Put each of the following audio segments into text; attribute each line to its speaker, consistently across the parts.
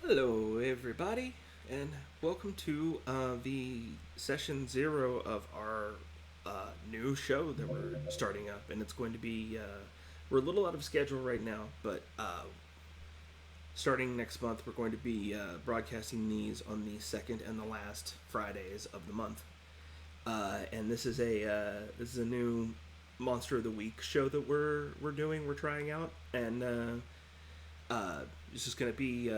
Speaker 1: Hello, everybody, and welcome to the session 0 of our new show that we're starting up. And it's going to be, we're a little out of schedule right now, but starting next month, we're going to be broadcasting these on the second and the last Fridays of the month. And this is a new Monster of the Week show that we're doing. We're trying out, and it's just gonna be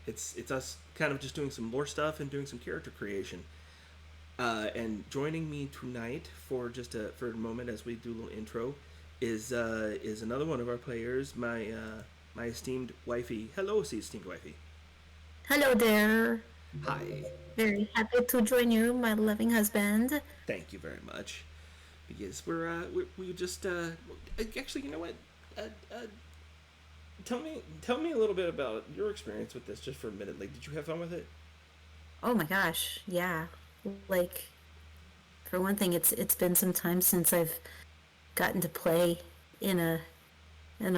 Speaker 1: it's us kind of just doing some more stuff and doing some character creation. And joining me tonight for for a moment as we do a little intro is another one of our players, my esteemed wifey. Hello, esteemed wifey.
Speaker 2: Hello there.
Speaker 1: Hi.
Speaker 2: Very happy to join you, my loving husband.
Speaker 1: Thank you very much. Because we just actually, you know what? Uh, uh, tell me a little bit about your experience with this, just for a minute. Like, did you have fun with it?
Speaker 2: Oh my gosh, yeah. Like for one thing, it's been some time since I've gotten to play in a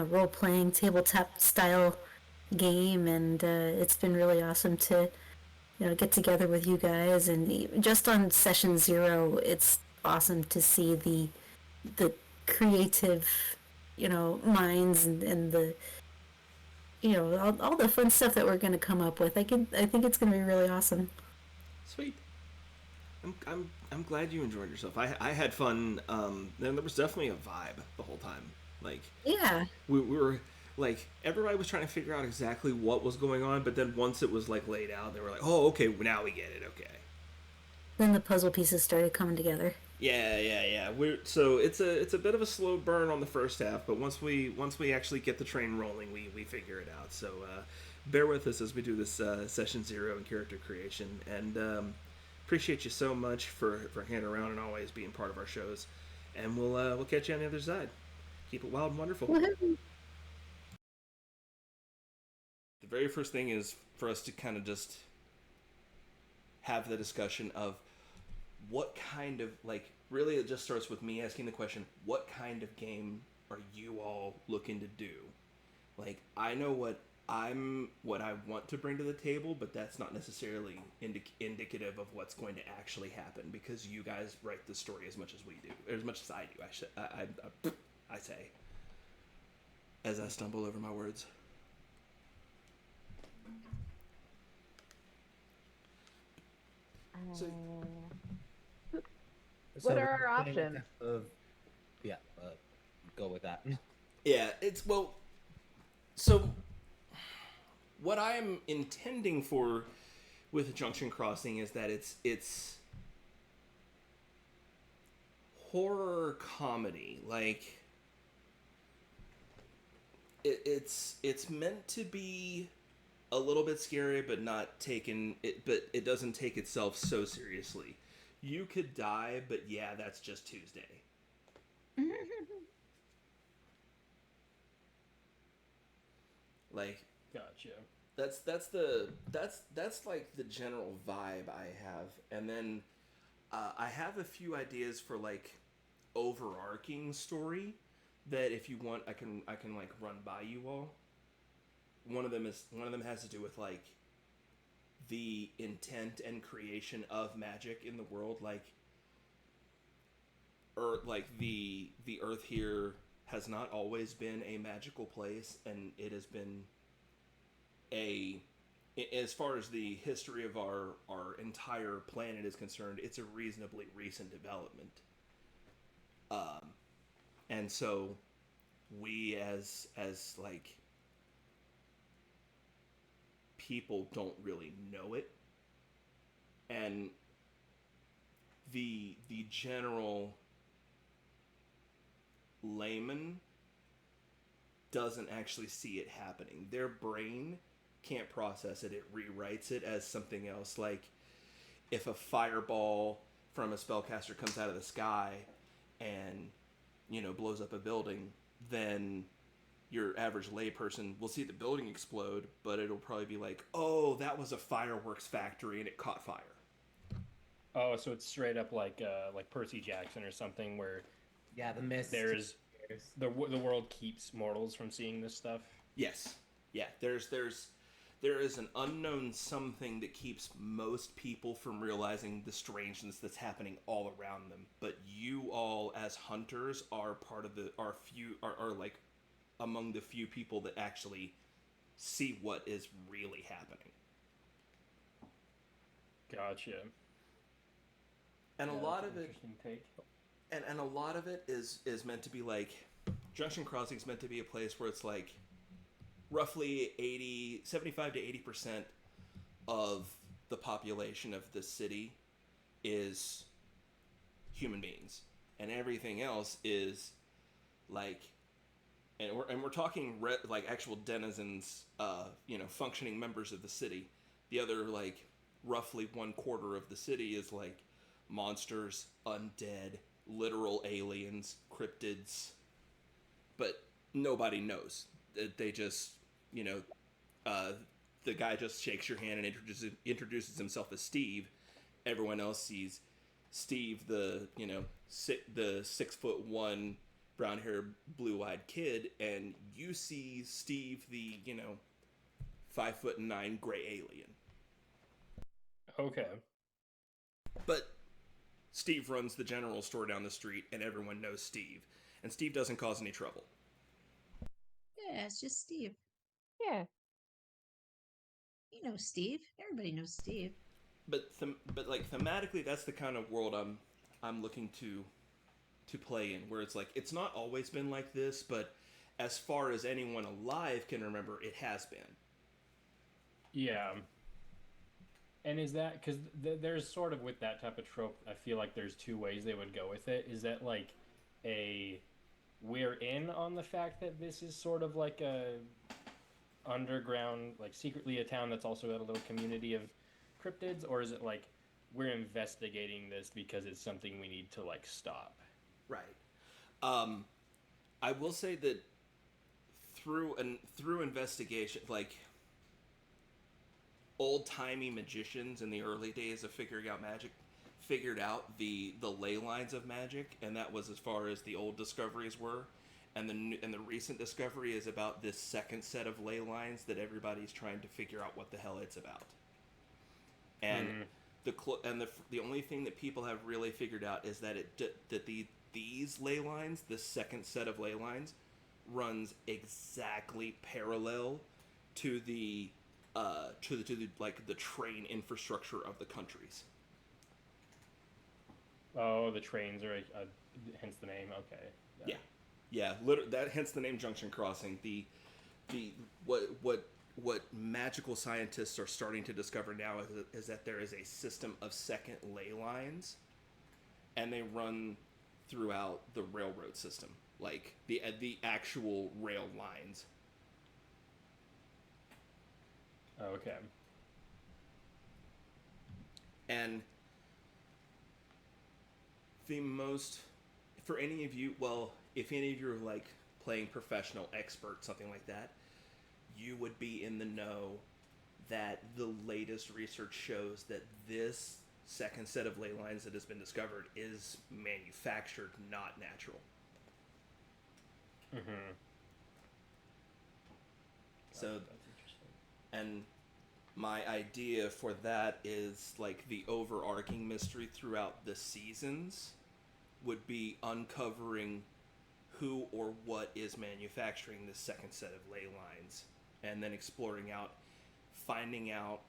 Speaker 2: role playing tabletop style game, and it's been really awesome to get together with you guys. And just on session 0, it's awesome to see the creative minds and the all the fun stuff that we're going to come up with. I think it's going to be really awesome.
Speaker 1: Sweet. I'm glad you enjoyed yourself. I had fun. And there was definitely a vibe the whole time. Like
Speaker 2: Yeah.
Speaker 1: we were like everybody was trying to figure out exactly what was going on, but then once it was like laid out, they were like, "Oh, okay, now we get it." Okay.
Speaker 2: Then the puzzle pieces started coming together.
Speaker 1: Yeah. So it's a bit of a slow burn on the first half, but once we actually get the train rolling, we figure it out. So bear with us as we do this session 0 in character creation, and appreciate you so much for hanging around and always being part of our shows. And we'll catch you on the other side. Keep it wild and wonderful.
Speaker 2: Woohoo.
Speaker 1: The very first thing is for us to kind of just have the discussion of what kind of, like, really it just starts with me asking the question, what kind of game are you all looking to do? Like, I know what I want to bring to the table, but that's not necessarily indicative of what's going to actually happen, because you guys write the story as much as we do, or as much as I do. I say, as I stumble over my words. So
Speaker 3: What
Speaker 4: So
Speaker 3: are
Speaker 4: we're
Speaker 3: our
Speaker 4: saying what
Speaker 3: options?
Speaker 4: type of yeah, go with that.
Speaker 1: yeah, it's well. So what I am intending for with Junction Crossing is that it's horror comedy. Like it's meant to be a little bit scary, but not taken. But it doesn't take itself so seriously. You could die, but yeah, that's just Tuesday. Like
Speaker 5: Gotcha.
Speaker 1: that's like the general vibe I have, and then I have a few ideas for like overarching story that if you want, I can like run by you all. One of them has to do with like the intent and creation of magic in the world, like like the earth here has not always been a magical place, and it has been a as far as the history of our entire planet is concerned, it's a reasonably recent development. Um, and so we as like people don't really know it, and the general layman doesn't actually see it happening. Their brain can't process it. It rewrites it as something else. Like if a fireball from a spellcaster comes out of the sky and blows up a building, then your average layperson will see the building explode, but it'll probably be like, "Oh, that was a fireworks factory and it caught fire."
Speaker 5: Oh, so it's straight up like Percy Jackson or something where
Speaker 4: Yeah, the mist.
Speaker 5: there's the world keeps mortals from seeing this stuff.
Speaker 1: Yes, yeah. There's there is an unknown something that keeps most people from realizing the strangeness that's happening all around them. But you all, as hunters, are part of are like among the few people that actually see what is really happening.
Speaker 5: Gotcha.
Speaker 1: And a
Speaker 5: Yeah,
Speaker 1: lot
Speaker 5: that's
Speaker 1: of
Speaker 5: an
Speaker 1: it,
Speaker 5: interesting take.
Speaker 1: and a lot of it is meant to be like, Junction Crossing is meant to be a place where it's like roughly 75 to 80% of the population of the city is human beings, and everything else is like, and we're talking like actual denizens, functioning members of the city. The other, like, roughly 1/4 of the city is like monsters, undead, literal aliens, cryptids, but nobody knows. They just, you know, the guy just shakes your hand and introduces himself as Steve. Everyone else sees Steve, the, the 6'1", brown haired, blue eyed kid, and you see Steve, the 5'9" gray alien.
Speaker 5: Okay.
Speaker 1: But Steve runs the general store down the street, and everyone knows Steve, and Steve doesn't cause any trouble.
Speaker 3: Yeah, it's just Steve.
Speaker 6: Yeah.
Speaker 3: You know Steve. Everybody knows Steve.
Speaker 1: But like thematically, that's the kind of world I'm looking to play in, where it's like, it's not always been like this, but as far as anyone alive can remember, it has been.
Speaker 5: Yeah. And is that because there's sort of, with that type of trope, I feel like there's two ways they would go with it. Is that like we're in on the fact that this is sort of like a underground, like secretly a town that's also got a little community of cryptids, or is it like we're investigating this because it's something we need to like stop?
Speaker 1: Right. I will say that through investigation, like, old-timey magicians in the early days of figuring out magic figured out the ley lines of magic, and that was as far as the old discoveries were. And the recent discovery is about this second set of ley lines that everybody's trying to figure out what the hell it's about. And the only thing that people have really figured out is that these ley lines, this second set of ley lines, runs exactly parallel to the like the train infrastructure of the countries.
Speaker 5: Oh, the trains are hence the name. Okay.
Speaker 1: Yeah. That hence the name Junction Crossing. What magical scientists are starting to discover now is that there is a system of second ley lines, and they run throughout the railroad system, like the actual rail lines.
Speaker 5: Okay.
Speaker 1: And for any of you, well, if any of you are like playing professional expert, something like that, you would be in the know that the latest research shows that this second set of ley lines that has been discovered is manufactured, not natural.
Speaker 5: Mm-hmm.
Speaker 1: So
Speaker 5: That's interesting.
Speaker 1: And my idea for that is, like, the overarching mystery throughout the seasons would be uncovering who or what is manufacturing this second set of ley lines, and then finding out,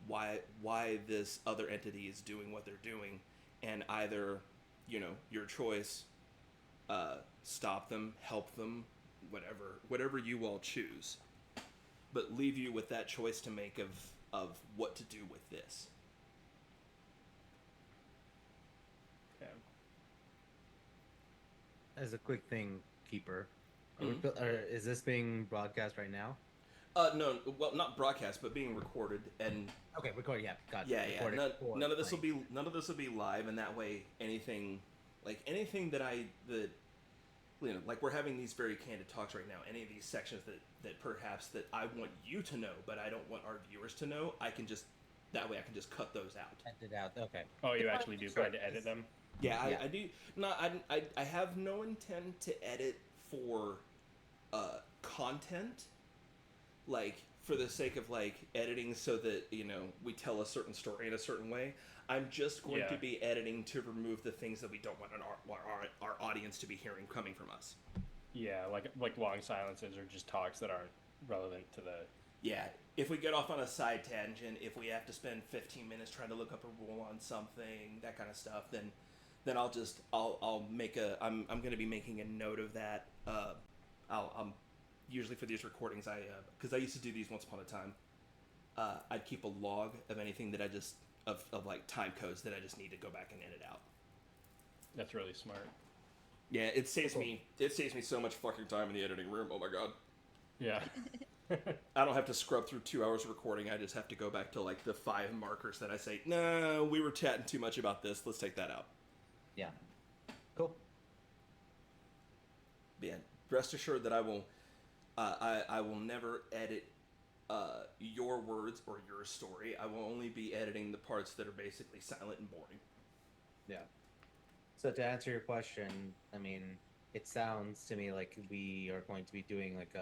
Speaker 1: why this other entity is doing what they're doing, and either, your choice, stop them, help them, whatever you all choose, but leave you with that choice to make of what to do with this.
Speaker 5: Okay.
Speaker 4: As a quick thing, Keeper, is this being broadcast right now?
Speaker 1: No, well, not broadcast, but being recorded, and
Speaker 4: Okay, recorded. Yeah, gotcha.
Speaker 1: yeah. None of this
Speaker 4: playing.
Speaker 1: will be live, and that way, anything that like, we're having these very candid talks right now. Any of these sections that perhaps that I want you to know, but I don't want our viewers to know, I can just cut those out.
Speaker 4: Edit out. Okay.
Speaker 5: Oh, you actually do plan to edit them?
Speaker 1: Yeah,
Speaker 4: Yeah.
Speaker 1: I do. No, I have no intent to edit for content. Like, for the sake of like editing, so that we tell a certain story in a certain way. I'm just going to be editing to remove the things that we don't want our audience to be hearing coming from us.
Speaker 5: Yeah, like long silences or just talks that aren't relevant to the.
Speaker 1: Yeah, if we get off on a side tangent, if we have to spend 15 minutes trying to look up a rule on something, that kind of stuff, then I'll make I'm going to be making a note of that. I'm usually for these recordings, because I used to do these once upon a time. I'd keep a log of anything that I just of like time codes that I just need to go back and edit out.
Speaker 5: That's really smart.
Speaker 1: Yeah, it saves me so much fucking time in the editing room. Oh my god.
Speaker 5: Yeah.
Speaker 1: I don't have to scrub through 2 hours of recording. I just have to go back to like the 5 markers that I say, no, we were chatting too much about this. Let's take that out.
Speaker 4: Yeah. Cool.
Speaker 1: Yeah. Rest assured that I will. I will never edit your words or your story. I will only be editing the parts that are basically silent and boring.
Speaker 4: Yeah. So to answer your question, I mean, it sounds to me like we are going to be doing like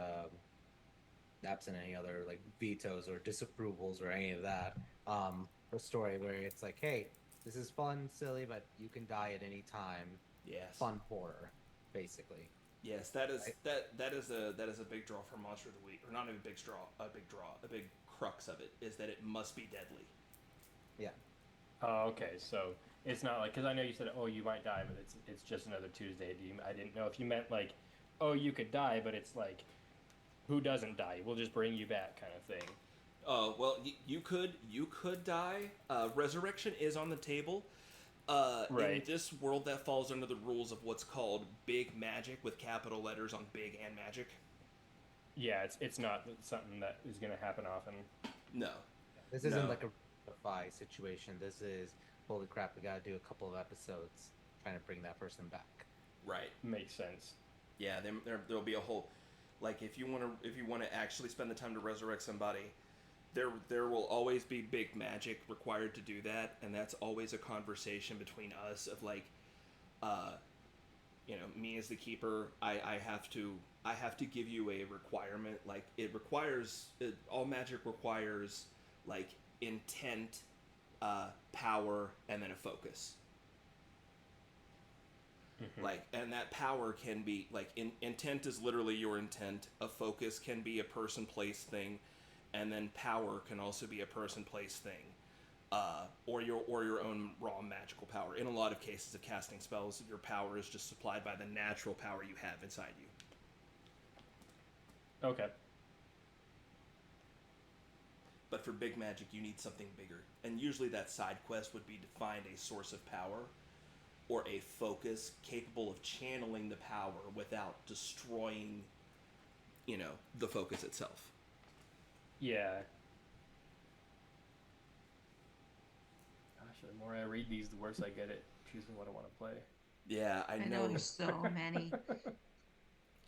Speaker 4: absent any other like vetoes or disapprovals or any of that, a story where it's like, hey, this is fun, silly, but you can die at any time.
Speaker 1: Yes.
Speaker 4: Fun horror, basically.
Speaker 1: Yes, that is
Speaker 4: right?
Speaker 1: that is a big draw for Monster of the Week, or not a big crux of it is that it must be deadly.
Speaker 4: Yeah.
Speaker 5: Oh, okay. So it's not like, because I know you said, oh, you might die, but it's just another Tuesday. I didn't know if you meant like, oh, you could die, but it's like, who doesn't die? We'll just bring you back, kind of thing.
Speaker 1: Well, you could die. Resurrection is on the table.
Speaker 5: Right.
Speaker 1: In this world, that falls under the rules of what's called big magic, with capital letters on big and magic.
Speaker 5: Yeah, it's not something that is going to happen often.
Speaker 1: No.
Speaker 4: This isn't like a Fi situation. This is, holy crap, we gotta do a couple of episodes trying to bring that person back.
Speaker 1: Right.
Speaker 5: Makes sense.
Speaker 1: Yeah, there'll be a whole, like, if you want to actually spend the time to resurrect somebody, there will always be big magic required to do that, and that's always a conversation between us of like, me as the keeper, I have to give you a requirement. Like, all magic requires like intent, power, and then a focus.
Speaker 5: Mm-hmm.
Speaker 1: Like, and that power can be like, intent is literally your intent. A focus can be a person, place, thing, and then power can also be a person, place, thing, or your own raw magical power. In a lot of cases of casting spells, your power is just supplied by the natural power you have inside you.
Speaker 5: Okay.
Speaker 1: But for big magic, you need something bigger, and usually that side quest would be to find a source of power or a focus capable of channeling the power without destroying, the focus itself.
Speaker 5: Yeah. Gosh, the more I read these, the worse I get at choosing what I want to play.
Speaker 1: Yeah, I
Speaker 3: know there's so many.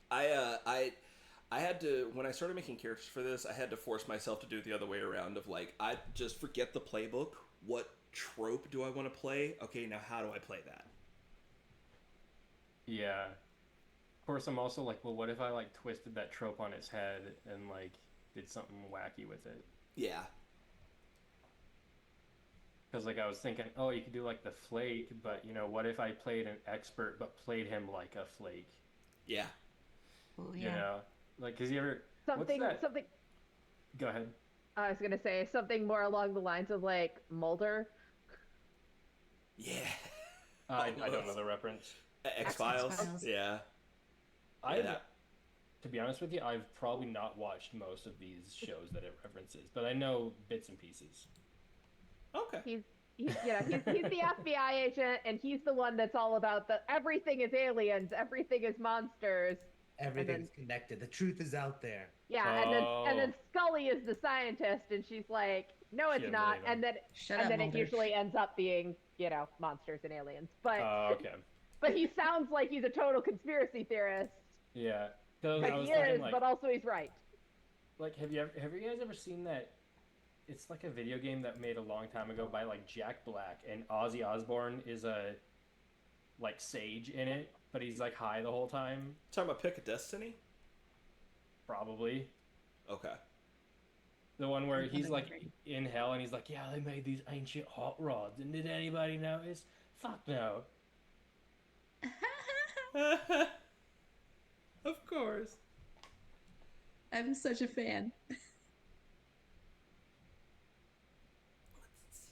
Speaker 1: I had to, when I started making characters for this, I had to force myself to do it the other way around of like, I just forget the playbook. What trope do I want to play? Okay, now how do I play that?
Speaker 5: Yeah. Of course, I'm also like, well, what if I like twisted that trope on its head and like did something wacky with it?
Speaker 1: Yeah.
Speaker 5: Because like I was thinking, oh, you could do like the flake, but what if I played an expert but played him like a flake?
Speaker 1: Yeah.
Speaker 3: Oh, yeah.
Speaker 5: Like, cause you ever
Speaker 6: something.
Speaker 5: Go ahead.
Speaker 6: I was gonna say something more along the lines of like Mulder.
Speaker 1: Yeah.
Speaker 5: I don't know the reference.
Speaker 1: X-Files.
Speaker 3: X-Files.
Speaker 1: Yeah.
Speaker 5: To be honest with you, I've probably not watched most of these shows that it references, but I know bits and pieces.
Speaker 1: Okay.
Speaker 6: He's the FBI agent, and he's the one that's all about everything is aliens, everything is monsters.
Speaker 4: Everything's connected. The truth is out there.
Speaker 6: Yeah, and then Scully is the scientist, and she's like, no, it's
Speaker 5: Shit,
Speaker 6: not.
Speaker 5: believe him.
Speaker 6: And then it usually ends up being, monsters and aliens. But
Speaker 5: Okay.
Speaker 6: but he sounds like he's a total conspiracy theorist.
Speaker 5: Yeah.
Speaker 6: But he is, but also he's right.
Speaker 5: Like, have you guys ever seen that? It's like a video game that made a long time ago by like Jack Black, and Ozzy Osbourne is a like sage in it, but he's like high the whole time.
Speaker 1: Talking about Pick a Destiny?
Speaker 5: Probably.
Speaker 1: Okay.
Speaker 5: The one where he's
Speaker 3: Another
Speaker 5: like
Speaker 3: great.
Speaker 5: in hell and he's like, yeah, they made these ancient hot rods, and did anybody notice? Fuck no.
Speaker 1: Of course.
Speaker 3: I'm such a fan.
Speaker 1: Let's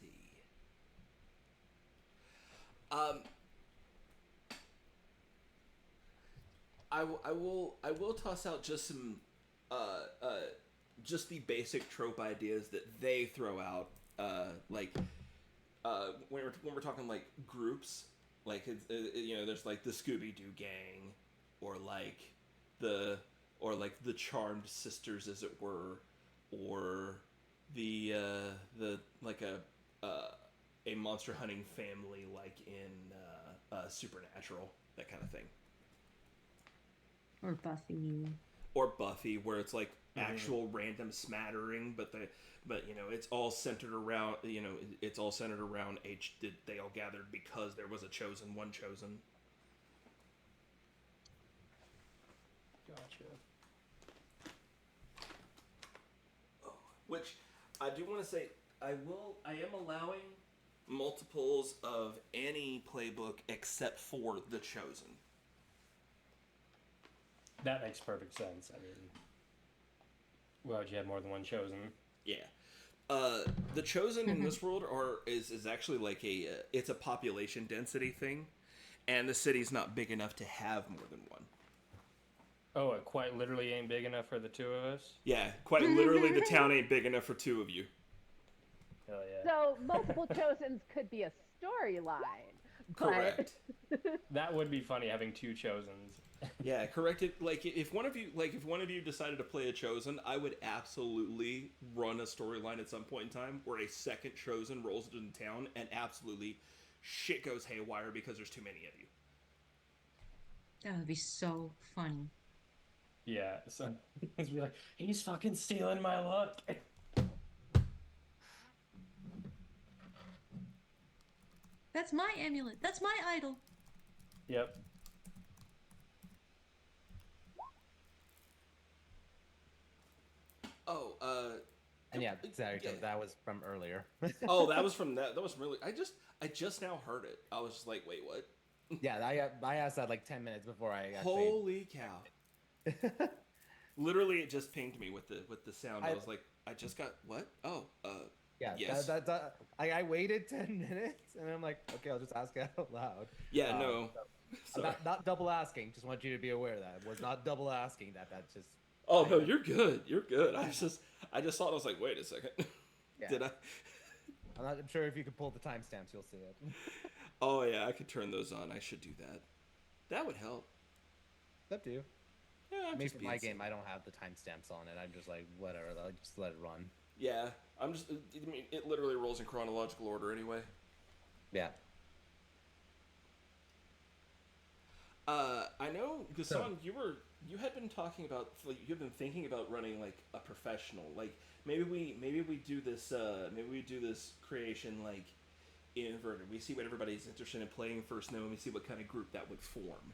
Speaker 1: see. Um, I will toss out just some, just the basic trope ideas that they throw out. When we're talking like groups, like there's like the Scooby Doo gang, or the the Charmed Sisters, as it were, or the like a monster hunting family like in Supernatural, that kind of thing.
Speaker 3: Or Buffy.
Speaker 1: Or Buffy, where it's like actual random smattering, but it's all centered around it's all centered around they all gathered because there was one chosen.
Speaker 5: Gotcha.
Speaker 1: Which I do want to say, I am allowing multiples of any playbook except for the chosen.
Speaker 5: That makes perfect sense. I mean, why would you have more than one chosen?
Speaker 1: Yeah. The chosen in this world is actually like it's a population density thing, and the city's not big enough to have more than one.
Speaker 5: Oh, it quite literally ain't big enough for the two of us?
Speaker 1: Yeah, quite literally, the town ain't big enough for two of you.
Speaker 5: Hell yeah.
Speaker 6: So multiple chosens could be a storyline.
Speaker 1: Correct.
Speaker 5: That would be funny, having two chosens.
Speaker 1: Yeah, correct. Like if one of you decided to play a chosen, I would absolutely run a storyline at some point in time where a second chosen rolls into town and absolutely shit goes haywire because there's too many of you.
Speaker 3: That would be so funny.
Speaker 5: Yeah, so it's be like, he's fucking stealing my luck.
Speaker 3: That's my amulet. That's my idol.
Speaker 5: Yep.
Speaker 1: Oh,
Speaker 4: And yeah, sorry,
Speaker 1: yeah.
Speaker 4: that was from earlier.
Speaker 1: Oh, that was from that. That was really. I just now heard it. I was just like, wait, what?
Speaker 4: Yeah, I asked that like 10 minutes before I actually.
Speaker 1: Holy cow! Literally, it just pinged me with the sound. I was like, I just got what? Oh,
Speaker 4: Yeah,
Speaker 1: yes.
Speaker 4: I waited 10 minutes and I'm like, okay, I'll just ask it out loud.
Speaker 1: Yeah, no.
Speaker 4: I'm not double asking. Just want you to be aware of that. I was not double asking that. That's just.
Speaker 1: Oh no, you're good. You're good. I just saw it. I was like, wait a second.
Speaker 4: Yeah.
Speaker 1: Did I?
Speaker 4: I'm not sure if you can pull the timestamps. You'll see it.
Speaker 1: Oh yeah, I could turn those on. I should do that. That would help.
Speaker 4: It's up to you.
Speaker 1: Yeah,
Speaker 4: Maybe for my game, I don't have the timestamps on it. I'm just like, whatever. I'll just let it run.
Speaker 1: Yeah, I'm just. I mean, it literally rolls in chronological order anyway.
Speaker 4: Yeah.
Speaker 1: I know, Gaston, you had been talking about, like, you've been thinking about running like a professional. Like maybe we do this creation like inverted. We see what everybody's interested in playing first, and then we see what kind of group that would form.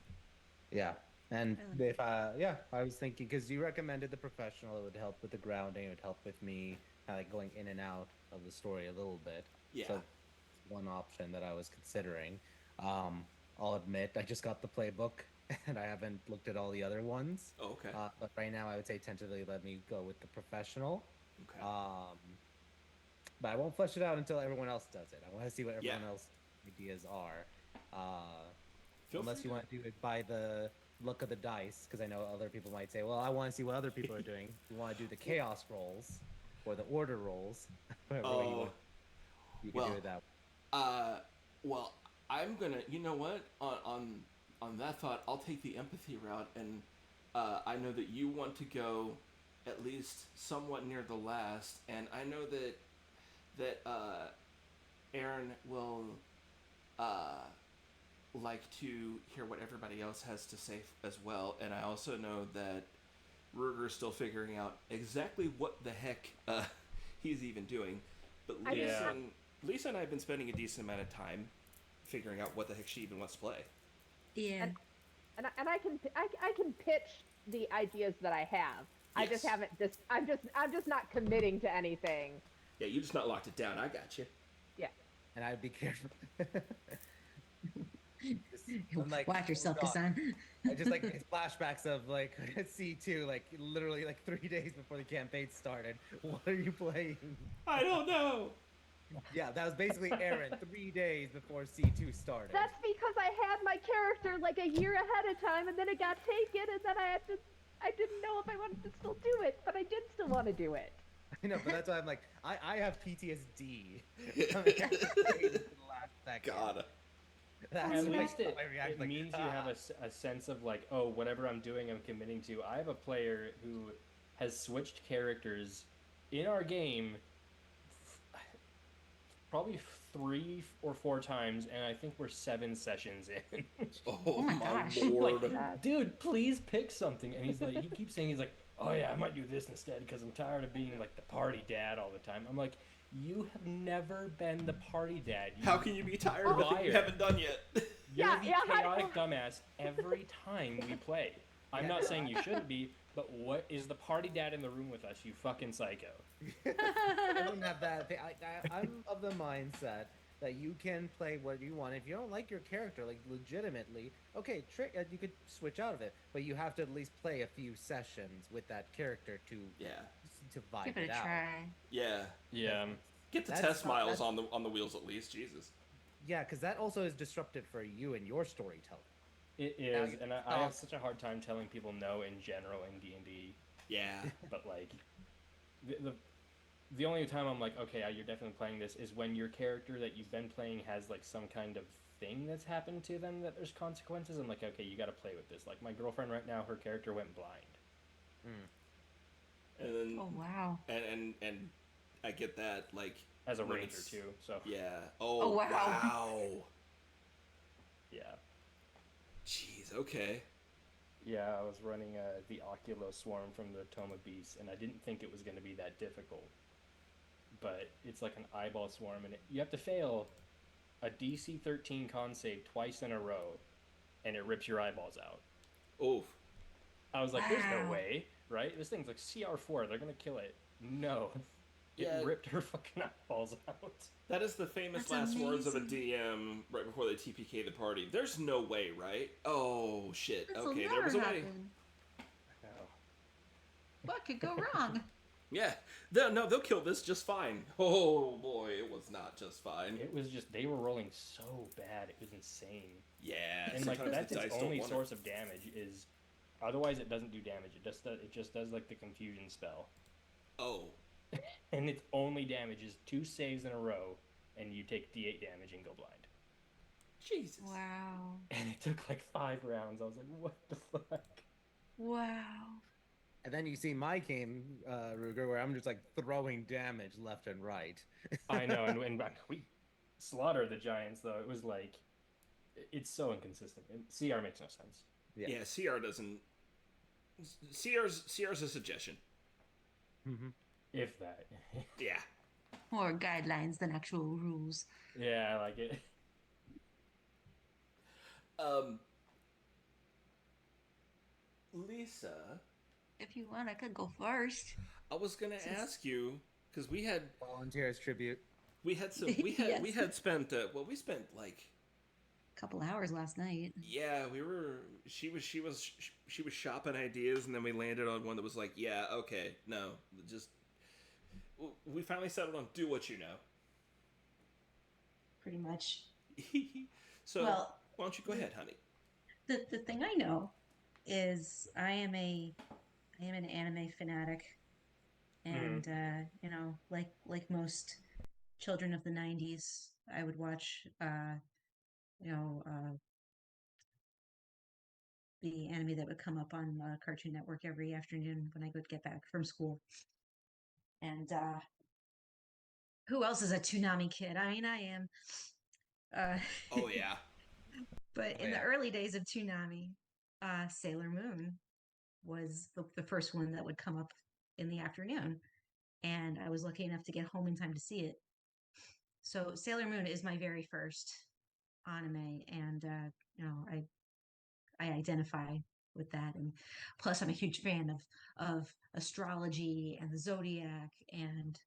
Speaker 4: Yeah. And if I was thinking, because you recommended the professional, it would help with the grounding. It would help with me kind of like going in and out of the story a little bit.
Speaker 1: Yeah.
Speaker 4: So one option that I was considering. I'll admit I just got the playbook and I haven't looked at all the other ones.
Speaker 1: Oh, okay.
Speaker 4: But right now I would say tentatively let me go with the professional.
Speaker 1: Okay.
Speaker 4: But I won't flesh it out until everyone else does it. I want to see what everyone
Speaker 1: Yeah.
Speaker 4: else's ideas are.
Speaker 1: Feel
Speaker 4: Unless
Speaker 1: free
Speaker 4: you
Speaker 1: to-
Speaker 4: want to do it by the look of the dice, because I know other people might say, well, I want to see what other people are doing. You want to do the chaos rolls or the order rolls. Whatever way you want. You can
Speaker 1: well,
Speaker 4: do it that way.
Speaker 1: Well, I'm gonna. You know what? On that thought, I'll take the empathy route, and I know that you want to go at least somewhat near the last, and I know that Aaron will like to hear what everybody else has to say as well, and I also know that Ruger's still figuring out exactly what the heck he's even doing, but Lisa and I have been spending a decent amount of time figuring out what the heck she even wants to play.
Speaker 3: Yeah.
Speaker 6: And I can pitch the ideas that I have. I just
Speaker 1: Yes.
Speaker 6: haven't just I'm just not committing to anything.
Speaker 1: Yeah, you just not locked it down. I got you.
Speaker 6: Yeah.
Speaker 4: And I'd be careful. I'm like,
Speaker 3: Watch yourself,
Speaker 4: oh God.
Speaker 3: Kasan.
Speaker 4: I just like it's flashbacks of like C2, like literally like 3 days before the campaign started. What are you playing?
Speaker 1: I don't know.
Speaker 4: Yeah, that was basically Aaron 3 days before C2 started.
Speaker 6: That's because I had my character like a year ahead of time, and then it got taken, and then I didn't know if I wanted to still do it, but I did still want to do it.
Speaker 4: I know, but that's why I'm like, I have PTSD. I waited to the last second.
Speaker 1: God.
Speaker 4: That's
Speaker 5: At
Speaker 4: why
Speaker 5: least it,
Speaker 4: I react
Speaker 5: it
Speaker 4: like,
Speaker 5: means you have a sense of like, oh, whatever I'm doing, I'm committing to. I have a player who has switched characters in our game probably 3 or 4 times, and I think we're 7 sessions in.
Speaker 1: Oh,
Speaker 3: my
Speaker 1: my
Speaker 3: gosh.
Speaker 1: lord.
Speaker 5: Like, dude, please pick something. And he's like, he keeps saying, he's like, oh yeah, I might do this instead because I'm tired of being like the party dad all the time. I'm like, you have never been the party dad.
Speaker 1: How can you be tired of a thing you
Speaker 5: Liar.
Speaker 1: haven't done yet?
Speaker 5: You're
Speaker 6: Yeah,
Speaker 5: the
Speaker 6: yeah,
Speaker 5: chaotic dumbass every time we play. I'm not saying you shouldn't be, but what is the party dad in the room with us, you fucking psycho?
Speaker 4: I don't have that. I'm of the mindset that you can play what you want. If you don't like your character, like legitimately, okay, you could switch out of it, but you have to at least play a few sessions with that character to vibe
Speaker 3: Give it a
Speaker 4: out.
Speaker 3: try.
Speaker 1: Yeah.
Speaker 5: Yeah.
Speaker 1: Get the
Speaker 4: That's
Speaker 1: test
Speaker 4: not-
Speaker 1: miles
Speaker 4: that's-
Speaker 1: on the wheels at least. Jesus.
Speaker 4: Yeah, because that also is disruptive for you and your storytelling.
Speaker 5: It
Speaker 4: Now
Speaker 5: is,
Speaker 4: you
Speaker 5: and I
Speaker 4: stop.
Speaker 5: have such a hard time telling people no in general in D&D,
Speaker 1: Yeah.
Speaker 5: but like, the only time I'm like, okay, you're definitely playing this is when your character that you've been playing has like some kind of thing that's happened to them that there's consequences. I'm like, okay, you got to play with this. Like my girlfriend right now, her character went blind.
Speaker 1: And then
Speaker 3: Oh wow.
Speaker 1: and I get that, like,
Speaker 5: As a
Speaker 1: when
Speaker 5: ranger
Speaker 1: it's-
Speaker 5: too, so
Speaker 1: Yeah.
Speaker 3: Oh, wow.
Speaker 1: Wow.
Speaker 5: yeah.
Speaker 1: Jeez. Okay.
Speaker 5: Yeah, I was running the Oculo Swarm from the Toma Beast, and I didn't think it was going to be that difficult. But it's like an eyeball swarm, and you have to fail a DC 13 con save twice in a row, and it rips your eyeballs out.
Speaker 1: Oof.
Speaker 5: I was like, there's no
Speaker 3: Wow.
Speaker 5: way, right? This thing's like CR4, they're going to kill it. No. It
Speaker 1: Yeah.
Speaker 5: ripped her fucking eyeballs out.
Speaker 1: That is the famous
Speaker 3: That's
Speaker 1: last words of a
Speaker 3: amazing.
Speaker 1: DM right before they TPK the party. There's no way, right? Oh shit.
Speaker 3: This'll
Speaker 1: Okay,
Speaker 3: never
Speaker 1: there was a way.
Speaker 3: happen. What could go wrong?
Speaker 1: Yeah. They'll kill this just fine. Oh boy, it was not just fine.
Speaker 5: It was just, they were rolling so bad, it was insane.
Speaker 1: Yeah.
Speaker 5: And like
Speaker 1: sometimes
Speaker 5: that's
Speaker 1: the
Speaker 5: its
Speaker 1: dice don't
Speaker 5: only
Speaker 1: want
Speaker 5: source of damage is, otherwise it doesn't do damage. It just does like the confusion spell.
Speaker 1: it. Oh.
Speaker 5: And its only damage is 2 saves in a row, and you take D8 damage and go blind.
Speaker 1: Jesus.
Speaker 3: Wow.
Speaker 5: And it took like 5 rounds. I was like, what the fuck?
Speaker 3: Wow.
Speaker 4: And then you see my game, Ruger, where I'm just like throwing damage left and right.
Speaker 5: I know, and we slaughtered the giants though. It was like, it's so inconsistent. And CR makes no sense.
Speaker 1: Yeah, CR doesn't. CR's a suggestion.
Speaker 4: Mm-hmm.
Speaker 5: If that.
Speaker 1: Yeah.
Speaker 3: More guidelines than actual rules.
Speaker 5: Yeah, I like it.
Speaker 1: Lisa,
Speaker 3: If you want, I could go first.
Speaker 1: I was gonna ask you because we had
Speaker 4: Volunteers tribute.
Speaker 1: we had
Speaker 3: Yes.
Speaker 1: spent we spent like
Speaker 3: A couple hours last night.
Speaker 1: yeah she was shopping ideas and then we landed on one that was like yeah okay no just we finally settled on do what you know.
Speaker 3: Pretty much.
Speaker 1: So
Speaker 3: Well,
Speaker 1: why don't you go ahead, honey?
Speaker 3: The thing I know is I am an anime fanatic, and you know, like most children of the '90s, I would watch you know the anime that would come up on Cartoon Network every afternoon when I would get back from school. And who else is a Toonami kid? I mean, I am.
Speaker 1: Oh yeah.
Speaker 3: But in the early days of Toonami, Sailor Moon was the first one that would come up in the afternoon. And I was lucky enough to get home in time to see it. So Sailor Moon is my very first anime. And, you know, I identify with that. And plus, I'm a huge fan of astrology and the zodiac, and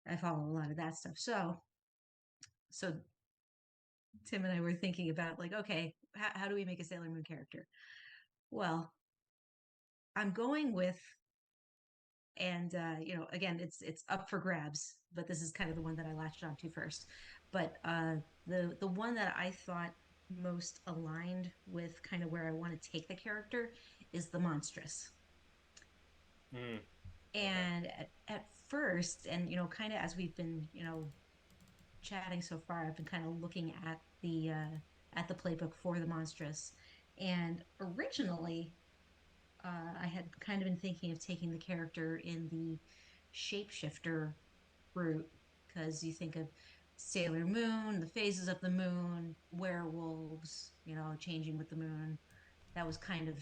Speaker 3: I follow a lot of that stuff. So Tim and I were thinking about like, okay, how do we make a Sailor Moon character? Well, I'm going with, and again, it's up for grabs, but this is kind of the one that I latched onto first. But the one that I thought most aligned with kind of where I want to take the character is the monstrous.
Speaker 5: Mm.
Speaker 3: And at first, and kind of as we've been chatting so far, I've been kind of looking at the playbook for the monstrous, and originally I had kind of been thinking of taking the character in the shapeshifter route, because you think of Sailor Moon, the phases of the moon, werewolves, changing with the moon. That was kind of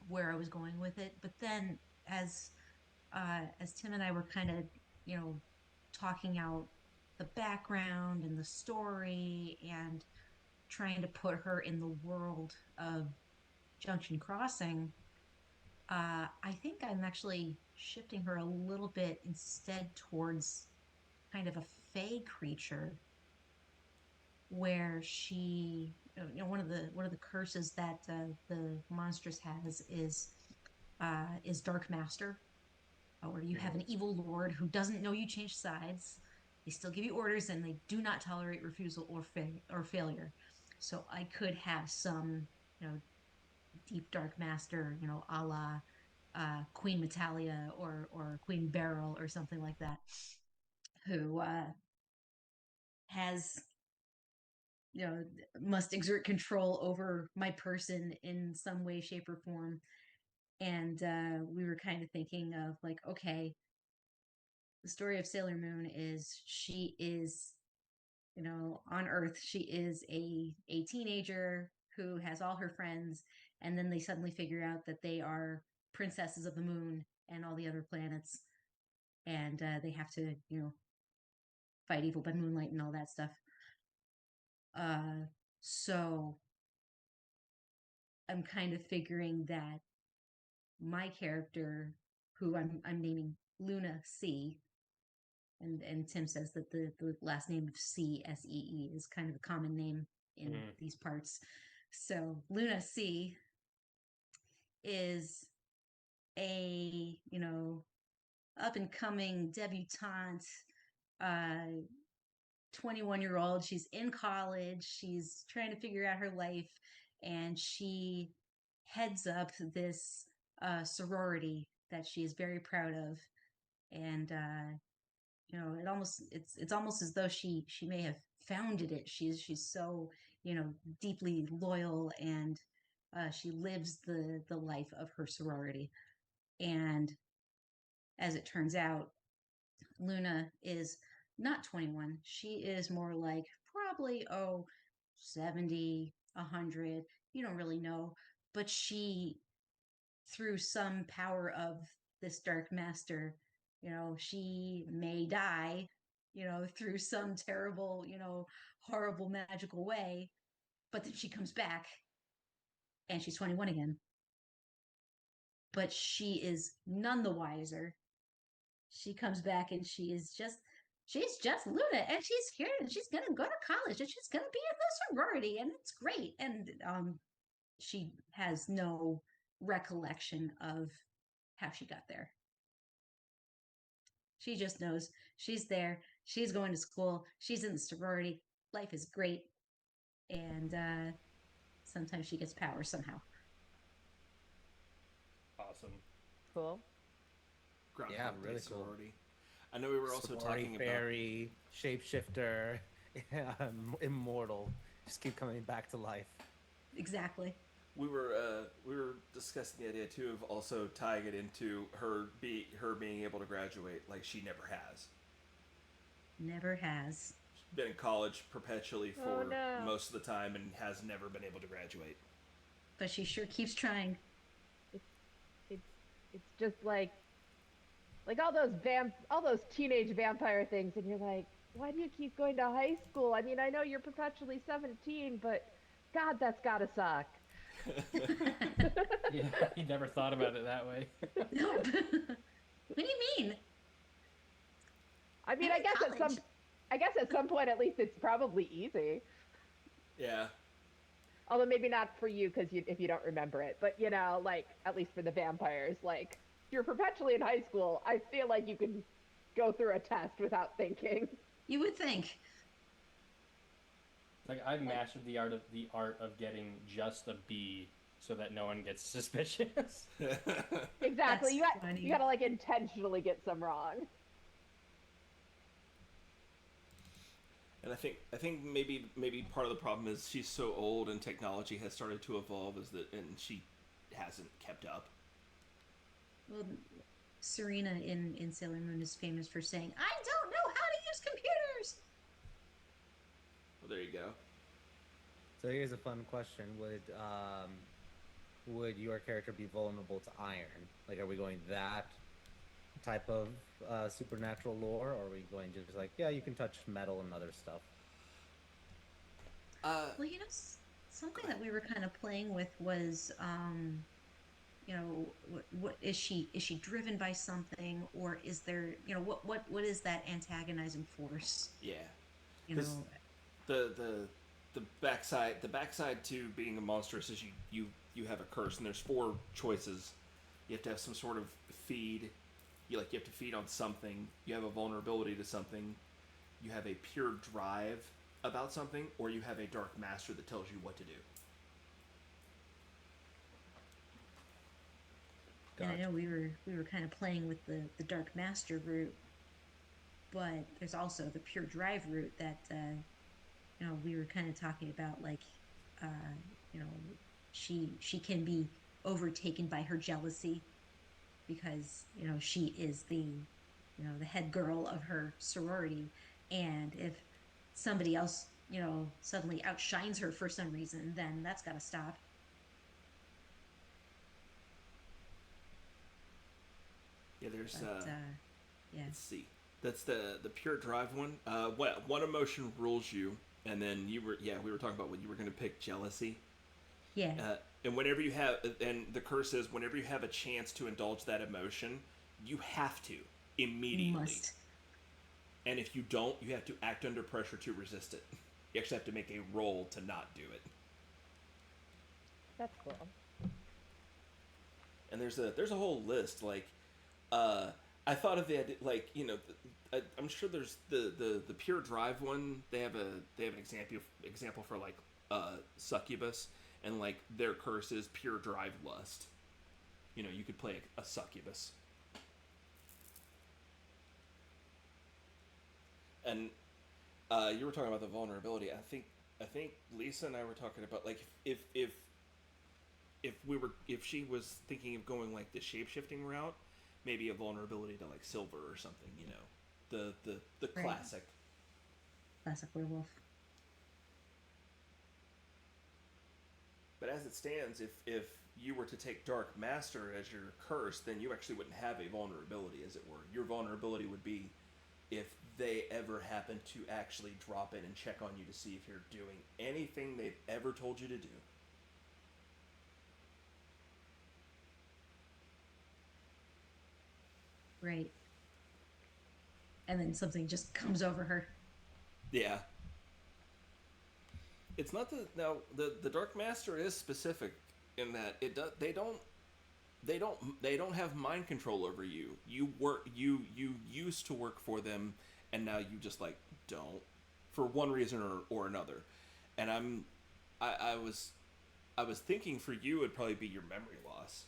Speaker 3: where I was going with it. But then, as Tim and I were kind of, talking out the background and the story and trying to put her in the world of Junction Crossing, I think I'm actually shifting her a little bit instead towards kind of a fey creature, where she, one of the curses that the monstrous has is Dark Master, where you have an evil lord who doesn't know you change sides. They still give you orders, and they do not tolerate refusal or failure. So I could have some, deep Dark Master, a la Queen Metalia or Queen Beryl or something like that, who has, must exert control over my person in some way, shape, or form. And we were kind of thinking of like, okay, the story of Sailor Moon is she is, on Earth, she is a teenager who has all her friends, and then they suddenly figure out that they are princesses of the moon and all the other planets, and they have to, fight evil by moonlight and all that stuff. So I'm kind of figuring that my character, who I'm naming Luna C, and Tim says that the last name of CSEE is kind of a common name in these parts. So Luna C is a, up and coming debutante, 21-year-old. She's in college. She's trying to figure out her life, and she heads up this sorority that she is very proud of. And it's almost as though she may have founded it. She's so deeply loyal, and she lives the life of her sorority. And as it turns out, Luna is not 21. She is more like probably 70, 100. You don't really know, but she, through some power of this dark master, she may die, through some terrible, horrible magical way, but then she comes back and she's 21 again. But she is none the wiser. She comes back and she's just Luna, and she's here, and she's gonna go to college, and she's gonna be in the sorority, and it's great. And she has no recollection of how she got there. She just knows she's there. She's going to school. She's in the sorority. Life is great. And sometimes she gets power somehow.
Speaker 5: Awesome.
Speaker 6: Cool.
Speaker 4: Yeah, really cool.
Speaker 1: Sorority. I know we were also
Speaker 4: Sorority,
Speaker 1: talking
Speaker 4: fairy, shapeshifter, immortal. Just keep coming back to life.
Speaker 3: Exactly.
Speaker 1: We were discussing the idea too of also tying it into her being able to graduate, like she never has.
Speaker 3: Never has.
Speaker 1: She's been in college perpetually for
Speaker 6: Oh, no.
Speaker 1: most of the time and has never been able to graduate.
Speaker 3: But she sure keeps trying.
Speaker 6: It's just like all those teenage vampire things, and you're like, why do you keep going to high school? I mean, I know you're perpetually 17, but God, that's gotta suck.
Speaker 5: Yeah, he never thought about it that way.
Speaker 3: Nope. What do you mean?
Speaker 6: I mean,
Speaker 3: I'm in college.
Speaker 6: I guess at some point at least it's probably easy.
Speaker 1: Yeah.
Speaker 6: Although maybe not for you because if you don't remember it, but like at least for the vampires, like you're perpetually in high school. I feel like you can go through a test without thinking.
Speaker 3: You would think.
Speaker 5: Like I've mastered the art of getting just a B so that no one gets suspicious.
Speaker 6: Exactly.
Speaker 3: That's
Speaker 6: You
Speaker 3: funny.
Speaker 6: gotta like intentionally get some wrong.
Speaker 1: And I think maybe part of the problem is she's so old and technology has started to evolve and she hasn't kept up.
Speaker 3: Well, Serena in Sailor Moon is famous for saying, "I don't know how to use computers."
Speaker 1: Well, there you go.
Speaker 4: So here's a fun question: would your character be vulnerable to iron? Like, are we going that type of supernatural lore, or are we going just like, yeah, you can touch metal and other stuff?
Speaker 3: Well, something that we were kind of playing with was, what is she? Is she driven by something, or is there, what is that antagonizing force?
Speaker 1: Yeah.
Speaker 3: You
Speaker 1: 'Cause
Speaker 3: know,
Speaker 1: the backside to being a monstrous is you have a curse, and there's four choices. You have to have some sort of feed. You have to feed on something. You have a vulnerability to something. You have a pure drive about something, or you have a dark master that tells you what to do.
Speaker 3: and I know we were kind of playing with the Dark Master route, but there's also the pure drive route that we were kind of talking about, like, uh, you know, she can be overtaken by her jealousy because she is the head girl of her sorority, and if somebody else suddenly outshines her for some reason, then that's got to stop.
Speaker 1: Yeah, there's
Speaker 3: But yeah.
Speaker 1: let's see. That's the pure drive one. What one emotion rules you, and then we were talking about what you were going to pick jealousy.
Speaker 3: Yeah.
Speaker 1: And whenever you have, and the curse is whenever you have a chance to indulge that emotion, you have to immediately.
Speaker 3: Must.
Speaker 1: And if you don't, you have to act under pressure to resist it. You actually have to make a roll to not do it.
Speaker 6: That's cool.
Speaker 1: And there's a whole list. Like, I thought of the idea, like, I'm sure there's the pure drive one. They have an example for like succubus, and like their curse is pure drive lust. You could play a succubus. And you were talking about the vulnerability. I think Lisa and I were talking about, like, if she was thinking of going like the shape-shifting route, maybe a vulnerability to like silver or something. The
Speaker 3: Right.
Speaker 1: classic.
Speaker 3: Classic werewolf.
Speaker 1: But as it stands, if you were to take Dark Master as your curse, then you actually wouldn't have a vulnerability, as it were. Your vulnerability would be if they ever happen to actually drop in and check on you to see if you're doing anything they've ever told you to do.
Speaker 3: Right. And then something just comes over her.
Speaker 1: Yeah. It's not the Dark Master is specific in that they don't have mind control over you. You used to work for them, and now you just like don't, for one reason or another. And I was thinking for you it'd probably be your memory loss.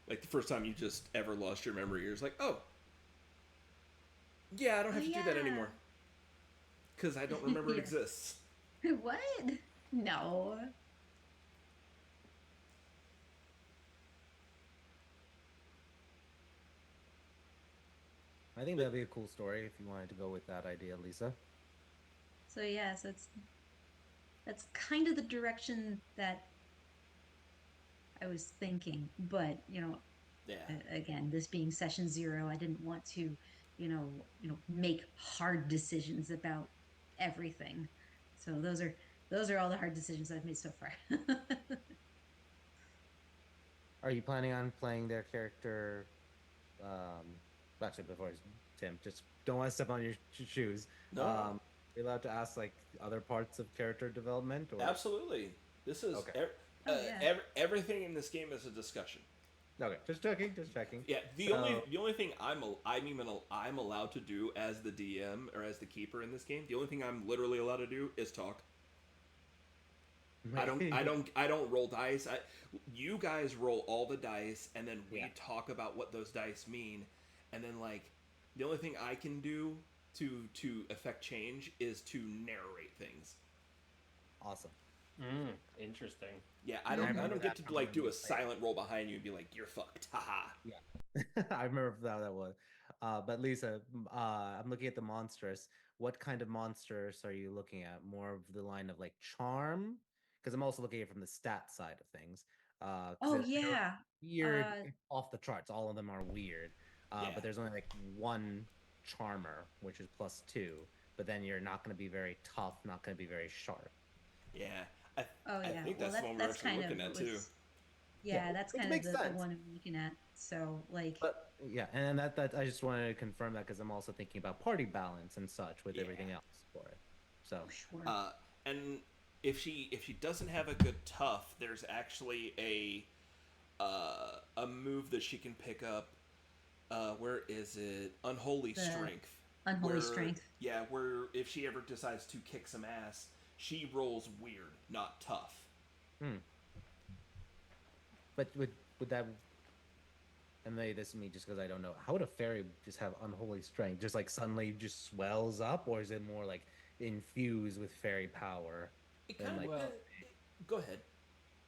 Speaker 1: Like the first time you just ever lost your memory, you're just like, oh, yeah, I don't have to do that anymore because I don't remember it
Speaker 3: Yeah.
Speaker 1: exists.
Speaker 3: What? No.
Speaker 4: I think that'd be a cool story if you wanted to go with that idea, Lisa.
Speaker 3: So yeah, so that's kind of the direction that I was thinking, but
Speaker 1: Yeah.
Speaker 3: again, this being session 0, I didn't want to, make hard decisions about everything. So those are all the hard decisions I've made so far.
Speaker 4: Are you planning on playing their character? Actually, before Tim, just don't want to step on your shoes.
Speaker 1: No.
Speaker 4: Are you allowed to ask like other parts of character development? Or
Speaker 1: Absolutely. This is
Speaker 4: Okay.
Speaker 3: Oh, yeah.
Speaker 1: everything in this game is a discussion.
Speaker 4: Okay, just checking, just checking.
Speaker 1: Yeah, the
Speaker 4: So-
Speaker 1: only thing I'm allowed to do as the DM or as the keeper in this game, the only thing I'm literally allowed to do is talk. I don't roll dice. You guys roll all the dice, and then we
Speaker 4: Yeah.
Speaker 1: talk about what those dice mean, and then like the only thing I can do to affect change is to narrate things.
Speaker 4: Awesome.
Speaker 5: Interesting.
Speaker 1: Yeah, I don't
Speaker 4: remember
Speaker 1: get
Speaker 4: that
Speaker 1: to like do a
Speaker 4: from when we
Speaker 1: silent roll behind you and be like, "You're fucked." Haha.
Speaker 4: I remember how that was. But Lisa, I'm looking at the monstrous. What kind of monsters are you looking at? More of the line of like charm? Because I'm also looking at it from the stat side of things. 'Cause
Speaker 3: Oh,
Speaker 4: they're
Speaker 3: yeah.
Speaker 4: weird,
Speaker 3: Uh,
Speaker 4: off the charts. All of them are weird.
Speaker 1: Yeah.
Speaker 4: But there's only like one charmer, which is +2. But then you're not going to be very tough, not going to be very sharp.
Speaker 1: Yeah.
Speaker 3: Oh,
Speaker 1: I
Speaker 3: yeah.
Speaker 1: think
Speaker 3: Well,
Speaker 1: that's the one we're actually looking at too.
Speaker 3: Yeah,
Speaker 4: Yeah,
Speaker 3: that's
Speaker 4: which
Speaker 3: kind of
Speaker 4: makes
Speaker 3: the
Speaker 4: sense.
Speaker 3: one I'm looking at. So, like,
Speaker 4: But yeah, and that I just wanted to confirm that because I'm also thinking about party balance and such with
Speaker 1: Yeah.
Speaker 4: everything else for it. So
Speaker 3: sure.
Speaker 1: And if she doesn't have a good tough, there's actually a move that she can pick up. Where is it? Unholy
Speaker 3: The
Speaker 1: Strength.
Speaker 3: Unholy
Speaker 1: where-
Speaker 3: Strength.
Speaker 1: Yeah, where if she ever decides to kick some ass, she rolls weird, not tough.
Speaker 4: but would that, and maybe this is me just because I don't know, how would a fairy just have unholy strength? Just like suddenly just swells up, or is it more like infused with fairy power?
Speaker 1: It
Speaker 4: And,
Speaker 1: kind of
Speaker 4: like-
Speaker 5: Well,
Speaker 1: go ahead.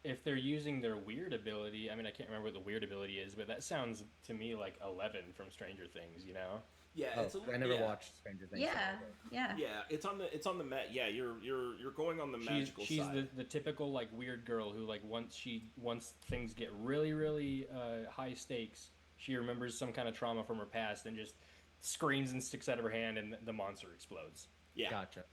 Speaker 5: if they're using their weird ability, I mean, I can't remember what the weird ability is, but that sounds to me like 11 from Stranger Things, you know?
Speaker 1: Yeah,
Speaker 4: Oh, I never watched Stranger Things. so
Speaker 3: Yeah,
Speaker 4: I
Speaker 3: yeah.
Speaker 1: Yeah, it's on the mat. Yeah, you're going on the magical
Speaker 5: She's
Speaker 1: side.
Speaker 5: the typical like weird girl who like once things get really high stakes, she remembers some kind of trauma from her past and just screams and sticks out of her hand and the monster explodes.
Speaker 1: Yeah.
Speaker 4: Gotcha.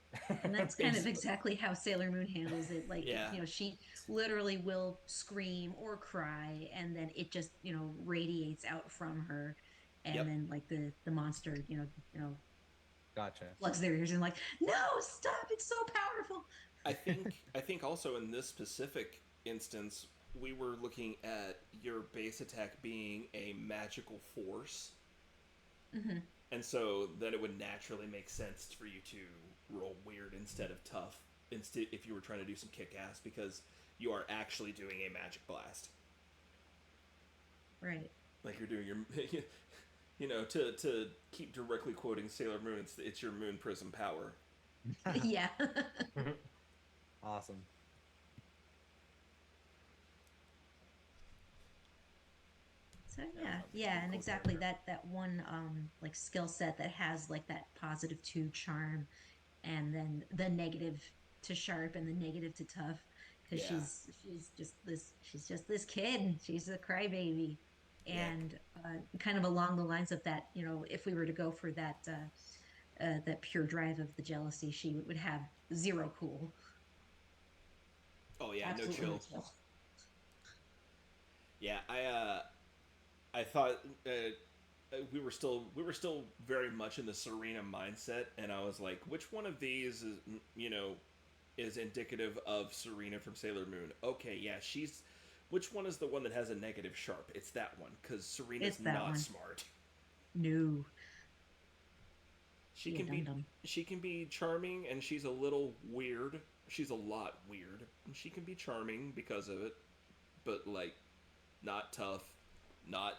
Speaker 3: And that's kind of
Speaker 5: Basically.
Speaker 3: exactly how Sailor Moon handles it. Like,
Speaker 1: Yeah.
Speaker 3: She literally will scream or cry, and then it just, radiates out from her. And
Speaker 1: Yep.
Speaker 3: then, like, the monster,
Speaker 4: Gotcha.
Speaker 3: plugs their ears and like, no, stop! It's so powerful.
Speaker 1: I think also in this specific instance, we were looking at your base attack being a magical force, and so then it would naturally make sense for you to roll weird instead of tough. Instead, if you were trying to do some kick ass, because you are actually doing a magic blast,
Speaker 3: Right.
Speaker 1: like you're doing your, to keep directly quoting Sailor Moon, it's your Moon Prism power.
Speaker 3: Yeah.
Speaker 4: Awesome.
Speaker 3: So yeah, and exactly that one like skill set that has like that +2 charm, and then the negative to sharp and the negative to tough, because
Speaker 1: Yeah.
Speaker 3: she's just this kid. She's a crybaby,
Speaker 1: Yeah.
Speaker 3: and kind of along the lines of that, if we were to go for that that pure drive of the jealousy, she would have zero cool.
Speaker 1: Oh yeah,
Speaker 3: Absolutely
Speaker 1: no chill. Yeah, I thought we were still very much in the Serena mindset, and I was like, which one of these is indicative of Serena from Sailor Moon? Okay, yeah, which one is the one that has a negative sharp? It's that one, because Serena's
Speaker 3: It's that
Speaker 1: not
Speaker 3: one.
Speaker 1: smart.
Speaker 3: No.
Speaker 1: She
Speaker 3: Yeah,
Speaker 1: can be
Speaker 3: dum-dum.
Speaker 1: she can be charming, and she's a little weird. She's a lot weird, and she can be charming because of it, but like not tough, not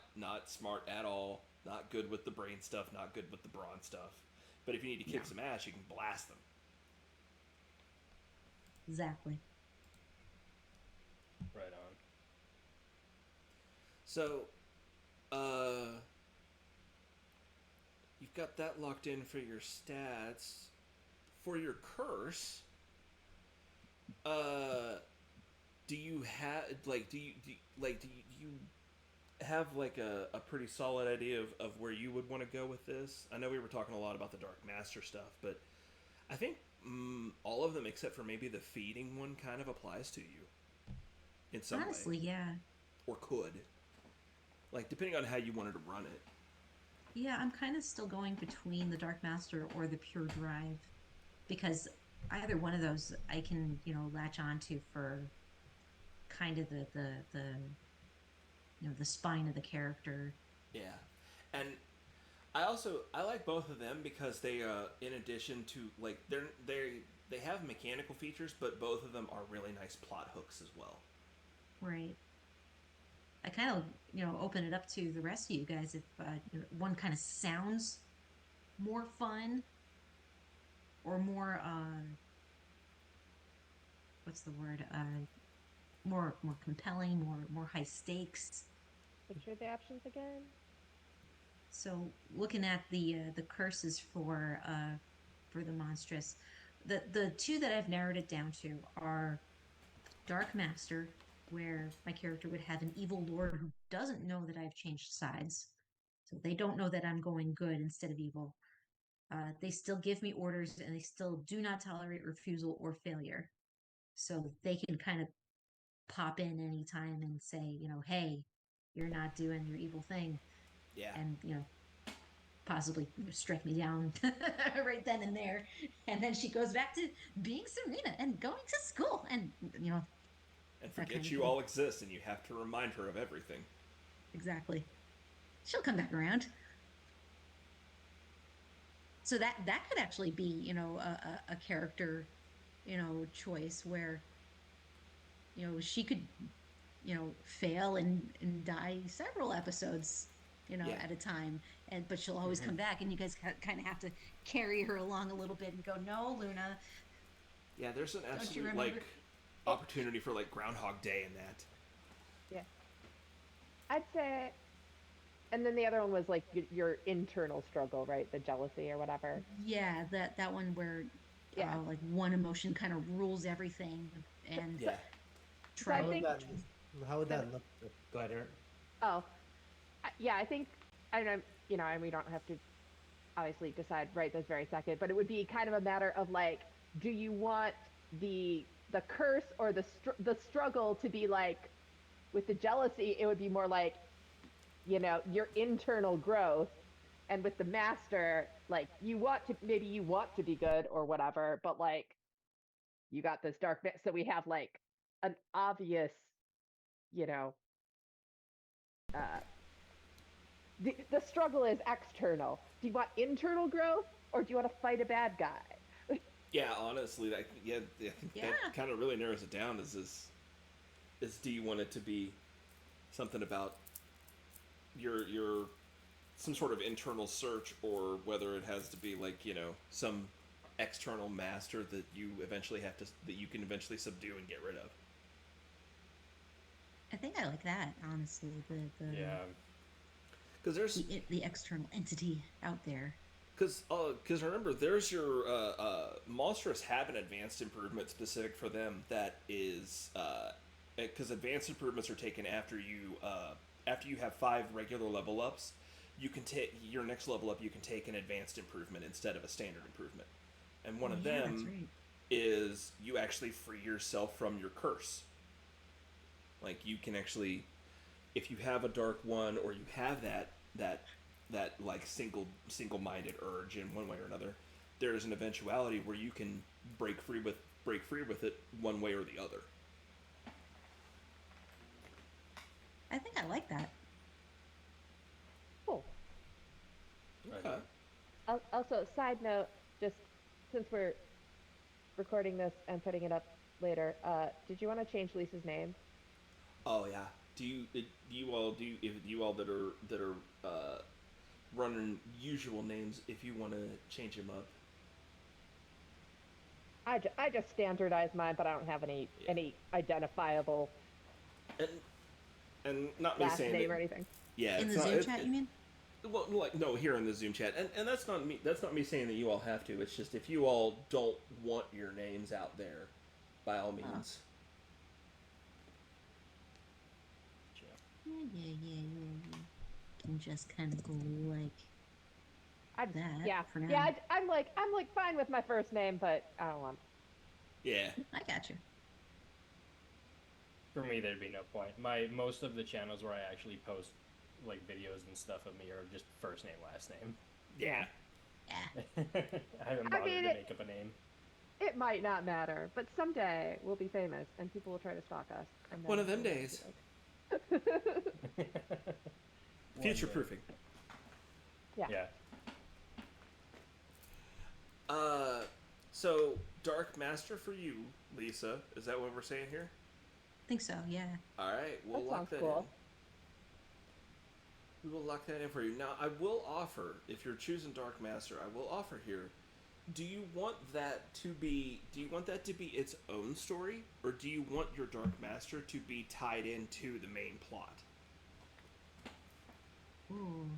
Speaker 1: smart at all, not good with the brain stuff, not good with the brawn stuff. But if you need to kick some ass, you can blast them.
Speaker 3: Exactly.
Speaker 5: Right on.
Speaker 1: So, you've got that locked in for your stats. For your curse, do you have do you have like a pretty solid idea of where you would want to go with this? I know we were talking a lot about the Dark Master stuff, but I think all all of them except for maybe the feeding one kind of applies to you in some
Speaker 3: Honestly,
Speaker 1: way,
Speaker 3: yeah.
Speaker 1: or could, like depending on how you wanted to run it.
Speaker 3: Yeah, I'm kind of still going between the Dark Master or the Pure Drive because either one of those I can, latch onto for kind of the the spine of the character.
Speaker 1: Yeah, and I like both of them because they in addition to like they have mechanical features, but both of them are really nice plot hooks as well.
Speaker 3: Right. I kind of, open it up to the rest of you guys if one kind of sounds more fun or more what's the word? More compelling, more high stakes.
Speaker 6: Picture the options again.
Speaker 3: So looking at the curses for the monstrous, the two that I've narrowed it down to are Dark Master, where my character would have an evil lord who doesn't know that I've changed sides. So they don't know that I'm going good instead of evil. They still give me orders and they still do not tolerate refusal or failure. So they can kind of pop in anytime and say, hey, you're not doing your evil thing.
Speaker 1: Yeah,
Speaker 3: And, possibly strike me down right then and there. And then she goes back to being Serena and going to school and,
Speaker 1: and
Speaker 3: that
Speaker 1: forget
Speaker 3: kind of
Speaker 1: you
Speaker 3: thing.
Speaker 1: all exist, and you have to remind her of everything.
Speaker 3: Exactly. She'll come back around. So that could actually be, a character, choice where, she could, fail and die several episodes,
Speaker 1: Yeah,
Speaker 3: at a time. But she'll always come back, and you guys kind of have to carry her along a little bit and go, no, Luna,
Speaker 1: yeah. There's an
Speaker 3: don't you
Speaker 1: absolute
Speaker 3: remember?
Speaker 1: like opportunity for like Groundhog Day in that.
Speaker 6: Yeah. I'd say, and then the other one was like your internal struggle, right? The jealousy or whatever.
Speaker 3: Yeah, that one where
Speaker 6: Yeah.
Speaker 3: like one emotion kind of rules everything and
Speaker 6: So,
Speaker 1: Yeah,
Speaker 6: so I
Speaker 4: How would
Speaker 6: think
Speaker 4: that? How would that look? Go ahead, Aaron.
Speaker 6: oh, yeah, I think I don't and we don't have to obviously decide right this very second, but it would be kind of a matter of like, do you want the curse or the struggle to be like with the jealousy? It would be more like your internal growth, and with the master, like maybe you want to be good or whatever, but like you got this dark bit, so we have like an obvious, you know, uh, the struggle is external. Do you want internal growth or do you want to fight a bad guy?
Speaker 1: yeah. Honestly, I think
Speaker 3: Yeah.
Speaker 1: that kind of really narrows it down. Is do you want it to be something about your some sort of internal search, or whether it has to be like some external master that you can eventually subdue and get rid of.
Speaker 3: I think I like that, honestly.
Speaker 5: Yeah.
Speaker 1: Because there's
Speaker 3: The external entity out there.
Speaker 1: because remember, there's your monstrous have an advanced improvement specific for them that is because advanced improvements are taken after you have 5 regular level ups. You can take your next level up. You can take an advanced improvement instead of a standard improvement, and one of
Speaker 3: Yeah, that's
Speaker 1: them
Speaker 3: right.
Speaker 1: is you actually free yourself from your curse. Like you can actually, if you have a dark one or you have that like single minded urge in one way or another, there is an eventuality where you can break free with it one way or the other.
Speaker 3: I think I like that.
Speaker 6: Cool.
Speaker 1: Okay.
Speaker 6: Also, side note, just since we're recording this and putting it up later, did you want to change Lisa's name?
Speaker 1: Oh yeah. Do you all that are running usual names, if you want to change them up?
Speaker 6: I just standardized mine, but I don't have any identifiable
Speaker 1: And not me
Speaker 6: last
Speaker 1: saying
Speaker 6: name
Speaker 1: that.
Speaker 6: or anything.
Speaker 1: Yeah,
Speaker 3: In
Speaker 1: it's
Speaker 3: the
Speaker 1: not.
Speaker 3: Zoom chat, you mean?
Speaker 1: Well, like no, here in the Zoom chat, and that's not me. That's not me saying that you all have to. It's just if you all don't want your names out there, by all means.
Speaker 3: Yeah. Can just kind of go like
Speaker 6: I
Speaker 3: that
Speaker 6: yeah
Speaker 3: for now.
Speaker 6: yeah I'm like fine with my first name, but I don't want
Speaker 1: Yeah.
Speaker 3: I got you.
Speaker 5: For me, there'd be no point. Most of the channels where I actually post like videos and stuff of me are just first name, last name.
Speaker 1: Yeah.
Speaker 3: Yeah.
Speaker 5: I haven't
Speaker 6: I
Speaker 5: bothered
Speaker 6: mean,
Speaker 5: to make up a name.
Speaker 6: it might not matter, but someday we'll be famous and people will try to stalk us. And
Speaker 1: One of
Speaker 6: then
Speaker 1: them
Speaker 6: we'll be
Speaker 1: days.
Speaker 6: like-
Speaker 1: Future
Speaker 5: One day.
Speaker 1: proofing.
Speaker 6: yeah.
Speaker 5: Yeah.
Speaker 1: So Dark Master for you, Lisa. Is that what we're saying here?
Speaker 3: I think so, yeah.
Speaker 1: All right, we'll
Speaker 6: That
Speaker 1: lock
Speaker 6: sounds
Speaker 1: that
Speaker 6: cool.
Speaker 1: in. We will lock that in for you. Now, I will offer, if you're choosing Dark Master, I will offer here. Do you want that to be its own story, or do you want your Dark Master to be tied into the main plot?
Speaker 3: Ooh.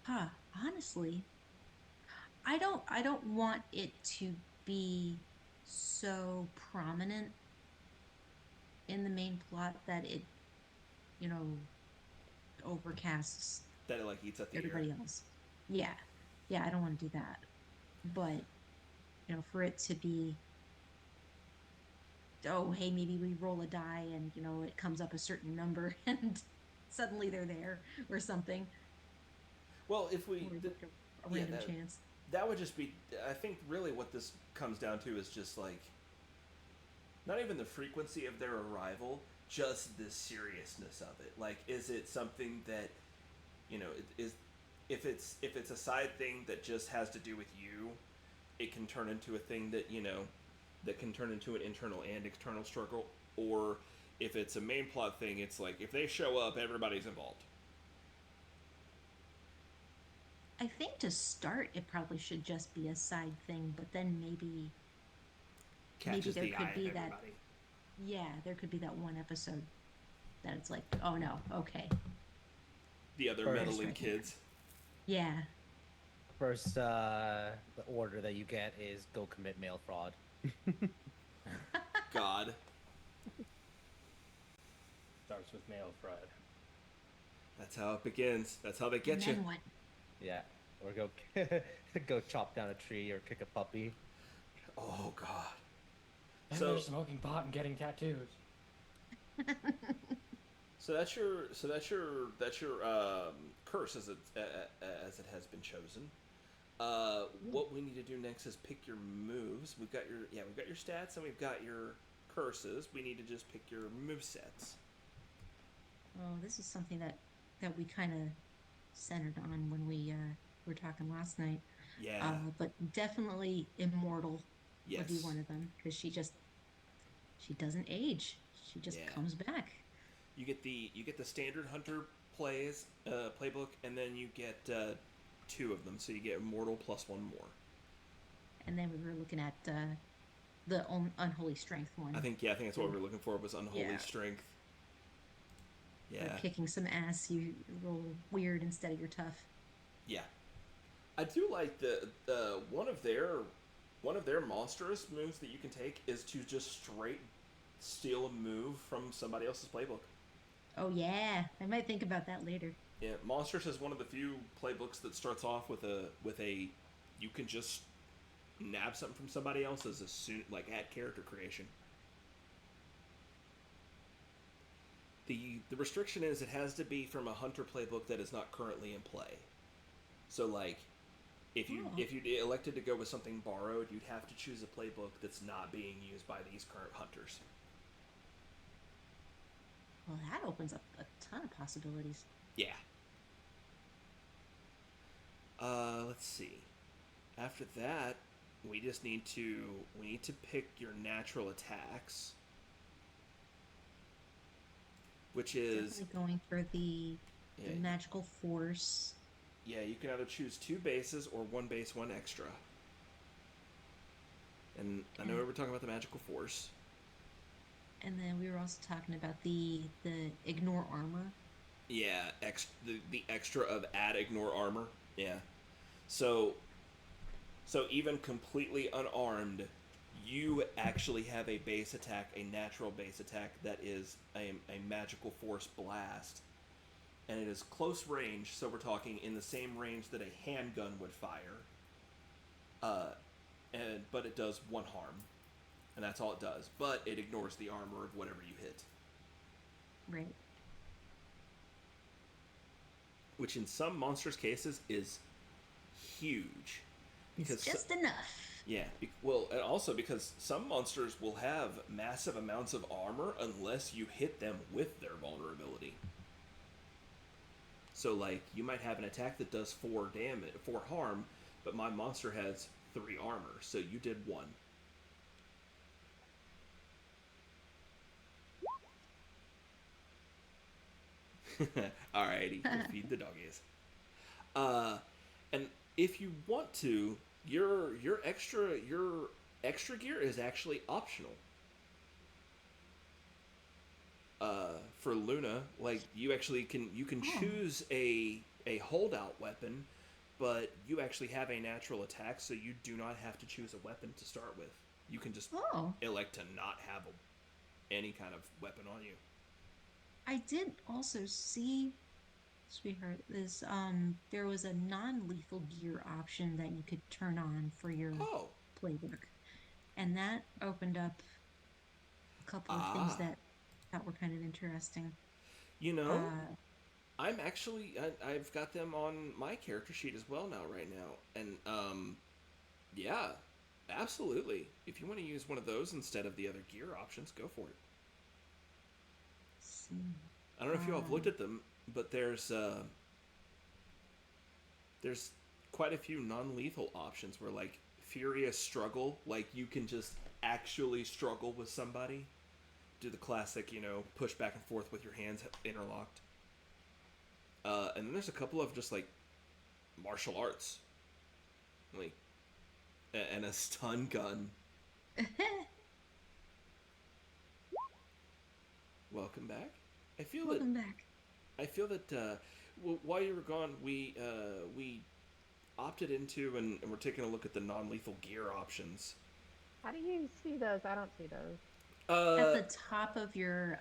Speaker 3: Huh. Honestly, I don't want it to be so prominent in the main plot that it, you know, overcasts
Speaker 1: That it like eats at the
Speaker 3: everybody
Speaker 1: ear.
Speaker 3: else. Yeah. Yeah, I don't want to do that. But, for it to be, oh, hey, maybe we roll a die and, it comes up a certain number and suddenly they're there or something.
Speaker 1: Well, if we,
Speaker 3: Or
Speaker 1: th-
Speaker 3: like a
Speaker 1: yeah,
Speaker 3: random
Speaker 1: that,
Speaker 3: chance.
Speaker 1: that would just be. I think really what this comes down to is just like, not even the frequency of their arrival, just the seriousness of it. Like, is it something that, is if it's a side thing that just has to do with you, it can turn into a thing that that can turn into an internal and external struggle. Or if it's a main plot thing, it's like if they show up, everybody's involved.
Speaker 3: I think to start, it probably should just be a side thing, but then maybe
Speaker 1: Catches
Speaker 3: there
Speaker 1: the
Speaker 3: could
Speaker 1: eye
Speaker 3: be
Speaker 1: of
Speaker 3: that.
Speaker 1: everybody.
Speaker 3: Yeah, there could be that one episode that it's like, oh no, okay,
Speaker 1: The other
Speaker 4: First.
Speaker 1: meddling kids.
Speaker 3: yeah,
Speaker 4: First, the order that you get is go commit mail fraud.
Speaker 1: God.
Speaker 5: Starts with mail fraud.
Speaker 1: That's how it begins. That's how they
Speaker 3: and
Speaker 1: get you.
Speaker 3: then what?
Speaker 4: Yeah, or go go chop down a tree or kick a puppy.
Speaker 1: Oh God.
Speaker 5: And
Speaker 1: So-
Speaker 5: they're smoking pot and getting tattoos.
Speaker 1: So that's your curse as it has been chosen. What we need to do next is pick your moves. We've got your stats and we've got your curses. We need to just pick your move sets.
Speaker 3: Oh, this is something that we kind of centered on when we were talking last night.
Speaker 1: Yeah.
Speaker 3: But definitely immortal would be
Speaker 1: Yes.
Speaker 3: one of them because she doesn't age. She just
Speaker 1: Yeah.
Speaker 3: comes back.
Speaker 1: You get the standard hunter playbook, and then you get two of them. So you get immortal plus one more.
Speaker 3: And then we were looking at the unholy strength one.
Speaker 1: I think that's what we were looking for was unholy
Speaker 3: Yeah.
Speaker 1: strength.
Speaker 3: Where
Speaker 1: Yeah.
Speaker 3: kicking some ass, you roll weird instead of your tough.
Speaker 1: Yeah, I do like the one of their monstrous moves that you can take is to just straight steal a move from somebody else's playbook.
Speaker 3: Oh yeah, I might think about that later.
Speaker 1: Yeah, monstrous is one of the few playbooks that starts off with a you can just nab something from somebody else's as soon like at character creation. The restriction is it has to be from a hunter playbook that is not currently in play. So like if you elected to go with something borrowed, you'd have to choose a playbook that's not being used by these current hunters.
Speaker 3: Well, that opens up a ton of possibilities.
Speaker 1: Yeah. Let's see. After that, we just need to pick your natural attacks, which is
Speaker 3: Definitely going for the
Speaker 1: yeah,
Speaker 3: magical force.
Speaker 1: yeah. You can either choose 2 bases or 1 base, 1 extra. And I know
Speaker 3: Okay.
Speaker 1: we were talking about the magical force.
Speaker 3: And then we were also talking about the ignore armor.
Speaker 1: Yeah, the extra of add ignore armor. Yeah. So even completely unarmed, you actually have a base attack, a natural base attack that is a magical force blast. and it is close range, so we're talking in the same range that a handgun would fire. But it does 1 harm, and that's all it does. But it ignores the armor of whatever you hit.
Speaker 3: Right.
Speaker 1: Which in some monsters' cases is huge.
Speaker 3: It's just enough.
Speaker 1: Yeah, well, and also because some monsters will have massive amounts of armor unless you hit them with their vulnerability. So, like, you might have an attack that does 4 harm, but my monster has 3 armor, so you did 1. Alrighty, we'll feed the doggies. And if you want to, your extra gear is actually optional. For Luna, like you can choose a holdout weapon, but you actually have a natural attack, so you do not have to choose a weapon to start with. You can just elect to not have any kind of weapon on you.
Speaker 3: I did also see, sweetheart, there was a non-lethal gear option that you could turn on for your playbook, and that opened up a couple of things that were kind of interesting.
Speaker 1: You know, I'm actually I've got them on my character sheet as well now right now, and yeah, absolutely. If you want to use one of those instead of the other gear options, go for it. I don't know if you all have looked at them, but there's quite a few non-lethal options where, like, Furious Struggle, like, you can just actually struggle with somebody. Do the classic, push back and forth with your hands interlocked. And then there's a couple of just, like, martial arts. Like, and a stun gun. Welcome back.
Speaker 3: Welcome back.
Speaker 1: I feel that while you were gone, we opted into and we're taking a look at the non-lethal gear options.
Speaker 6: How do you see those? I don't see those.
Speaker 3: At the top of your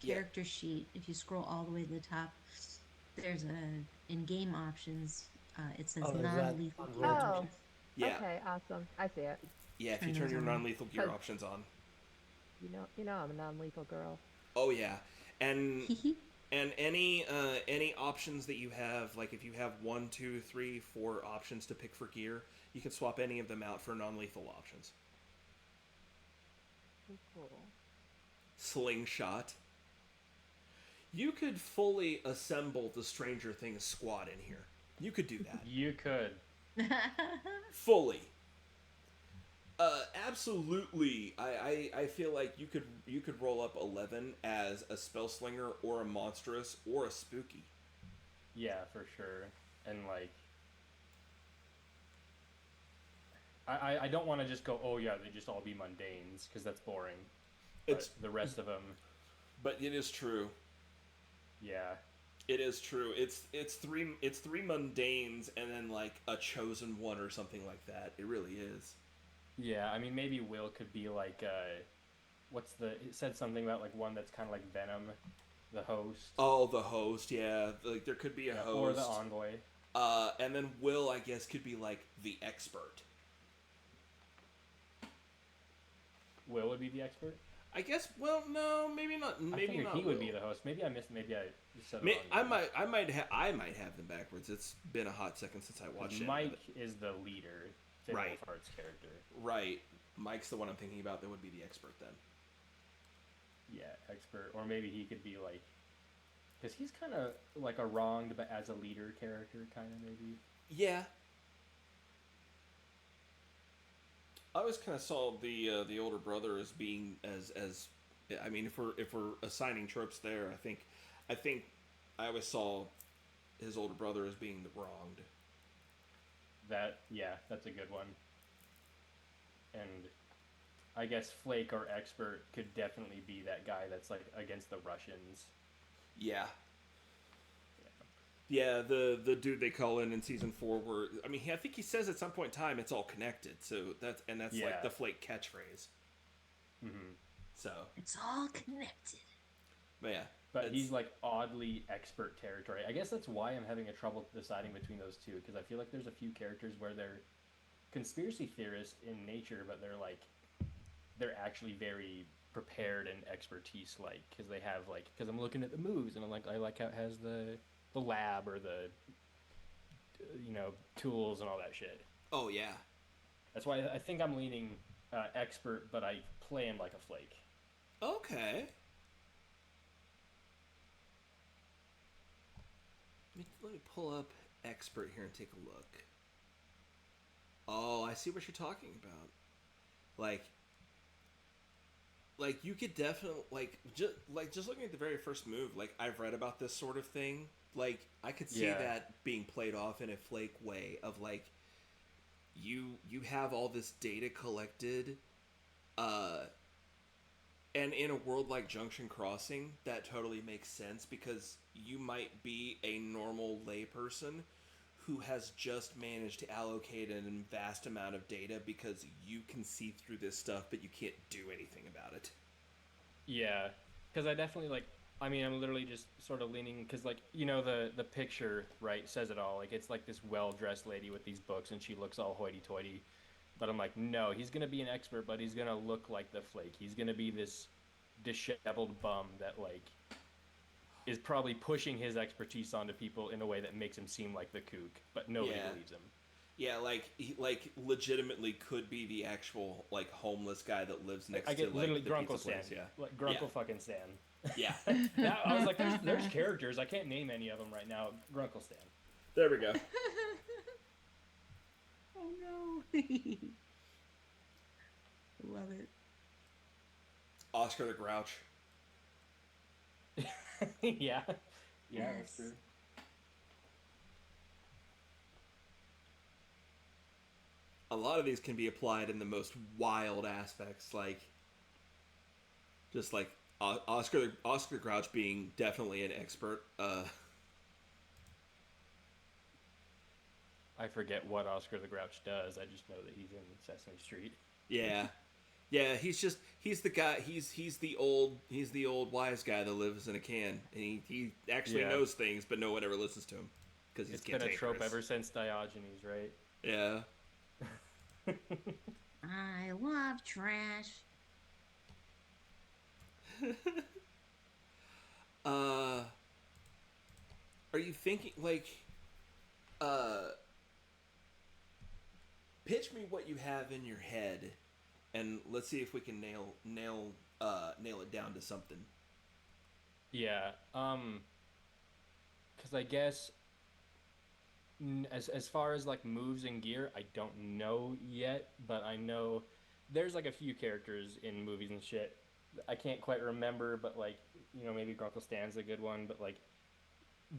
Speaker 3: character sheet, if you scroll all the way to the top, there's in-game options. It says non-lethal gear options.
Speaker 1: Yeah.
Speaker 6: Okay, awesome. I see it.
Speaker 1: Yeah, if you turn your non-lethal gear options on.
Speaker 6: You know I'm a non-lethal girl.
Speaker 1: Oh yeah, and any options that you have, like if you have 1, 2, 3, 4 options to pick for gear, you can swap any of them out for non-lethal options.
Speaker 6: Cool.
Speaker 1: Slingshot. You could fully assemble the Stranger Things squad in here. You could do that.
Speaker 5: You could.
Speaker 1: Fully. Absolutely. I feel like you could roll up 11 as a spell slinger or a monstrous or a spooky.
Speaker 5: Yeah, for sure. And like, I don't want to just go, oh yeah, they just all be mundanes, because that's boring. It's the rest of them.
Speaker 1: But it is true.
Speaker 5: Yeah.
Speaker 1: It is true. It's three mundanes and then like a chosen one or something like that. It really is.
Speaker 5: Yeah, I mean, maybe Will could be like, it said something about like one that's kind of like Venom, the host.
Speaker 1: Oh, the host, yeah. Like there could be a host.
Speaker 5: Or the envoy.
Speaker 1: And then Will, I guess, could be like the expert.
Speaker 5: Will would be the expert?
Speaker 1: I guess. Well, no, maybe not. Maybe
Speaker 5: I figured
Speaker 1: not.
Speaker 5: He
Speaker 1: Will
Speaker 5: would be the host. Maybe I missed. Maybe I said it wrong.
Speaker 1: I might have them backwards. It's been a hot second since I watched it.
Speaker 5: Mike is the leader. Right. Fart's character.
Speaker 1: Right. Mike's the one I'm thinking about that would be the expert then.
Speaker 5: Yeah, expert. Or maybe he could be like, because he's kind of like a wronged but as a leader character, kind of maybe.
Speaker 1: Yeah. I always kind of saw the older brother as being as I mean, if we're assigning tropes there, I think I always saw his older brother as being the wronged.
Speaker 5: That's a good one. And I guess Flake or Expert could definitely be that guy that's like against the Russians.
Speaker 1: Yeah. Yeah, the dude they call in season 4 where I mean I think he says at some point in time it's all connected, so that's like the Flake catchphrase.
Speaker 5: Mm-hmm.
Speaker 1: So
Speaker 3: it's all connected.
Speaker 1: But yeah.
Speaker 5: but
Speaker 1: It's-
Speaker 5: he's like oddly expert territory. I guess that's why I'm having a trouble deciding between those two, because I feel like there's a few characters where they're conspiracy theorists in nature, but they're actually very prepared and expertise like, because they have like, because I'm looking at the moves and I'm like, I like how it has the lab or the tools and all that shit.
Speaker 1: Oh yeah.
Speaker 5: That's why I think I'm leaning expert, but I play him like a flake.
Speaker 1: Okay. Let me pull up expert here and take a look. Oh, I see what you're talking about. Like you could definitely just looking at the very first move. Like I've read about this sort of thing. Like I could see
Speaker 5: Yeah.
Speaker 1: that being played off in a flake way of like you have all this data collected, and in a world like Junction Crossing, that totally makes sense because you might be a normal layperson who has just managed to allocate a vast amount of data because you can see through this stuff, but you can't do anything about it.
Speaker 5: Yeah, because I definitely like. I mean, I'm literally just sort of leaning because, like, the picture right says it all. Like, it's like this well dressed lady with these books, and she looks all hoity toity. But I'm like, no, he's gonna be an expert, but he's gonna look like the flake. He's gonna be this disheveled bum that like is probably pushing his expertise onto people in a way that makes him seem like the kook, but nobody
Speaker 1: Yeah.
Speaker 5: believes him.
Speaker 1: Yeah, like he like legitimately could be the actual like homeless guy that lives next
Speaker 5: I get
Speaker 1: to
Speaker 5: literally
Speaker 1: like the
Speaker 5: Grunkle
Speaker 1: pizza
Speaker 5: Stan,
Speaker 1: place. Yeah,
Speaker 5: like Grunkle
Speaker 1: Yeah.
Speaker 5: fucking Stan.
Speaker 1: yeah.
Speaker 5: I was like, there's characters. I can't name any of them right now. Grunkle Stan.
Speaker 1: There we go.
Speaker 3: Oh no. Love it.
Speaker 1: Oscar the Grouch.
Speaker 5: Yeah, yeah, that's
Speaker 3: Yes.
Speaker 5: true.
Speaker 1: A lot of these can be applied in the most wild aspects, like just like Oscar the Grouch being definitely an expert.
Speaker 5: I forget what Oscar the Grouch does. I just know that he's in Sesame Street.
Speaker 1: Yeah, yeah. He's the guy. He's the old wise guy that lives in a can, and he actually
Speaker 5: Yeah.
Speaker 1: knows things, but no one ever listens to him because he's
Speaker 5: It's been a trope
Speaker 1: cantankerous.
Speaker 5: ever since Diogenes, right?
Speaker 1: Yeah.
Speaker 3: I love trash.
Speaker 1: Are you thinking like, pitch me what you have in your head, and let's see if we can nail it down to something.
Speaker 5: Yeah. Because I guess as far as like moves and gear, I don't know yet, but I know there's like a few characters in movies and shit. I can't quite remember, but like maybe Grunkle Stan's a good one, but like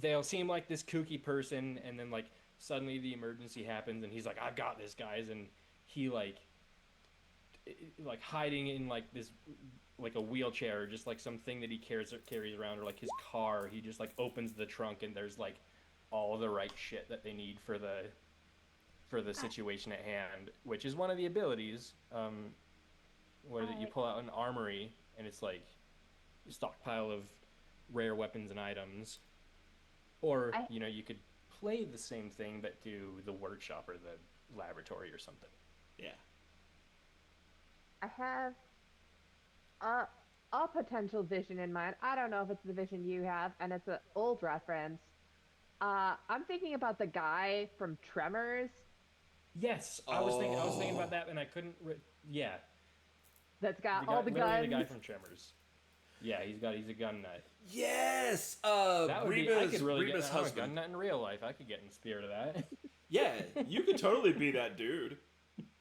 Speaker 5: they'll seem like this kooky person, and then like suddenly the emergency happens, and he's like, "I've got this, guys," and he like hiding in like this like a wheelchair or just like something that he carries around, or like his car, he just like opens the trunk and there's like all the right shit that they need for the situation at hand, which is one of the abilities where you pull out an armory and it's like a stockpile of rare weapons and items, or you could play the same thing but do the workshop or the laboratory or something.
Speaker 1: Yeah.
Speaker 6: I have a potential vision in mind. I don't know if it's the vision you have, and it's an old reference. I'm thinking about the guy from Tremors.
Speaker 5: Yes, I was thinking about that, and I couldn't. Yeah,
Speaker 6: That's got
Speaker 5: guy,
Speaker 6: all the
Speaker 5: literally
Speaker 6: guns.
Speaker 5: the guy from Tremors. Yeah, he's a gun nut.
Speaker 1: Yes.
Speaker 5: That would be. I
Speaker 1: Reba's
Speaker 5: could really get. I'm a gun
Speaker 1: husband.
Speaker 5: nut in real life. I could get in the spirit of that.
Speaker 1: Yeah, you could totally be that dude.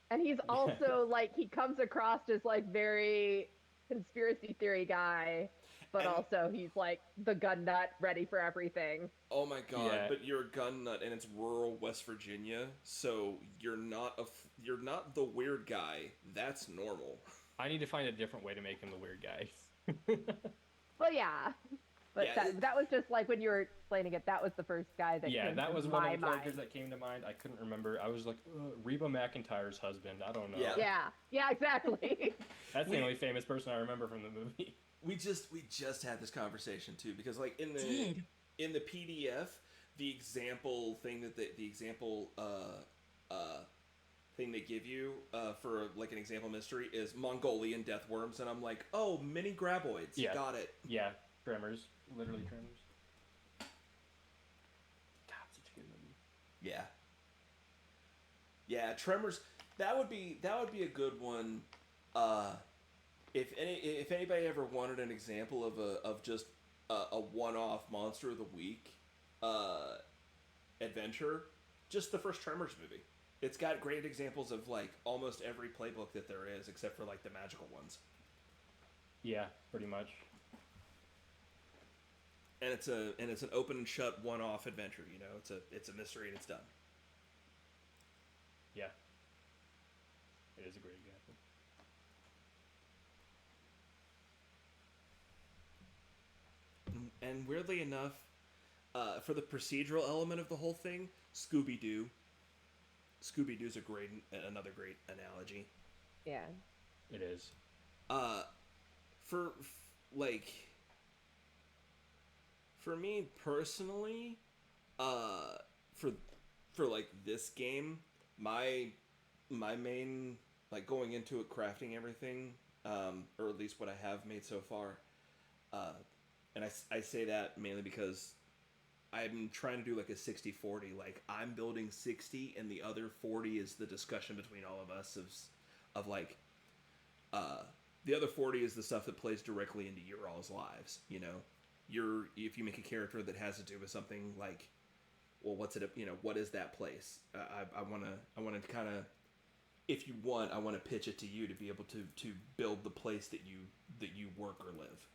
Speaker 6: And he's also like, he comes across as like very conspiracy theory guy, but
Speaker 1: And-
Speaker 6: also he's like the gun nut ready for everything.
Speaker 1: Oh my god!
Speaker 5: Yeah.
Speaker 1: But you're a gun nut, and it's rural West Virginia, so you're not the weird guy. That's normal.
Speaker 5: I need to find a different way to make him the weird guy.
Speaker 6: But yeah, But
Speaker 1: Yeah,
Speaker 6: that was just like when you were explaining it, that was the first guy that
Speaker 5: Yeah,
Speaker 6: came
Speaker 5: that
Speaker 6: to
Speaker 5: was one of
Speaker 6: my
Speaker 5: the characters
Speaker 6: mind.
Speaker 5: that came to mind. I couldn't remember. I was like, Reba McEntire's husband. I don't know.
Speaker 1: Yeah.
Speaker 6: Yeah, exactly.
Speaker 5: That's
Speaker 1: We-
Speaker 5: the only famous person I remember from the movie.
Speaker 1: we just had this conversation too, because like
Speaker 3: Did.
Speaker 1: in the PDF, the example thing that the example thing they give you for like an example mystery is Mongolian death worms, and I'm like, oh, mini graboids.
Speaker 5: Yeah.
Speaker 1: Got it.
Speaker 5: Yeah, Tremors. Literally Tremors. God, such a good movie.
Speaker 1: Yeah. Yeah, Tremors. That would be a good one. If anybody ever wanted an example of just a one-off monster of the week adventure, just the first Tremors movie. It's got great examples of like almost every playbook that there is, except for like the magical ones.
Speaker 5: Yeah, pretty much.
Speaker 1: And it's an open and shut one-off adventure. You know, it's a mystery and it's done.
Speaker 5: Yeah. It is a great example.
Speaker 1: And weirdly enough, for the procedural element of the whole thing, Scooby-Doo. Scooby-Doo's another great analogy.
Speaker 6: Yeah.
Speaker 5: It is.
Speaker 1: For me personally, for like this game, my main, like, going into it, crafting everything, or at least what I have made so far, and I say that mainly because I'm trying to do like a 60-40. Like, I'm building 60 and the other 40 is the discussion between all of us of like, the other 40 is the stuff that plays directly into your all's lives, you know? If you make a character that has to do with something like, well, what's it, you know, what is that place? I want to kind of, if you want, I want to pitch it to you to be able to build the place that you work or live.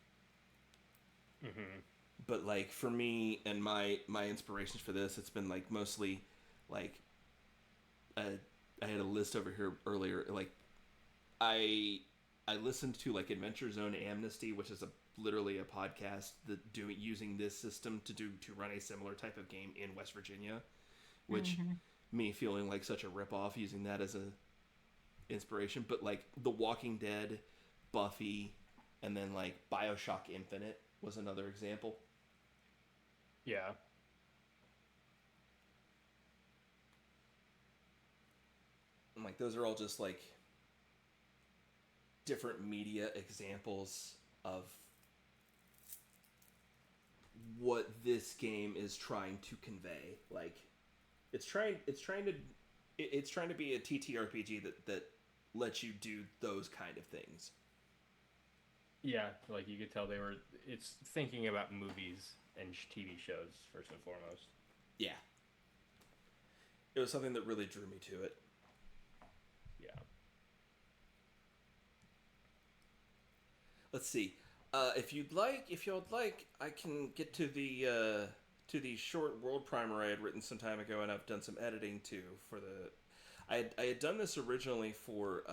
Speaker 5: Mm-hmm.
Speaker 1: But like for me and my inspirations for this, it's been like mostly like, I had a list over here earlier. Like I listened to like Adventure Zone Amnesty, which is literally a podcast that using this system to run a similar type of game in West Virginia, which me feeling like such a ripoff using that as a inspiration. But like The Walking Dead, Buffy, and then like BioShock Infinite was another example.
Speaker 5: Yeah.
Speaker 1: And like those are all just like different media examples of what this game is trying to convey. Like it's trying to be a TTRPG that lets you do those kind of things.
Speaker 5: Yeah, like you could tell it's thinking about movies and TV shows first and foremost.
Speaker 1: Yeah. It was something that really drew me to it.
Speaker 5: Yeah.
Speaker 1: Let's see. If you'd like, I can get to the short world primer I had written some time ago, and I've done some editing too for the. I had done this originally for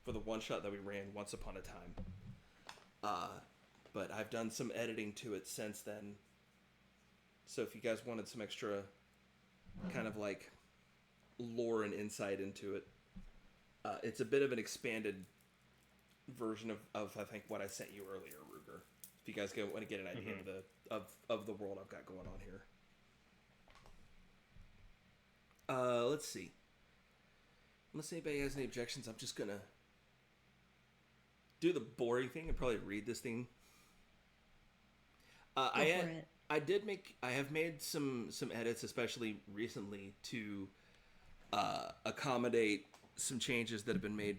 Speaker 1: the one shot that we ran Once Upon a Time. But I've done some editing to it since then. So if you guys wanted some extra kind of like lore and insight into it, it's a bit of an expanded version of I think what I sent you earlier, Ruger. If you guys want to get an idea of the world I've got going on here. Let's see. Unless anybody has any objections, I'm just gonna do the boring thing and probably read this thing. I have made some edits, especially recently, to accommodate some changes that have been made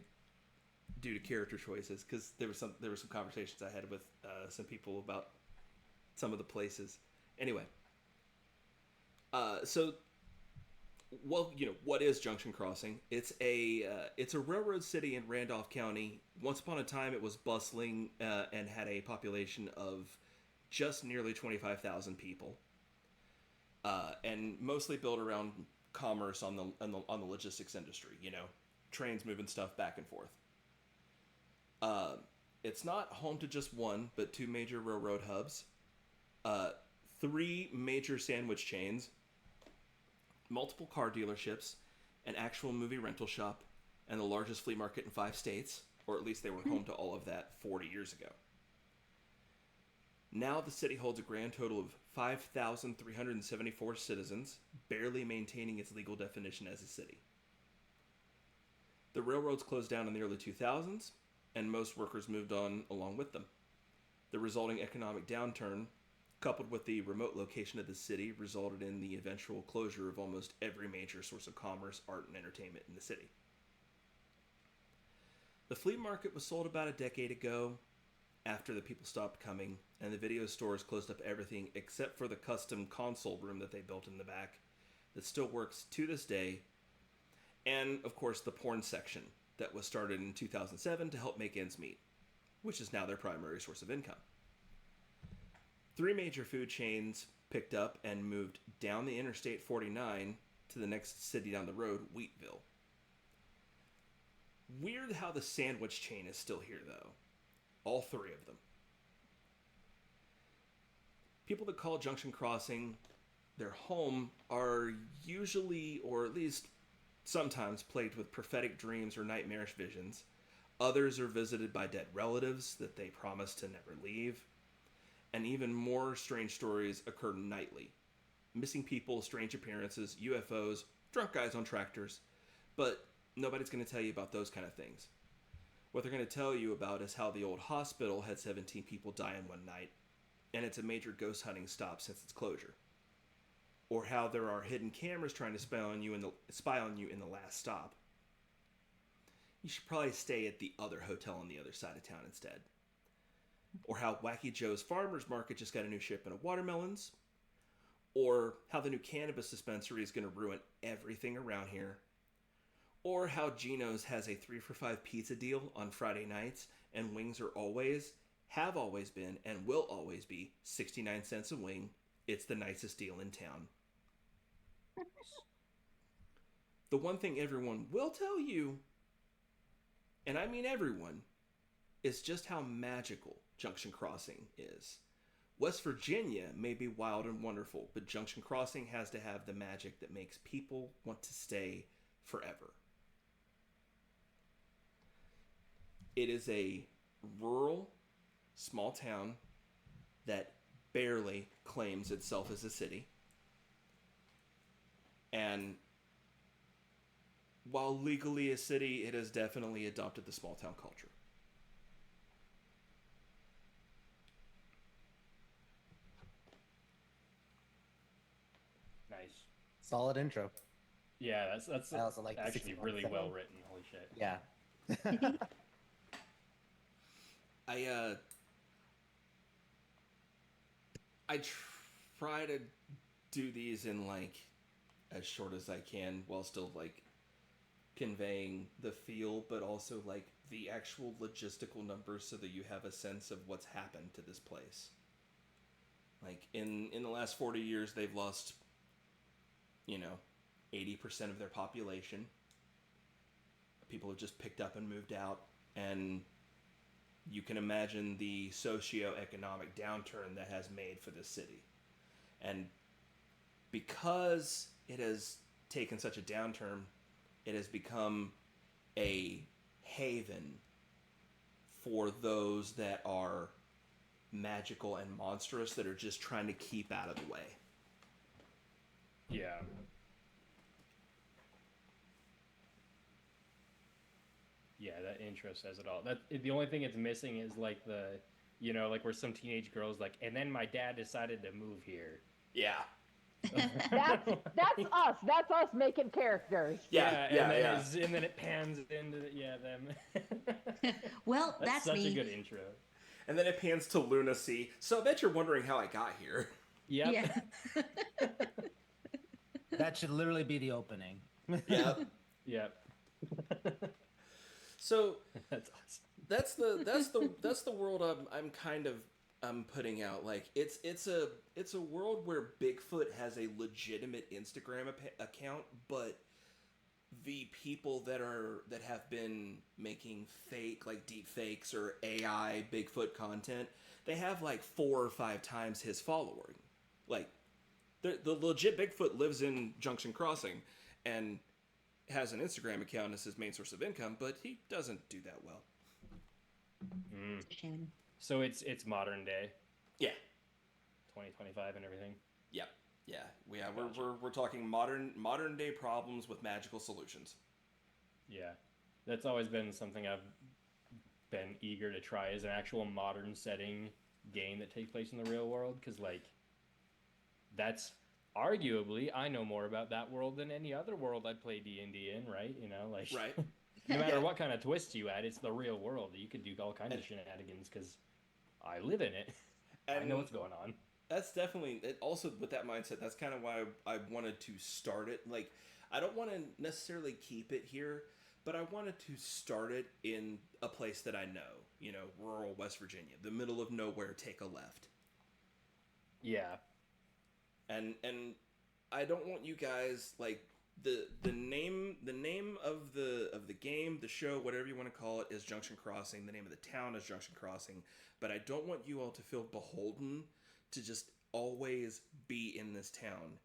Speaker 1: due to character choices, because there were some conversations I had with some people about some of the places. Anyway, so, well, you know, what is Junction Crossing? It's a railroad city in Randolph County. Once upon a time, it was bustling and had a population of just nearly 25,000 people, and mostly built around commerce on the logistics industry. You know, trains moving stuff back and forth. It's not home to just one, but two major railroad hubs. 3 major sandwich chains, multiple car dealerships, an actual movie rental shop, and the largest flea market in 5 states, or at least they were home to all of that 40 years ago. Now the city holds a grand total of 5,374 citizens, barely maintaining its legal definition as a city. The railroads closed down in the early 2000s, and most workers moved on along with them. The resulting economic downturn, coupled with the remote location of the city, resulted in the eventual closure of almost every major source of commerce, art, and entertainment in the city. The flea market was sold about a decade ago, after the people stopped coming, and the video stores closed up everything except for the custom console room that they built in the back that still works to this day, and of course the porn section that was started in 2007 to help make ends meet, which is now their primary source of income. 3 major food chains picked up and moved down the Interstate 49 to the next city down the road, Wheatville. Weird how the sandwich chain is still here, though. All 3 of them. People that call Junction Crossing their home are usually, or at least sometimes, plagued with prophetic dreams or nightmarish visions. Others are visited by dead relatives that they promise to never leave. And even more strange stories occur nightly. Missing people, strange appearances, UFOs, drunk guys on tractors. But nobody's going to tell you about those kind of things. What they're going to tell you about is how the old hospital had 17 people die in one night, and it's a major ghost hunting stop since its closure. Or how there are hidden cameras trying to spy on you in the last stop. You should probably stay at the other hotel on the other side of town instead. Or how Wacky Joe's Farmer's Market just got a new shipment of watermelons. Or how the new cannabis dispensary is going to ruin everything around here. Or how Gino's has a 3 for $5 pizza deal on Friday nights, and wings are always, have always been, and will always be 69 cents a wing. It's the nicest deal in town. The one thing everyone will tell you, and I mean everyone, is just how magical Junction Crossing is. West Virginia may be wild and wonderful, but Junction Crossing has to have the magic that makes people want to stay forever. It is a rural, small town that barely claims itself as a city. And while legally a city, it has definitely adopted the small town culture.
Speaker 5: Nice.
Speaker 4: Solid intro.
Speaker 5: Yeah, that's
Speaker 4: I also like the
Speaker 5: actually
Speaker 4: 61
Speaker 5: really
Speaker 4: second.
Speaker 5: well written. Holy shit.
Speaker 4: Yeah.
Speaker 1: I try to do these in like as short as I can while still like conveying the feel, but also like the actual logistical numbers so that you have a sense of what's happened to this place. Like in the last 40 years, they've lost, 80% of their population. People have just picked up and moved out, and you can imagine the socio-economic downturn that has made for this city. And because it has taken such a downturn, it has become a haven for those that are magical and monstrous that are just trying to keep out of the way.
Speaker 5: Yeah. Yeah, that intro says it all. The only thing it's missing is like like where some teenage girls like, and then my dad decided to move here.
Speaker 1: Yeah.
Speaker 6: That's us. That's us making characters.
Speaker 5: And then it pans into them.
Speaker 3: Well, that's
Speaker 5: such
Speaker 3: me.
Speaker 5: a good intro.
Speaker 1: And then it pans to lunacy. So I bet you're wondering how I got here.
Speaker 5: Yep.
Speaker 3: Yeah.
Speaker 4: That should literally be the opening.
Speaker 1: Yep.
Speaker 5: Yep.
Speaker 1: So
Speaker 5: That's awesome.
Speaker 1: that's the world I'm kind of putting out. Like it's a world where Bigfoot has a legitimate Instagram account, but the people that have been making fake, like deep fakes or AI Bigfoot content, they have like 4 or 5 times his following. Like the legit Bigfoot lives in Junction Crossing and has an Instagram account as his main source of income, but he doesn't do that well.
Speaker 3: Shame.
Speaker 5: So it's modern day,
Speaker 1: Yeah.
Speaker 5: 2025 and everything.
Speaker 1: Yep. Yeah.
Speaker 5: Gotcha.
Speaker 1: We're talking modern day problems with magical solutions.
Speaker 5: Yeah, that's always been something I've been eager to try, is an actual modern setting game that takes place in the real world, because like that's arguably, I know more about that world than any other world I'd play D&D in, right? You know, like
Speaker 1: Right.
Speaker 5: no matter
Speaker 1: Yeah.
Speaker 5: what kind of twist you add, it's the real world. You could do all kinds of shenanigans because I live in it. I know what's going on.
Speaker 1: That's definitely it. Also, with that mindset, that's kind of why I wanted to start it. Like, I don't want to necessarily keep it here, but I wanted to start it in a place that I know. You know, rural West Virginia, the middle of nowhere. Take a left.
Speaker 5: Yeah.
Speaker 1: And I don't want you guys like the name of the game, the show, whatever you want to call it, is Junction Crossing. The name of the town is Junction Crossing, but I don't want you all to feel beholden to just always be in this town.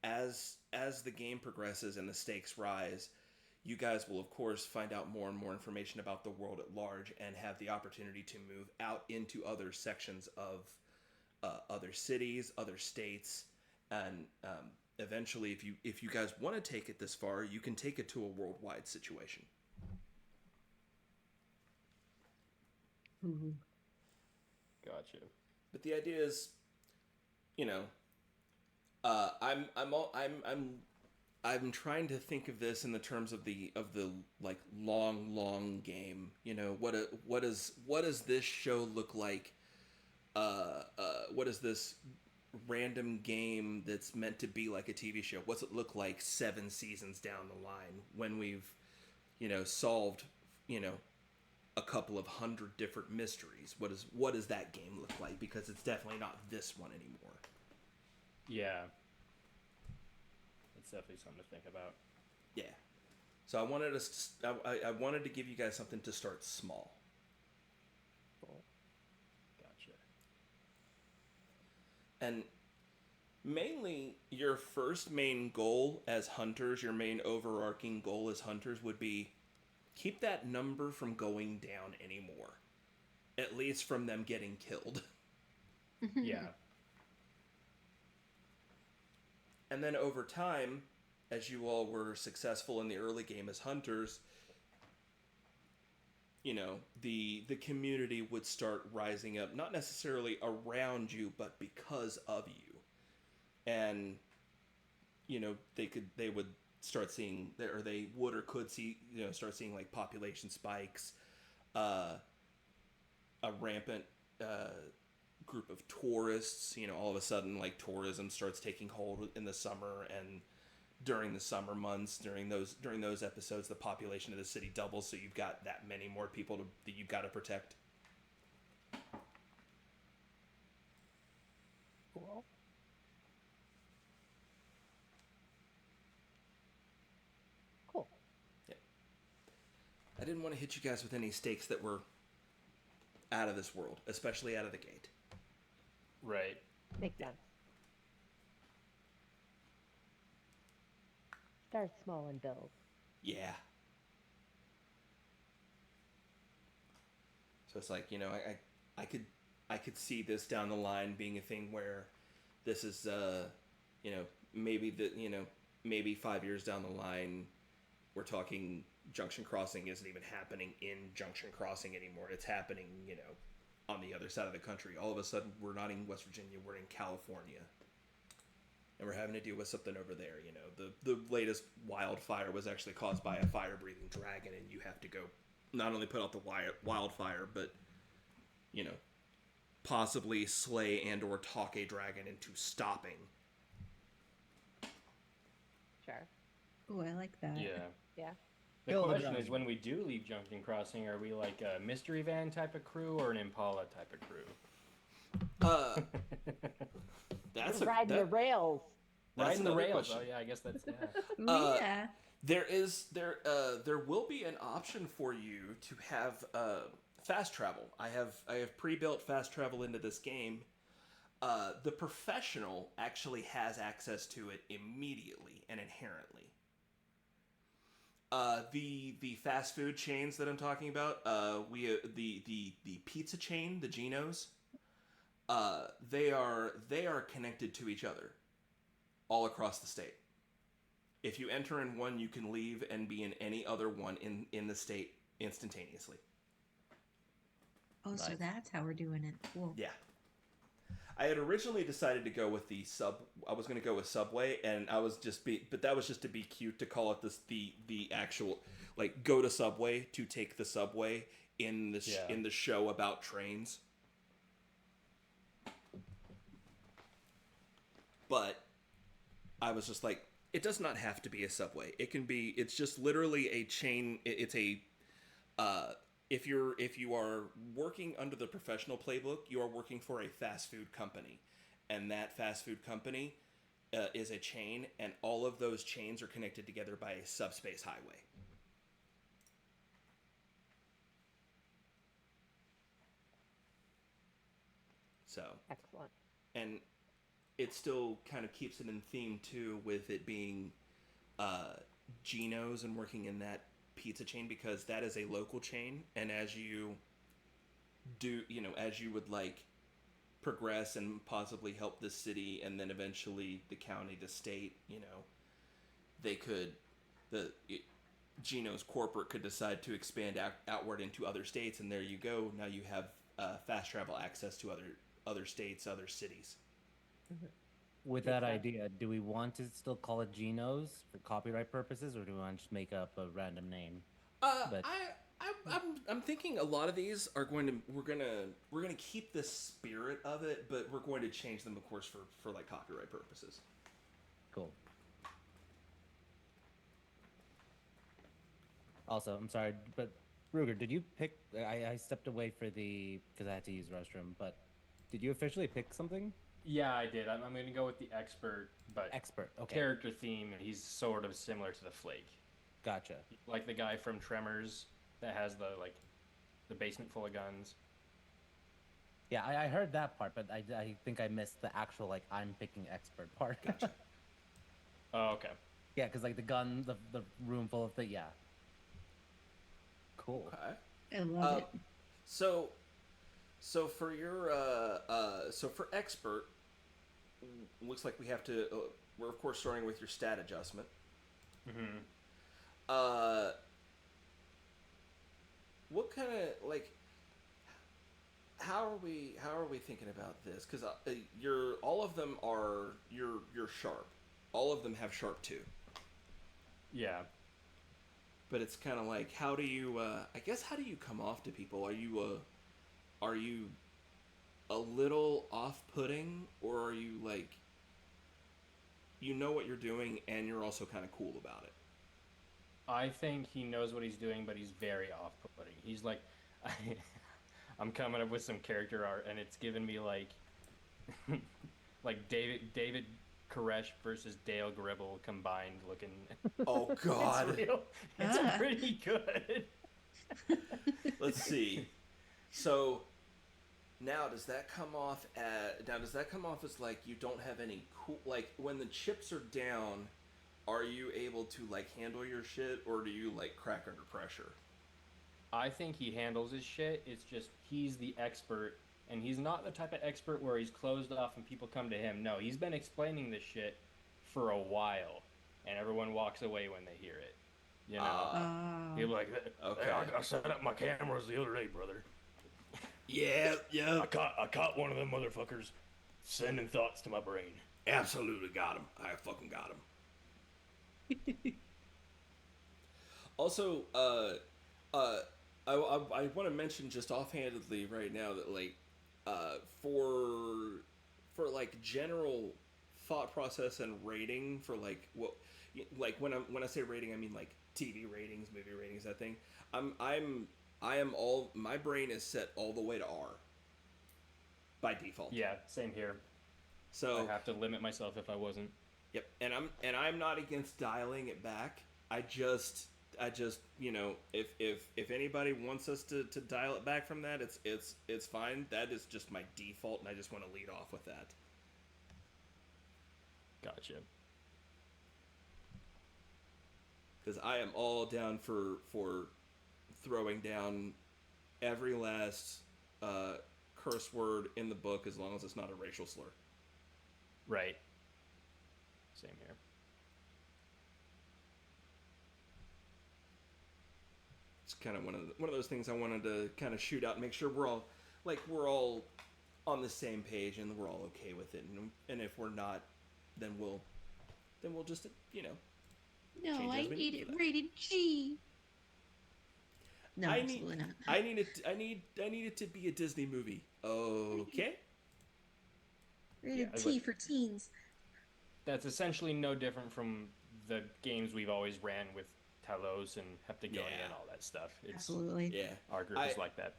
Speaker 1: As the game progresses and the stakes rise, you guys will of course find out more and more information about the world at large and have the opportunity to move out into other sections of other cities, other states, and eventually, if you guys want to take it this far, you can take it to a worldwide situation.
Speaker 5: Gotcha.
Speaker 1: But the idea is, you know, I'm trying to think of this in the terms of the like long game. You know, what does this show look like? What is this random game that's meant to be like a TV show? What's it look like 7 seasons down the line when we've, you know, solved, you know, a couple of 100 different mysteries? What does that game look like? Because it's definitely not this one anymore.
Speaker 5: Yeah. That's definitely something to think about.
Speaker 1: Yeah. So I wanted I wanted to give you guys something to start small.
Speaker 5: Gotcha.
Speaker 1: And mainly your first main goal as hunters, your main overarching goal as hunters would be keep that number from going down anymore. At least from them getting killed.
Speaker 5: Yeah.
Speaker 1: And then over time, as you all were successful in the early game as hunters, you know, the community would start rising up, not necessarily around you, but because of you. And, you know, they would start seeing, or they would or could see, you know, start seeing like population spikes, a rampant group of tourists. You know, all of a sudden, like, tourism starts taking hold in the summer, and during the summer months, during those episodes, the population of the city doubles, so you've got that many more people that you've got to protect.
Speaker 6: Cool. Cool.
Speaker 1: Yeah. I didn't want to hit you guys with any stakes that were out of this world, especially out of the gate.
Speaker 5: Right.
Speaker 6: Makes sense. Start small and build.
Speaker 1: Yeah. So it's like, you know, I could see this down the line being a thing where this is you know, maybe 5 years down the line we're talking Junction Crossing isn't even happening in Junction Crossing anymore. It's happening, you know, on the other side of the country. All of a sudden we're not in West Virginia, we're in California. And we're having to deal with something over there, you know. The latest wildfire was actually caused by a fire-breathing dragon, and you have to go not only put out the wildfire, but, you know, possibly slay and or talk a dragon into stopping.
Speaker 6: Sure.
Speaker 3: Ooh, I like that.
Speaker 5: Yeah.
Speaker 6: Yeah.
Speaker 5: The
Speaker 4: Kill the
Speaker 5: question is,
Speaker 4: dragon.
Speaker 5: when we do leave Junction Crossing, are we like a mystery van type of crew or an Impala type of crew?
Speaker 1: That's
Speaker 6: Riding the rails.
Speaker 1: that's
Speaker 5: Riding the
Speaker 1: another
Speaker 5: rails.
Speaker 1: question.
Speaker 5: Oh yeah, I guess that's yeah.
Speaker 3: Yeah.
Speaker 1: There will be an option for you to have fast travel. I have pre-built fast travel into this game. The professional actually has access to it immediately and inherently. The fast food chains that I'm talking about, the pizza chain, the Geno's, they are connected to each other all across the state. If you enter in one, you can leave and be in any other one in the state instantaneously.
Speaker 3: Oh, so
Speaker 4: Nice.
Speaker 3: that's how we're doing it. Cool.
Speaker 1: Yeah. I had originally decided to go with I was going to go with Subway, and but that was just to be cute to call it the actual, like, go to Subway to take the subway in the show about trains. But I was just like, it does not have to be a Subway. It's just literally a chain. It's a, if you are working under the professional playbook, you are working for a fast food company, and that fast food company is a chain, and all of those chains are connected together by a subspace highway. So,
Speaker 6: Excellent.
Speaker 1: and it still kind of keeps it in theme too, with it being Geno's and working in that pizza chain, because that is a local chain, and as you would like progress and possibly help the city and then eventually the county, the state, Geno's corporate could decide to expand outward into other states, and there you go. Now you have fast travel access to other states, other cities.
Speaker 4: With that idea, do we want to still call it Geno's for copyright purposes, or do we want to just make up a random name?
Speaker 1: I'm thinking a lot of these are we're gonna keep the spirit of it, but we're going to change them, of course, for like copyright purposes.
Speaker 4: Cool. Also, I'm sorry, but Ruger, did you pick? I stepped away because I had to use the restroom. But did you officially pick something?
Speaker 5: Yeah, I did. I'm going to go with the expert, but
Speaker 4: Expert. Okay.
Speaker 5: character theme. He's sort of similar to the Flake,
Speaker 4: Gotcha.
Speaker 5: like the guy from Tremors that has the basement full of guns.
Speaker 4: Yeah, I heard that part, but I think I missed the actual I'm picking expert part.
Speaker 1: Gotcha.
Speaker 5: Oh, okay.
Speaker 4: Yeah, because the gun, the room full of yeah. Cool.
Speaker 1: Okay.
Speaker 3: I love it.
Speaker 1: So for your for expert, looks like we have to. We're of course starting with your stat adjustment.
Speaker 5: Mm-hmm.
Speaker 1: What kind of how are we thinking about this? Because all of them are you're sharp. All of them have sharp 2.
Speaker 5: Yeah.
Speaker 1: But it's kind of like, how do you how do you come off to people? Are you a little off-putting, or are you you know what you're doing and you're also kind of cool about it?
Speaker 5: I think he knows what he's doing, but he's very off-putting. He's like, I'm coming up with some character art, and it's given me like David Koresh versus Dale Gribble combined looking.
Speaker 1: Oh God,
Speaker 5: it's pretty good.
Speaker 1: Let's see. So now does that come off as like you don't have any cool, like when the chips are down? Are you able to handle your shit, or do you crack under pressure?
Speaker 5: I think he handles his shit. It's just he's the expert, and he's not the type of expert where he's closed off and people come to him. No, he's been explaining this shit for a while, and everyone walks away when they hear it. You know, he's like,
Speaker 1: okay.
Speaker 5: Hey, I set up my cameras the other day, brother.
Speaker 1: Yeah.
Speaker 5: I caught one of them motherfuckers sending thoughts to my brain.
Speaker 1: Absolutely got him. I fucking got him. Also, I want to mention just offhandedly right now that for general thought process and rating for when I say rating, I mean TV ratings, movie ratings, that thing. My brain is set all the way to R by default.
Speaker 5: Yeah, same here.
Speaker 1: So
Speaker 5: I have to limit myself if I wasn't.
Speaker 1: Yep, and I'm not against dialing it back. I just, if anybody wants us to dial it back from that, it's fine. That is just my default, and I just want to lead off with that.
Speaker 5: Gotcha.
Speaker 1: Because I am all down for throwing down every last curse word in the book, as long as it's not a racial slur.
Speaker 5: Right. Same here.
Speaker 1: It's kind of one of those things I wanted to kind of shoot out and make sure we're all on the same page and we're all okay with it. And if we're not, then we'll just
Speaker 3: No,
Speaker 1: change
Speaker 3: I
Speaker 1: as we
Speaker 3: need
Speaker 1: need
Speaker 3: it
Speaker 1: for that.
Speaker 3: rated G. No,
Speaker 1: I
Speaker 3: absolutely not.
Speaker 1: need it to be a Disney movie. Okay.
Speaker 3: Rated
Speaker 5: Yeah,
Speaker 3: T
Speaker 5: but-
Speaker 3: for teens.
Speaker 5: That's essentially no different from the games we've always ran with Talos and Heptagonia
Speaker 1: Yeah.
Speaker 5: and all that stuff. It's,
Speaker 3: Absolutely.
Speaker 1: Yeah.
Speaker 5: Our group is like that.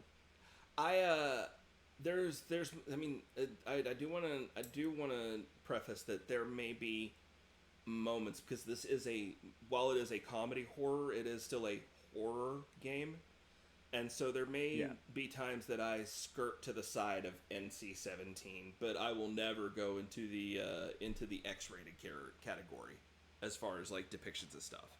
Speaker 1: There's I mean, I do want to preface that there may be moments, because this is while it is a comedy horror, it is still a horror game, and so there may be times that I skirt to the side of NC-17, but I will never go into the X-rated category as far as like depictions of stuff.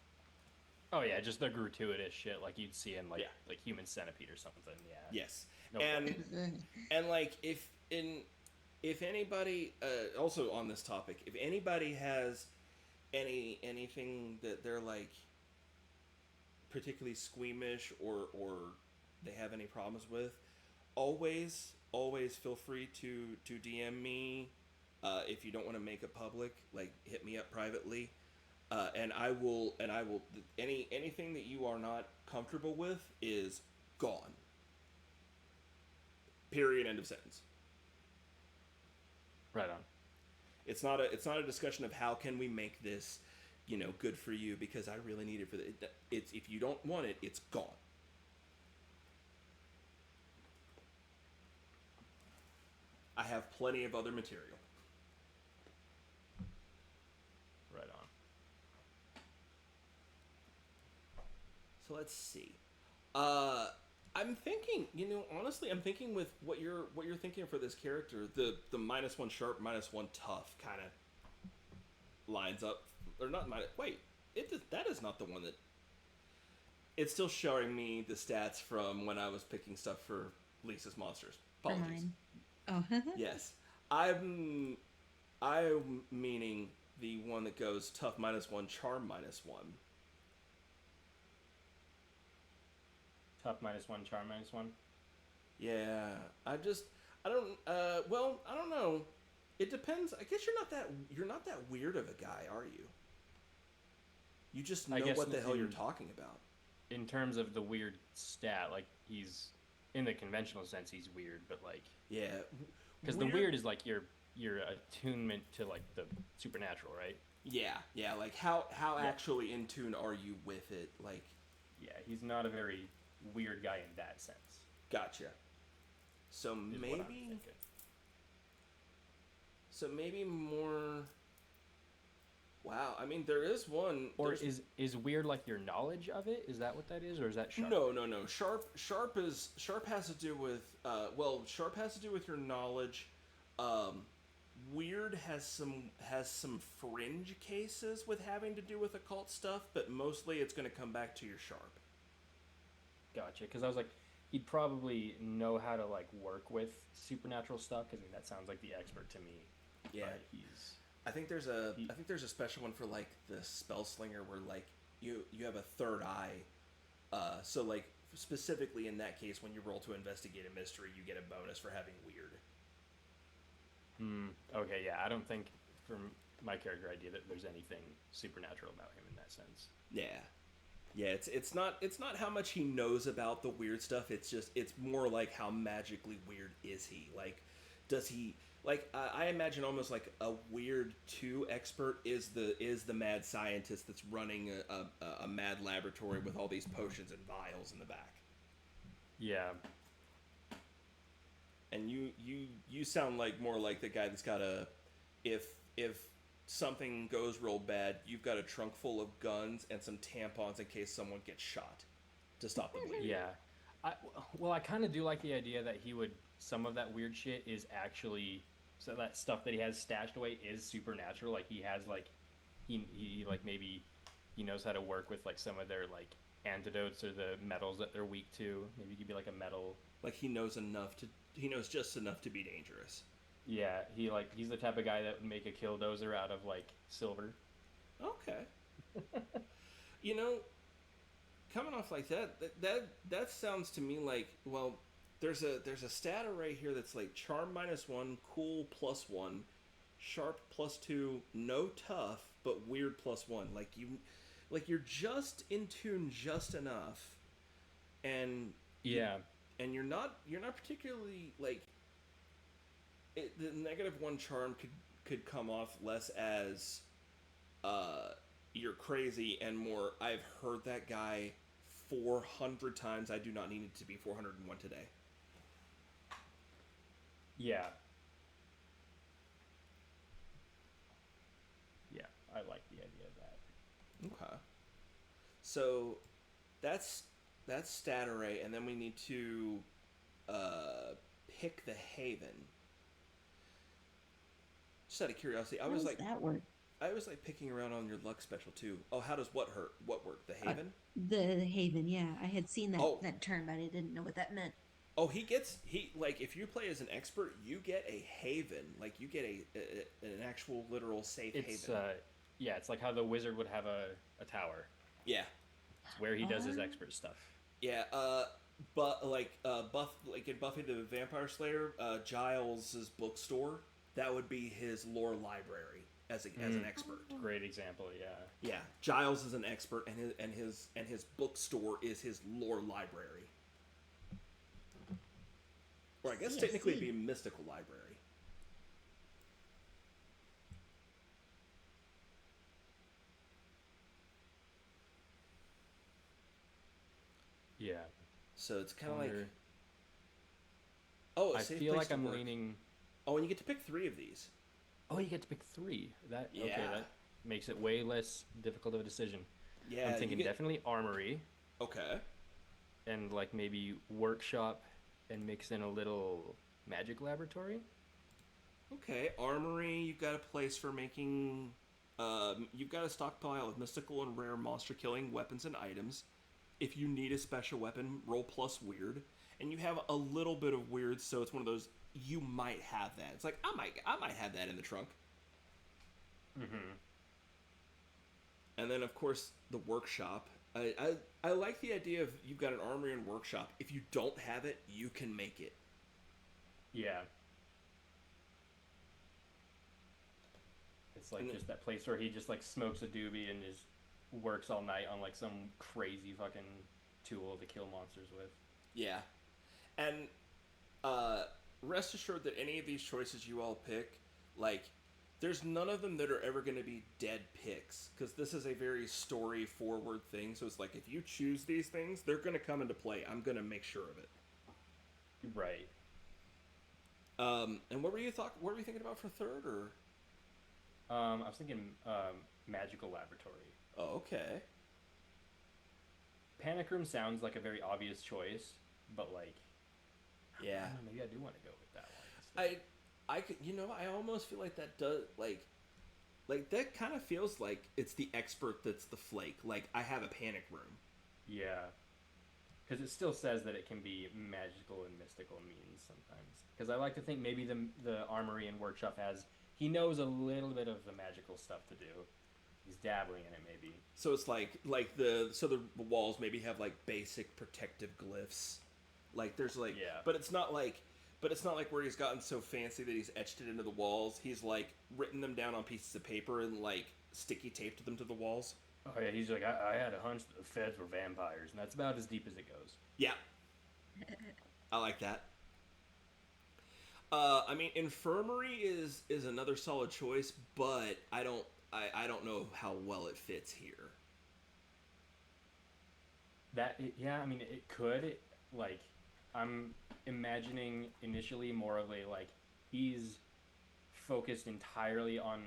Speaker 5: Oh yeah, just the gratuitous shit like you'd see in like
Speaker 1: Yeah.
Speaker 5: like Human Centipede or something. Yeah.
Speaker 1: Yes,
Speaker 5: No
Speaker 1: and like if anybody also on this topic, if anybody has anything that they're like particularly squeamish or they have any problems with, always feel free to DM me. If you don't want to make it public, like hit me up privately, and I will anything that you are not comfortable with is gone. Period. End of sentence.
Speaker 5: Right on.
Speaker 1: It's not a discussion of how can we make this, good for you, because I really need it for it's if you don't want it, it's gone. I have plenty of other material.
Speaker 5: Right on.
Speaker 1: So let's see. I'm thinking, honestly, I'm thinking with what you're thinking for this character, the -1 sharp, -1 tough kind of lines up, or not. Wait, that is not the one that. It's still showing me the stats from when I was picking stuff for Lisa's Monsters.
Speaker 3: For
Speaker 1: Apologies.
Speaker 3: mine. Oh.
Speaker 1: Yes, I'm meaning the one that goes tough -1, charm -1.
Speaker 5: Tough -1, charm -1.
Speaker 1: Yeah, I don't. Well, I don't know. It depends. I guess you're not that weird of a guy, are you? You just
Speaker 5: I
Speaker 1: know
Speaker 5: guess
Speaker 1: what the hell you're
Speaker 5: in-
Speaker 1: talking about.
Speaker 5: In terms of the weird stat, like he's in the conventional sense he's weird, but like
Speaker 1: Yeah,
Speaker 5: because the weird is like your attunement to like the supernatural, right?
Speaker 1: Yeah, like how actually in tune are you with it? Like,
Speaker 5: Yeah, he's not a very weird guy in that sense.
Speaker 1: gotcha. So
Speaker 5: Is what I'm thinking.
Speaker 1: maybe more. Wow, I mean there is one.
Speaker 5: Or
Speaker 1: there's-
Speaker 5: is weird like your knowledge of it? Is that what that is, or is that sharp?
Speaker 1: No. Sharp has to do with sharp has to do with your knowledge. Weird has some fringe cases with having to do with occult stuff, but mostly it's going to come back to your sharp.
Speaker 5: Gotcha. Because I was like, he'd probably know how to like work with supernatural stuff. Because that sounds like the expert to me.
Speaker 1: Yeah.
Speaker 5: But he's
Speaker 1: I think there's a special one for like the spell slinger where like you have a third eye. So like specifically in that case, when you roll to investigate a mystery, you get a bonus for having weird.
Speaker 5: Okay. Yeah, I don't think from my character idea that there's anything supernatural about him in that sense.
Speaker 1: Yeah, it's not how much he knows about the weird stuff. It's more like how magically weird is he? Like, does he like? I imagine almost like a weird 2 expert is the mad scientist that's running a mad laboratory with all these potions and vials in the back.
Speaker 5: Yeah.
Speaker 1: And you sound like more like the guy that's got if something goes real bad, you've got a trunk full of guns and some tampons in case someone gets shot to stop the bleeding.
Speaker 5: Yeah. I kind of do like the idea that he would, some of that weird shit is actually, so that stuff that he has stashed away is supernatural. Like he has like, he like maybe he knows how to work with like some of their like antidotes or the metals that they're weak to. Maybe he could be like a metal.
Speaker 1: Like he knows just enough to be dangerous.
Speaker 5: Yeah, he's the type of guy that would make a killdozer out of like silver.
Speaker 1: Okay. You know, coming off like that sounds to me like, well, there's a stat array here that's like charm -1, cool +1, sharp +2, no tough, but weird +1. Like you're just in tune just enough, and
Speaker 5: Yeah.
Speaker 1: and you're not particularly like the -1 charm could come off less as you're crazy and more I've heard that guy 400 times. I do not need it to be 401 today.
Speaker 5: Yeah. Yeah, I like the idea of that.
Speaker 1: Okay. So that's stat array, and then we need to pick the haven. Just out of curiosity,
Speaker 3: How does that work?
Speaker 1: I was like picking around on your luck special too. Oh, how does what hurt? What work? The haven?
Speaker 3: The Haven, yeah. I had seen that
Speaker 1: Oh.
Speaker 3: that term, but I didn't know what that meant.
Speaker 1: Oh, he like if you play as an expert, you get a haven. Like you get an actual literal safe
Speaker 5: It's
Speaker 1: haven.
Speaker 5: yeah, it's like how the wizard would have a tower.
Speaker 1: Yeah.
Speaker 5: It's where he does his
Speaker 3: Oh.
Speaker 5: expert stuff.
Speaker 1: Yeah, but like like in Buffy the Vampire Slayer, Giles's bookstore, that would be his lore library as an expert.
Speaker 5: Great example, yeah.
Speaker 1: Yeah, Giles is an expert, and his bookstore is his lore library. Or I guess
Speaker 3: See, I
Speaker 1: technically it'd
Speaker 3: see.
Speaker 1: be a mystical library.
Speaker 5: Yeah.
Speaker 1: So it's kind of like,
Speaker 5: Wonder-
Speaker 1: oh, a
Speaker 5: I
Speaker 1: safe
Speaker 5: feel
Speaker 1: place
Speaker 5: like
Speaker 1: to
Speaker 5: I'm
Speaker 1: work.
Speaker 5: leaning.
Speaker 1: Oh, and you get to pick 3 of these.
Speaker 5: Oh, you get to pick 3. That okay?
Speaker 1: Yeah.
Speaker 5: That makes it way less difficult of a decision.
Speaker 1: Yeah,
Speaker 5: I'm
Speaker 1: you
Speaker 5: thinking
Speaker 1: get-
Speaker 5: definitely armory
Speaker 1: Okay.
Speaker 5: and like maybe workshop and mix in a little magic laboratory.
Speaker 1: Okay, armory. You've got a place for making. You've got a stockpile of mystical and rare monster killing weapons and items. If you need a special weapon, roll plus weird, and you have a little bit of weird, so it's one of those you might have that. It's like I might have that in the trunk.
Speaker 5: Mm-hmm.
Speaker 1: And then of course the workshop. I like the idea of you've got an armory and workshop. If you don't have it, you can make it.
Speaker 5: Yeah. It's like
Speaker 1: And then-
Speaker 5: just that place where he just like smokes a doobie and just works all night on like some crazy fucking tool to kill monsters with.
Speaker 1: Yeah. And rest assured that any of these choices you all pick, like, there's none of them that are ever going to be dead picks, because this is a very story-forward thing, so it's like, if you choose these things, they're going to come into play. I'm going to make sure of it.
Speaker 5: Right.
Speaker 1: And what were you thinking about for third, or?
Speaker 5: I was thinking magical laboratory.
Speaker 1: Oh, okay.
Speaker 5: Panic room sounds like a very obvious choice, but like, I
Speaker 1: Yeah.
Speaker 5: don't know, maybe I do want to go with that one.
Speaker 1: I could, I almost feel like that does, like that kind of feels like it's the expert that's the flake. Like, I have a panic room.
Speaker 5: Yeah. Because it still says that it can be magical and mystical means sometimes. Because I like to think maybe the armory and workshop he knows a little bit of the magical stuff to do. He's dabbling in it maybe.
Speaker 1: So it's like the walls maybe have like basic protective glyphs. Like there's like,
Speaker 5: Yeah.
Speaker 1: but it's not like where he's gotten so fancy that he's etched it into the walls. He's like written them down on pieces of paper and like sticky taped them to the walls.
Speaker 5: Oh yeah, he's like, I had a hunch that the feds were vampires, and that's about as deep as it goes.
Speaker 1: Yeah. I like that. I mean, infirmary is another solid choice, but I don't know how well it fits here.
Speaker 5: Yeah, I mean, it could. Like, I'm imagining initially more of a, like, he's focused entirely on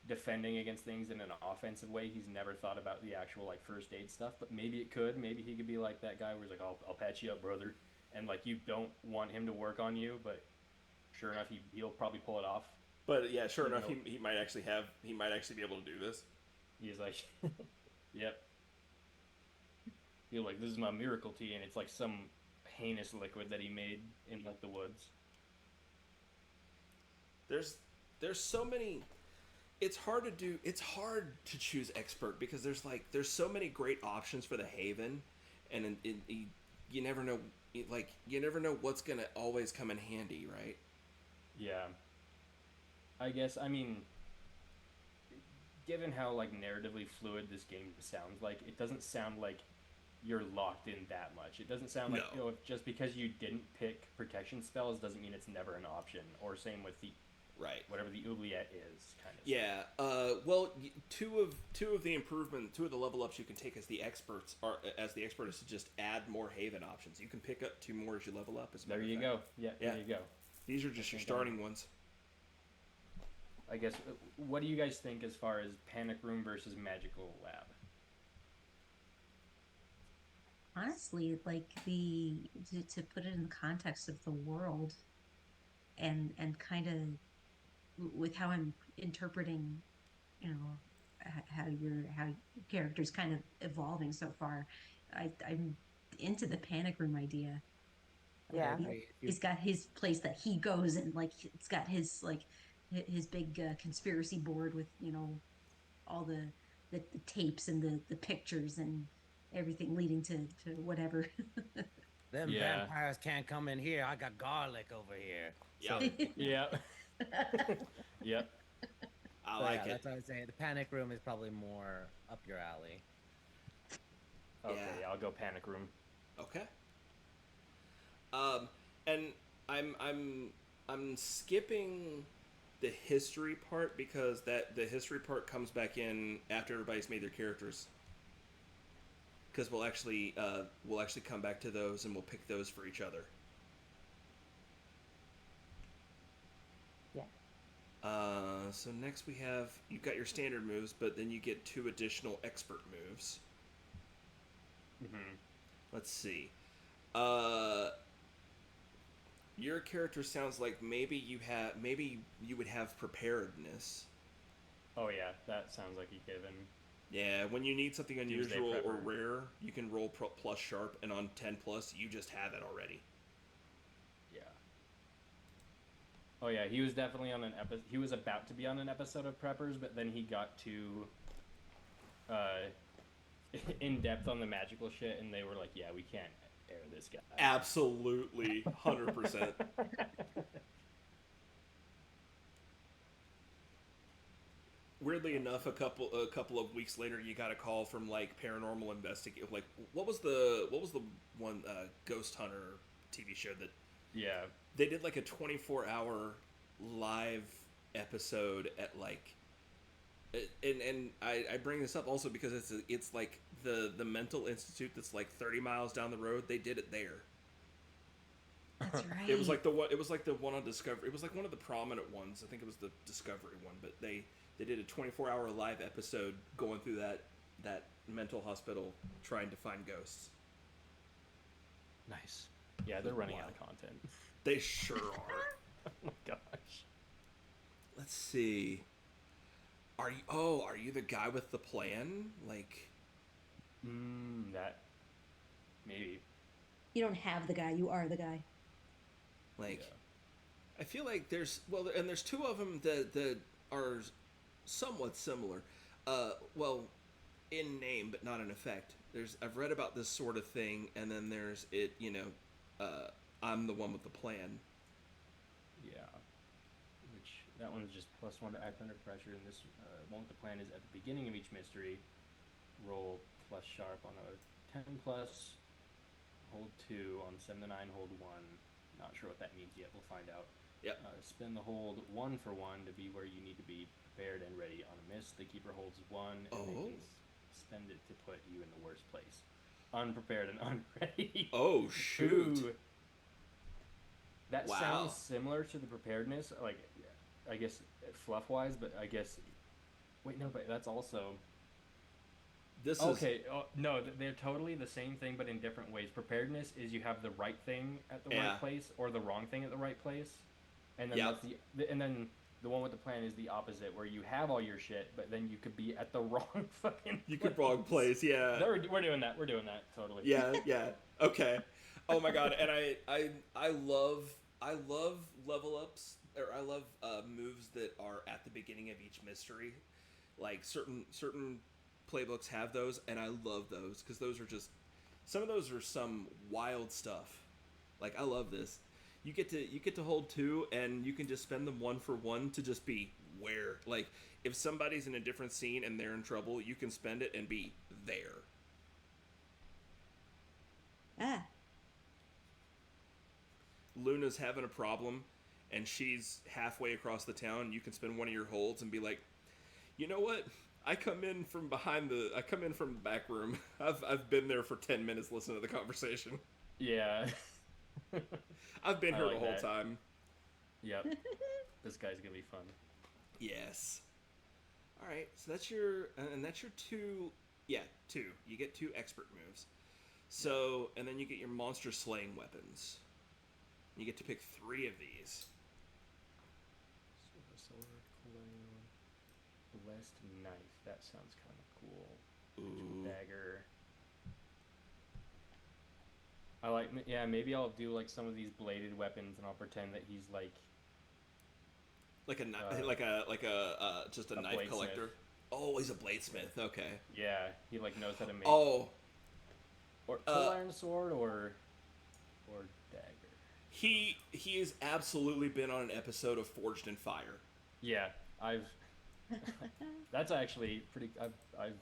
Speaker 5: defending against things in an offensive way. He's never thought about the actual like first aid stuff, but maybe it could. Maybe he could be like that guy where he's like, I'll patch you up, brother, and like you don't want him to work on you, but sure enough, he'll probably pull it off.
Speaker 1: But yeah, sure enough,
Speaker 5: know.
Speaker 1: he might actually be able to do this.
Speaker 5: He's like, yep. He's like, this is my miracle tea, and it's like some heinous liquid that he made in like the woods.
Speaker 1: There's so many. It's hard to choose expert because there's so many great options for the Haven, and you never know, you never know what's gonna always come in handy, right?
Speaker 5: Yeah. I guess, I mean, given how like narratively fluid this game sounds like, it doesn't sound like you're locked in that much. It doesn't sound like,
Speaker 1: No.
Speaker 5: Just because you didn't pick protection spells doesn't mean it's never an option. Or same with the
Speaker 1: Right.
Speaker 5: whatever the oubliette is, kind of.
Speaker 1: Yeah. Well, two of the level ups you can take as the expert is to just add more Haven options. You can pick up 2 more as you level up. As a
Speaker 5: There
Speaker 1: matter of
Speaker 5: you
Speaker 1: fact.
Speaker 5: go. Yeah, there you go.
Speaker 1: These are just your starting ones.
Speaker 5: I guess, what do you guys think as far as Panic Room versus Magical Lab?
Speaker 3: Honestly, like to put it in the context of the world, and kind of with how I'm interpreting, how your character's kind of evolving so far, I'm into the Panic Room idea.
Speaker 6: Yeah.
Speaker 3: He's got his place that he goes and like it's got his his big conspiracy board with all the tapes and the pictures and everything leading to whatever.
Speaker 4: Them
Speaker 5: Yeah.
Speaker 4: vampires can't come in here. I got garlic over here.
Speaker 1: Yeah.
Speaker 5: Yeah. Yep.
Speaker 1: I
Speaker 4: So,
Speaker 1: like
Speaker 4: yeah,
Speaker 1: it.
Speaker 4: that's what I would say. The Panic Room is probably more up your alley.
Speaker 5: Okay,
Speaker 1: Yeah.
Speaker 5: I'll go Panic Room.
Speaker 1: Okay. And I'm skipping the history part because the history part comes back in after everybody's made their characters. Because we'll actually come back to those and we'll pick those for each other.
Speaker 6: Yeah.
Speaker 1: So next you've got your standard moves, but then you get 2 additional expert moves.
Speaker 5: Mm-hmm.
Speaker 1: Let's see. Your character sounds like maybe you would have preparedness.
Speaker 5: Oh yeah, that sounds like a given.
Speaker 1: Yeah, when you need something
Speaker 5: Doomsday
Speaker 1: unusual or
Speaker 5: Prepper.
Speaker 1: rare, you can roll plus sharp, and on 10 plus, you just have it already.
Speaker 5: Yeah. Oh yeah, he was definitely on an episode. He was about to be on an episode of Preppers, but then he got too in depth on the magical shit, and they were like, "Yeah, we can't air this guy."
Speaker 1: Absolutely, 100%. Weirdly enough, a couple of weeks later, you got a call from like paranormal investigate. Like, what was the one Ghost Hunter TV show that
Speaker 5: Yeah.
Speaker 1: they did like a 24-hour live episode at like, and I bring this up also because it's like the mental institute that's like 30 miles down the road. They did it there.
Speaker 3: That's right.
Speaker 1: It was like the one on Discovery. It was like one of the prominent ones. I think it was the Discovery one, but they did a 24-hour live episode going through that mental hospital trying to find ghosts.
Speaker 5: Nice. Yeah, they're running out of content.
Speaker 1: They sure are.
Speaker 5: Oh my gosh.
Speaker 1: Let's see. Are you the guy with the plan? Like,
Speaker 5: That maybe.
Speaker 3: You don't have the guy, you are the guy.
Speaker 1: like
Speaker 5: Yeah.
Speaker 1: I feel like there's 2 of them that are somewhat similar. Well, in name but not in effect. I've read about this sort of thing, and then there's it. I'm the one with the plan.
Speaker 5: Yeah. Which that one's just +1 to act under pressure, and this one with the plan is at the beginning of each mystery. Roll plus sharp on a 10 plus. Hold 2 on 7 to 9. Hold 1. Not sure what that means yet. We'll find out.
Speaker 1: Yep.
Speaker 5: Spend the hold 1 for 1 to be where you need to be prepared and ready on a miss. The keeper holds 1, and they can spend it to put you in the worst place. Unprepared and unready.
Speaker 1: Oh shoot.
Speaker 5: Ooh. That
Speaker 1: Wow.
Speaker 5: sounds similar to the preparedness, like I guess fluff wise, but I guess Wait, no, but that's also
Speaker 1: This is
Speaker 5: okay. No, they're totally the same thing, but in different ways. Preparedness is you have the right thing at the
Speaker 1: Yeah.
Speaker 5: right place or the wrong thing at the right place, and then
Speaker 1: Yep.
Speaker 5: that's and then the one with the plan is the opposite, where you have all your shit, but then you could be at the wrong fucking.
Speaker 1: you could wrong place. Yeah.
Speaker 5: We're doing that. We're doing that totally.
Speaker 1: Yeah. Okay. Oh my god, and I love level ups, or I love moves that are at the beginning of each mystery. Like certain playbooks have those, and I love those because those are just some of those are some wild stuff. Like I love this. You get to hold two, and you can just spend them 1-for-1 to just be where. Like if somebody's in a different scene and they're in trouble, you can spend it and be there.
Speaker 3: Ah.
Speaker 1: Luna's having a problem, and she's halfway across the town. You can spend one of your holds and be like, you know what? I come in from the back room. I've been there for 10 minutes listening to the conversation.
Speaker 5: Yeah.
Speaker 1: I've been
Speaker 5: I
Speaker 1: here
Speaker 5: like
Speaker 1: the whole
Speaker 5: that.
Speaker 1: time.
Speaker 5: Yep. This guy's gonna be fun.
Speaker 1: Yes. All right. So that's your two. Yeah, two. You get 2 expert moves. So, and then you get your monster slaying weapons. You get to pick 3 of these.
Speaker 5: Sword, clay, blessed knife. That sounds kind of cool.
Speaker 1: Ooh.
Speaker 5: Dagger. I like. Yeah, maybe I'll do like some of these bladed weapons, and I'll pretend that he's like
Speaker 1: Like a knife, just a knife
Speaker 5: bladesmith.
Speaker 1: collector. Oh, he's a bladesmith. Okay.
Speaker 5: yeah, he like knows how to make
Speaker 1: Oh,
Speaker 5: or pull iron sword or dagger.
Speaker 1: he has absolutely been on an episode of Forged in Fire.
Speaker 5: Yeah, I've. That's actually pretty. I've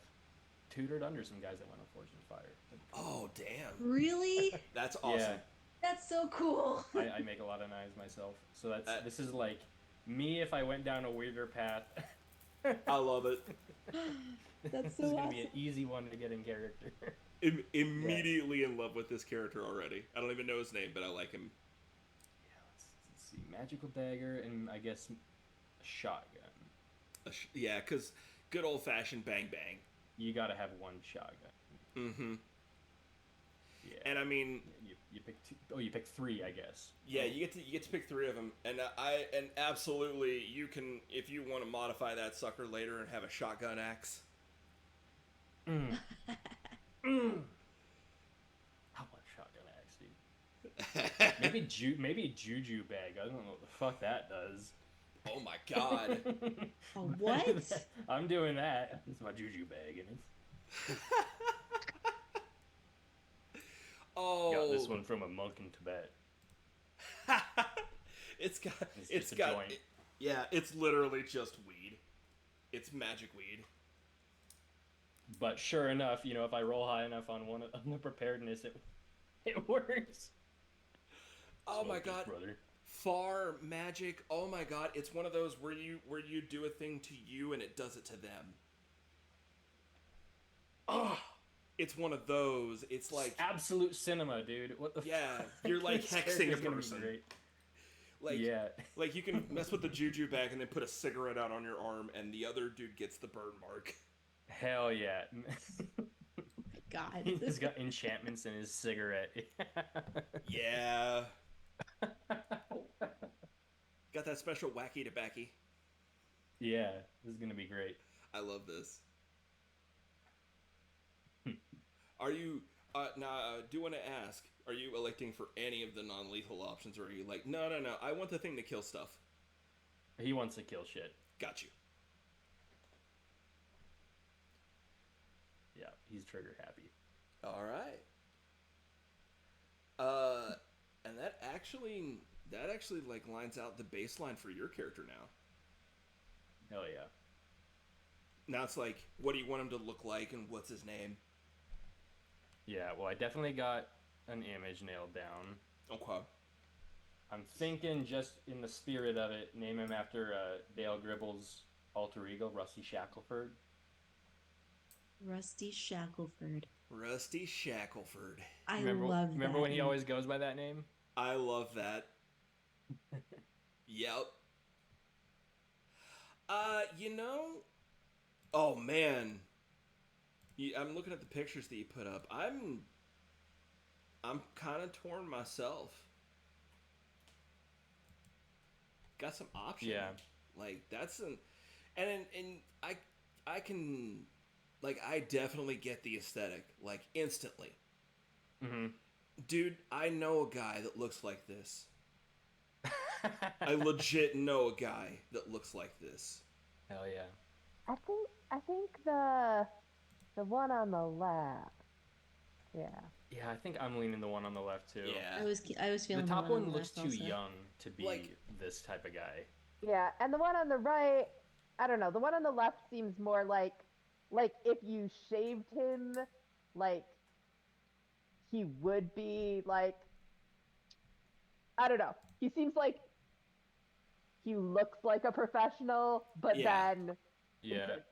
Speaker 5: tutored under some guys that went on Forged in Fire.
Speaker 1: Oh, damn.
Speaker 3: Really?
Speaker 1: That's awesome.
Speaker 5: Yeah,
Speaker 3: That's so cool.
Speaker 5: I make a lot of knives myself, so this is like me if I went down a weirder path.
Speaker 1: I love it.
Speaker 3: That's
Speaker 5: This is
Speaker 3: so
Speaker 5: gonna be an
Speaker 3: awesome.
Speaker 5: easy one to get in character.
Speaker 1: Immediately in love with this character already. I don't even know his name, but I like him.
Speaker 5: Yeah, let's see. Magical dagger and I guess a shotgun.
Speaker 1: Yeah, because good old-fashioned bang bang.
Speaker 5: You gotta have one shotgun.
Speaker 1: Mm-hmm.
Speaker 5: Yeah.
Speaker 1: And I mean,
Speaker 5: you pick 2. Oh, you pick 3, I guess.
Speaker 1: yeah, you get to pick 3 of them, and absolutely you can, if you want to modify that sucker later and have a shotgun axe.
Speaker 5: Mm. Mm. I want shotgun axe, dude. Maybe juju bag. I don't know what the fuck that does.
Speaker 1: Oh my god.
Speaker 3: A what?
Speaker 5: I'm doing that. It's my juju bag, and it's
Speaker 1: Oh.
Speaker 5: got this one from a monk in Tibet.
Speaker 1: It's got
Speaker 5: It's
Speaker 1: it's
Speaker 5: just a
Speaker 1: got
Speaker 5: joint.
Speaker 1: yeah, it's literally just weed. It's magic weed.
Speaker 5: But sure enough, if I roll high enough on the preparedness, it works.
Speaker 1: Oh my
Speaker 5: Smoke this,
Speaker 1: god.
Speaker 5: brother.
Speaker 1: Far magic. Oh my god, it's one of those where you do a thing to you and it does it to them. Oh, it's one of those. It's like
Speaker 5: Absolute cinema, dude. What the
Speaker 1: yeah,
Speaker 5: fuck?
Speaker 1: you're like
Speaker 5: This
Speaker 1: hexing a
Speaker 5: character's gonna be
Speaker 1: person.
Speaker 5: great.
Speaker 1: Like
Speaker 5: Yeah.
Speaker 1: like you can mess with the juju bag and then put a cigarette out on your arm and the other dude gets the burn mark.
Speaker 5: Hell yeah.
Speaker 3: God.
Speaker 5: He's got enchantments in his cigarette.
Speaker 1: Yeah. Got that special wacky tobacco.
Speaker 5: Yeah, this is gonna be great.
Speaker 1: I love this. Are you now? Do want to ask? Are you electing for any of the non-lethal options, or are you like, no? I want the thing to kill stuff.
Speaker 5: He wants to kill shit.
Speaker 1: Got you.
Speaker 5: Yeah, he's trigger happy.
Speaker 1: All right. And that actually like lines out the baseline for your character now.
Speaker 5: Hell yeah.
Speaker 1: Now it's like, what do you want him to look like, and what's his name?
Speaker 5: Yeah, well, I definitely got an image nailed down.
Speaker 1: Okay.
Speaker 5: I'm thinking, just in the spirit of it, name him after Dale Gribble's alter ego, Rusty Shackleford.
Speaker 3: Rusty Shackleford.
Speaker 1: Rusty Shackleford.
Speaker 3: I
Speaker 5: Remember
Speaker 3: love that.
Speaker 5: when he always goes by that name?
Speaker 1: I love that. Yep. You know, Oh man, I'm looking at the pictures that you put up. I'm kind of torn myself. Got some options.
Speaker 5: Yeah.
Speaker 1: Like that's an, and I can, like I definitely get the aesthetic like instantly.
Speaker 5: Mm-hmm.
Speaker 1: Dude, I know a guy that looks like this. I legit know a guy that looks like this.
Speaker 5: Hell yeah.
Speaker 6: I think the one on the left. Yeah.
Speaker 5: Yeah, I think I'm leaning the one on the left too.
Speaker 1: Yeah.
Speaker 3: I was
Speaker 5: The
Speaker 3: feeling
Speaker 5: top
Speaker 3: one on
Speaker 5: one
Speaker 3: the
Speaker 5: looks
Speaker 3: left
Speaker 5: too
Speaker 3: also.
Speaker 5: young to be
Speaker 1: Like-
Speaker 5: this type of guy.
Speaker 6: Yeah, and the one on the right, I don't know. The one on the left seems more like if you shaved him, like he would be like, I don't know. He seems like he looks like a professional, but
Speaker 1: Yeah.
Speaker 6: then
Speaker 5: Yeah.
Speaker 6: isn't.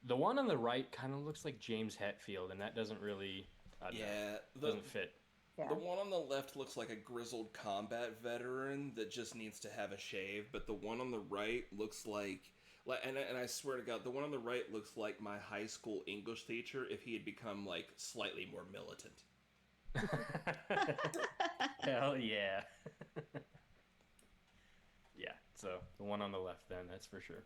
Speaker 5: The one on the right kind of looks like James Hetfield, and that doesn't really, I don't know,
Speaker 1: Yeah.
Speaker 5: doesn't fit.
Speaker 6: Yeah.
Speaker 1: The one on the left looks like a grizzled combat veteran that just needs to have a shave, but the one on the right looks like and I swear to God, the one on the right looks like my high school English teacher if he had become like slightly more militant.
Speaker 5: Hell yeah. Yeah, so the one on the left then, that's for sure.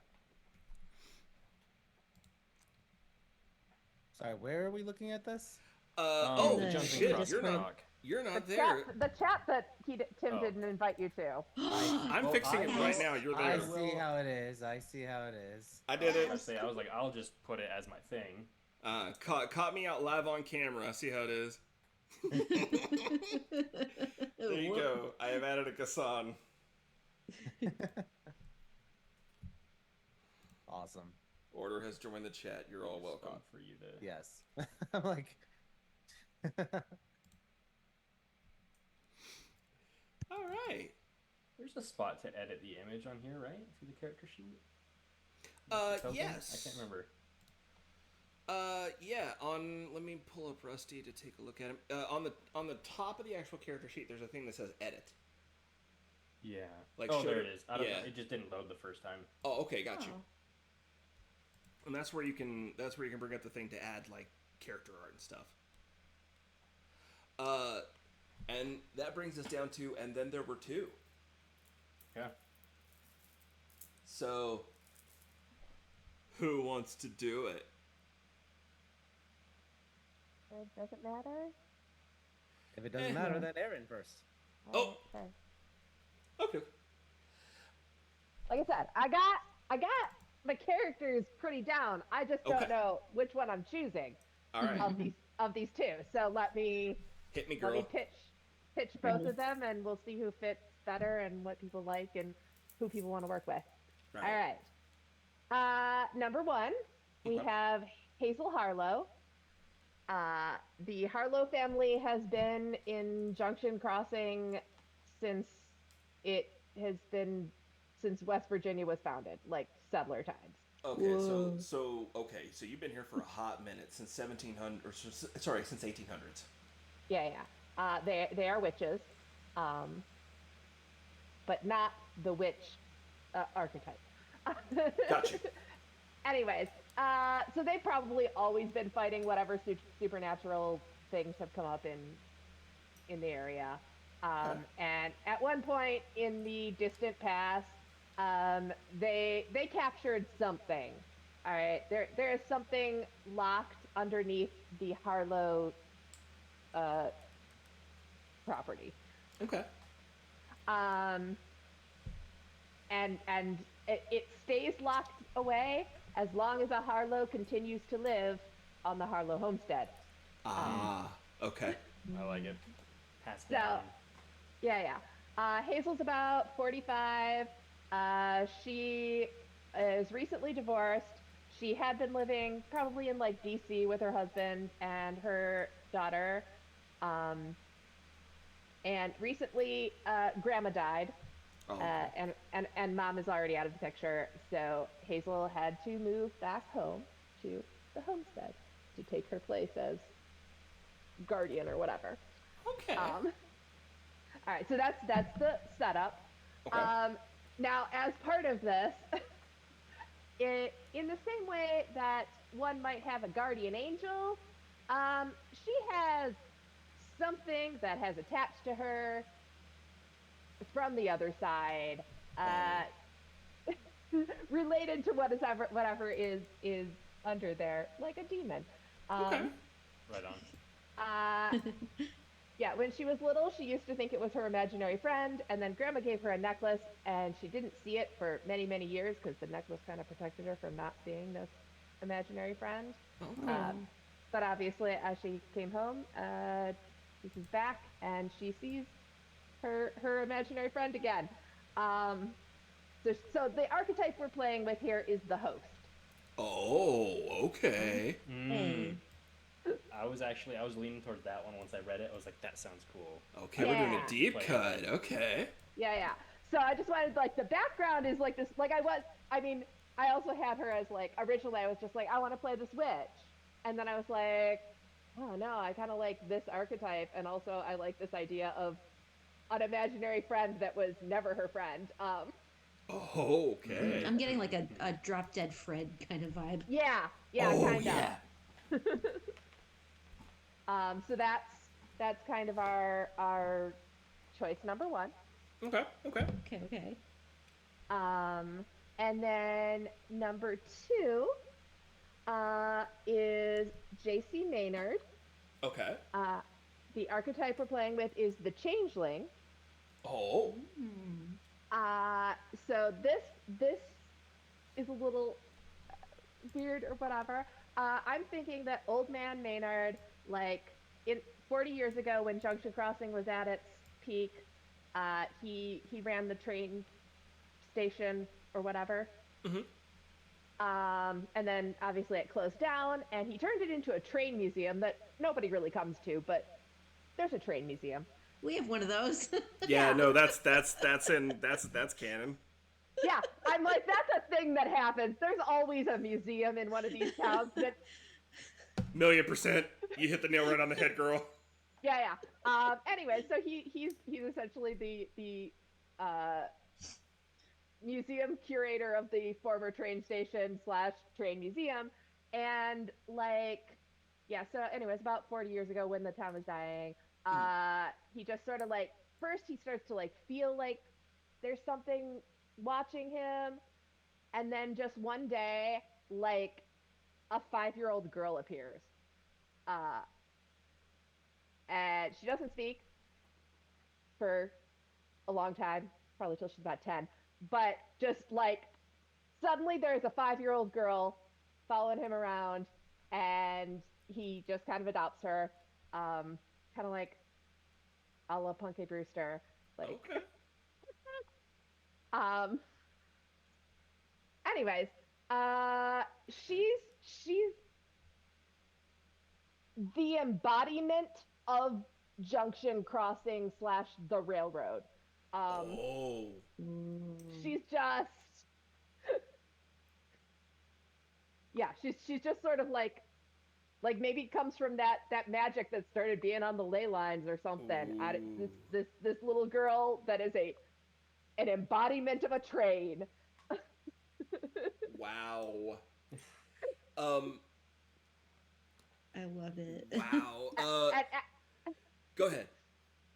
Speaker 4: Sorry, where are we looking at this?
Speaker 1: Oh
Speaker 3: the
Speaker 1: shit!
Speaker 3: Discord.
Speaker 1: You're not
Speaker 6: The
Speaker 1: there.
Speaker 6: chat that Tim
Speaker 5: Oh.
Speaker 6: didn't invite you to.
Speaker 1: I'm
Speaker 4: Oh,
Speaker 1: fixing
Speaker 4: I
Speaker 1: it
Speaker 4: will-
Speaker 1: right now. You're
Speaker 4: I
Speaker 1: there.
Speaker 4: see how it is. I see how it is.
Speaker 1: I did
Speaker 5: I
Speaker 1: it.
Speaker 5: was like, I'll just put it as my thing.
Speaker 1: Caught me out live on camera. See how it is. There you go. I have added a Kassan.
Speaker 4: Awesome.
Speaker 1: Order has joined the chat. You're all welcome.
Speaker 5: Spot for you to.
Speaker 4: Yes. I'm like.
Speaker 1: All right.
Speaker 5: There's a spot to edit the image on here, right? Through the character sheet. Token?
Speaker 1: Yes.
Speaker 5: I can't remember.
Speaker 1: Yeah. Let me pull up Rusty to take a look at him. On the top of the actual character sheet, there's a thing that says edit.
Speaker 5: Yeah.
Speaker 1: Like,
Speaker 5: oh,
Speaker 1: should
Speaker 5: there
Speaker 1: it-
Speaker 5: it is. I don't
Speaker 1: yeah.
Speaker 5: know. It just didn't load the first time.
Speaker 1: Oh, okay, got you.
Speaker 3: Oh.
Speaker 1: And that's where you can bring up the thing to add like character art and stuff. And that brings us down to, and then there were two.
Speaker 5: Yeah.
Speaker 1: So, who wants to do it?
Speaker 6: It doesn't matter.
Speaker 4: If it doesn't
Speaker 1: Eh.
Speaker 4: matter, then Aaron first.
Speaker 1: Oh.
Speaker 6: Okay.
Speaker 1: Okay.
Speaker 6: Like I said, I got my characters pretty down. I just don't
Speaker 1: Okay.
Speaker 6: know which one I'm choosing
Speaker 1: All right.
Speaker 6: of these two. So let me
Speaker 1: Hit me,
Speaker 6: let me
Speaker 1: girl.
Speaker 6: pitch both of them, and we'll see who fits better and what people like and who people want to work with.
Speaker 1: Right.
Speaker 6: All right. Number one, we
Speaker 1: Okay.
Speaker 6: have Hazel Harlow. The Harlow family has been in Junction Crossing since West Virginia was founded, like settler times.
Speaker 1: Okay,
Speaker 3: Whoa.
Speaker 1: so you've been here for a hot minute since 1700 or sorry, since 1800s.
Speaker 6: Yeah. They are witches, but not the witch archetype.
Speaker 1: Gotcha.
Speaker 6: Anyways, so they've probably always been fighting whatever supernatural things have come up in the area. And at one point in the distant past, they captured something. All right, there is something locked underneath the Harlow property.
Speaker 1: Okay.
Speaker 6: And it stays locked away as long as a Harlow continues to live on the Harlow homestead.
Speaker 1: Okay.
Speaker 5: I like it. Pass
Speaker 6: So,
Speaker 5: down.
Speaker 6: yeah. Hazel's about 45. She is recently divorced. She had been living probably in like DC with her husband and her daughter. And recently, grandma died.
Speaker 1: Oh.
Speaker 6: And mom is already out of the picture, so Hazel had to move back home to the homestead to take her place as guardian or whatever.
Speaker 1: Okay.
Speaker 6: All right, so that's the setup.
Speaker 1: Okay.
Speaker 6: Now, as part of this, in the same way that one might have a guardian angel, she has something that has attached to her from the other side, uh, related to whatever is under there, like a demon.
Speaker 1: Okay.
Speaker 5: Right on.
Speaker 6: Uh, yeah, when she was little, she used to think it was her imaginary friend, and then Grandma gave her a necklace, and she didn't see it for many, many years because the necklace kind of protected her from not seeing this imaginary friend.
Speaker 1: Okay.
Speaker 6: But obviously, as she came home, this is back, and she sees her imaginary friend again. Um, so the archetype we're playing with here is the host.
Speaker 1: Oh, okay.
Speaker 3: Hey.
Speaker 5: I was leaning towards that one once I read it. I was like, that sounds cool.
Speaker 1: Okay, we're doing
Speaker 6: Yeah.
Speaker 1: a deep
Speaker 5: Play
Speaker 1: cut.
Speaker 5: that.
Speaker 1: Okay.
Speaker 6: Yeah. So I just wanted like the background is like this. Like I mean, I also had her as like originally I was just like I want to play this witch, and then I was like, oh no, I kind of like this archetype, and also I like this idea of an imaginary friend that was never her friend.
Speaker 1: Oh, okay.
Speaker 3: I'm getting like a Drop Dead Fred kind of vibe.
Speaker 6: Yeah,
Speaker 1: Oh,
Speaker 6: kind
Speaker 1: yeah.
Speaker 6: of. So that's kind of our choice number one.
Speaker 1: Okay.
Speaker 3: Okay.
Speaker 6: And then number two is J.C. Maynard.
Speaker 1: Okay.
Speaker 6: The archetype we're playing with is the Changeling.
Speaker 1: Oh.
Speaker 6: So this is a little weird or whatever. I'm thinking that Old Man Maynard, like in 40 years ago when Junction Crossing was at its peak, he ran the train station or whatever. And then obviously it closed down, and he turned it into a train museum that nobody really comes to, but there's a train museum.
Speaker 3: We have one of those.
Speaker 1: Yeah, no, that's canon.
Speaker 6: Yeah, I'm like, that's a thing that happens. There's always a museum in one of these towns that.
Speaker 1: 1,000,000%. You hit the nail right on the head, girl.
Speaker 6: Yeah. Anyway, so he's essentially the museum curator of the former train station / train museum, and like, yeah. So, anyways, about 40 years ago when the town was dying, he just sort of like first he starts to like feel like there's something watching him, and then just one day, like a 5-year-old girl appears, and she doesn't speak for a long time, probably till she's about 10. But just like suddenly there's a 5-year-old girl following him around, and he just kind of adopts her, kind of like a la Punky Brewster. Like,
Speaker 1: Okay.
Speaker 6: anyways, she's the embodiment of Junction Crossing / the railroad.
Speaker 1: Oh.
Speaker 6: She's just yeah, she's just sort of like maybe it comes from that magic that started being on the ley lines or something. This little girl that is an embodiment of a train.
Speaker 1: Wow.
Speaker 3: I love it.
Speaker 1: Wow. Go ahead.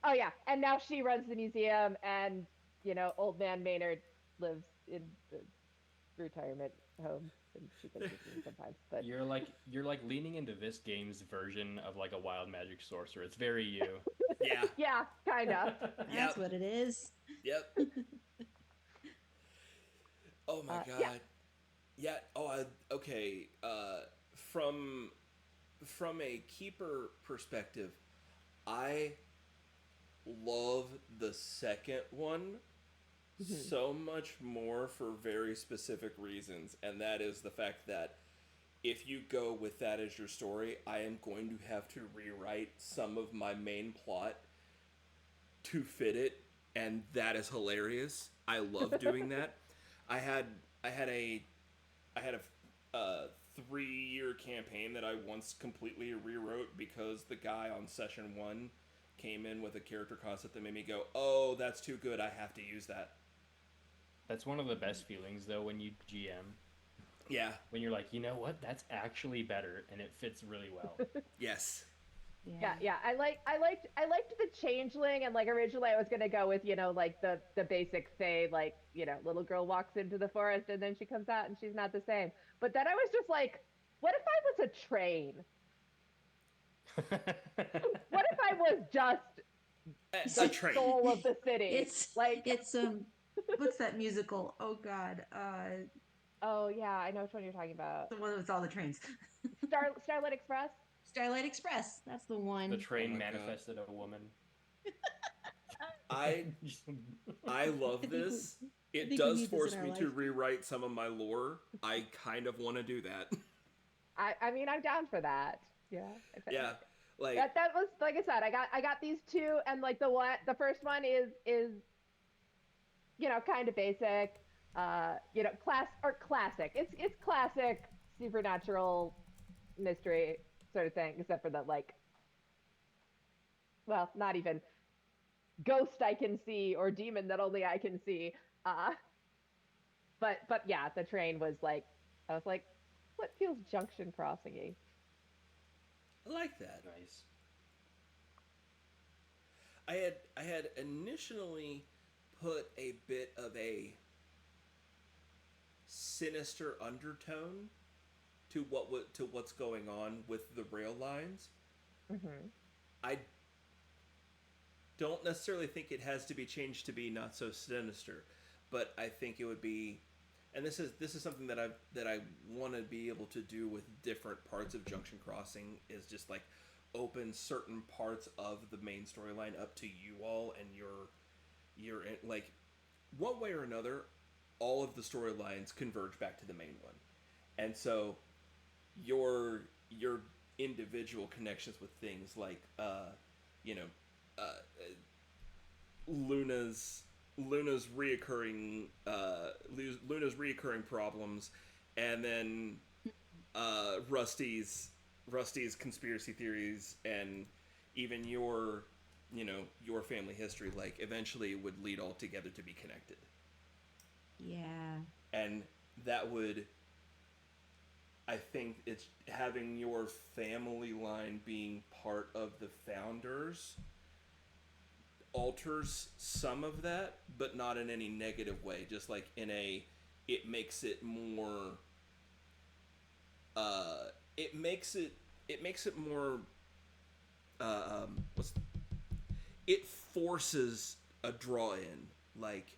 Speaker 6: Oh yeah, and now she runs the museum, and Old Man Maynard lives in the retirement home, and she thinks it's sometimes. But
Speaker 5: You're like leaning into this game's version of like a wild magic sorcerer. It's very you.
Speaker 1: Yeah.
Speaker 6: yeah, kind of.
Speaker 3: That's what it is.
Speaker 1: Yep. Oh my god. Yeah. Oh, okay. From a keeper perspective, I love the second one so much more for very specific reasons, and that is the fact that if you go with that as your story, I am going to have to rewrite some of my main plot to fit it, and that is hilarious. I love doing that. I had a 3-year campaign that I once completely rewrote because the guy on session 1 came in with a character concept that made me go, oh, that's too good, I have to use that.
Speaker 5: That's one of the best feelings though when you GM.
Speaker 1: Yeah.
Speaker 5: when you're like, you know what, that's actually better, and it fits really well.
Speaker 1: Yes.
Speaker 6: Yeah. I liked the changeling, and like originally I was gonna go with like the basic Fae, like little girl walks into the forest and then she comes out and she's not the same. But then I was just like, what if I was a train? What if I was just
Speaker 1: A
Speaker 6: the
Speaker 1: train.
Speaker 6: soul of the city?
Speaker 3: It's
Speaker 6: Like,
Speaker 3: it's what's that musical? Oh God,
Speaker 6: oh yeah, I know which one you're talking about.
Speaker 3: the one with all the trains.
Speaker 6: Starlight Express.
Speaker 3: Starlight Express. That's the one.
Speaker 5: The
Speaker 4: Oh
Speaker 5: train
Speaker 4: my God.
Speaker 5: manifested a woman.
Speaker 1: I love
Speaker 3: I think
Speaker 1: this.
Speaker 3: I
Speaker 1: It
Speaker 3: think we
Speaker 1: does
Speaker 3: need this
Speaker 1: force
Speaker 3: in our
Speaker 1: me to
Speaker 3: life.
Speaker 1: rewrite some of my lore. I kind of want to do that.
Speaker 6: I mean, I'm down for that. Yeah.
Speaker 1: Yeah. Like,
Speaker 6: That was, like I said, I got these two, and like the first one is kind of basic, classic. It's classic supernatural mystery sort of thing, except for the like, well, not even ghost I can see or demon that only I can see. Uh, but yeah, the train was like, I was like, what feels junction crossing-y?
Speaker 1: I like that.
Speaker 5: Nice.
Speaker 1: I had initially put a bit of a sinister undertone to what's going on with the rail lines.
Speaker 6: Mm-hmm.
Speaker 1: I don't necessarily think it has to be changed to be not so sinister, but I think it would be, and this is something that I want to be able to do with different parts of Junction Crossing, is just like open certain parts of the main storyline up to you all, and you're in, like, one way or another, all of the storylines converge back to the main one, and so your individual connections with things like you know uh, Luna's Luna's reoccurring problems, and then Rusty's conspiracy theories, and even your family history, like, eventually would lead all together to be connected.
Speaker 3: Yeah.
Speaker 1: And that would, I think, it's having your family line being part of the founders alters some of that, but not in any negative way. Just like it makes it more. It makes it more. What's it forces a draw in. Like,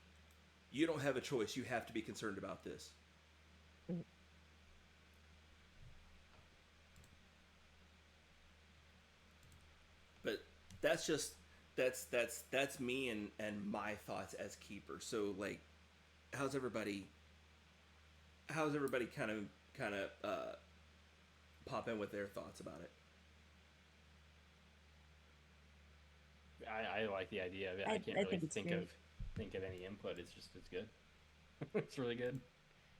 Speaker 1: you don't have a choice. You have to be concerned about this. But that's just that's me and my thoughts as keeper. So, like, how's everybody kind of pop in with their thoughts about it?
Speaker 5: I like the idea of it. I can't
Speaker 3: I
Speaker 5: really
Speaker 3: think it's
Speaker 5: think
Speaker 3: great.
Speaker 5: of any input. It's good. It's really good.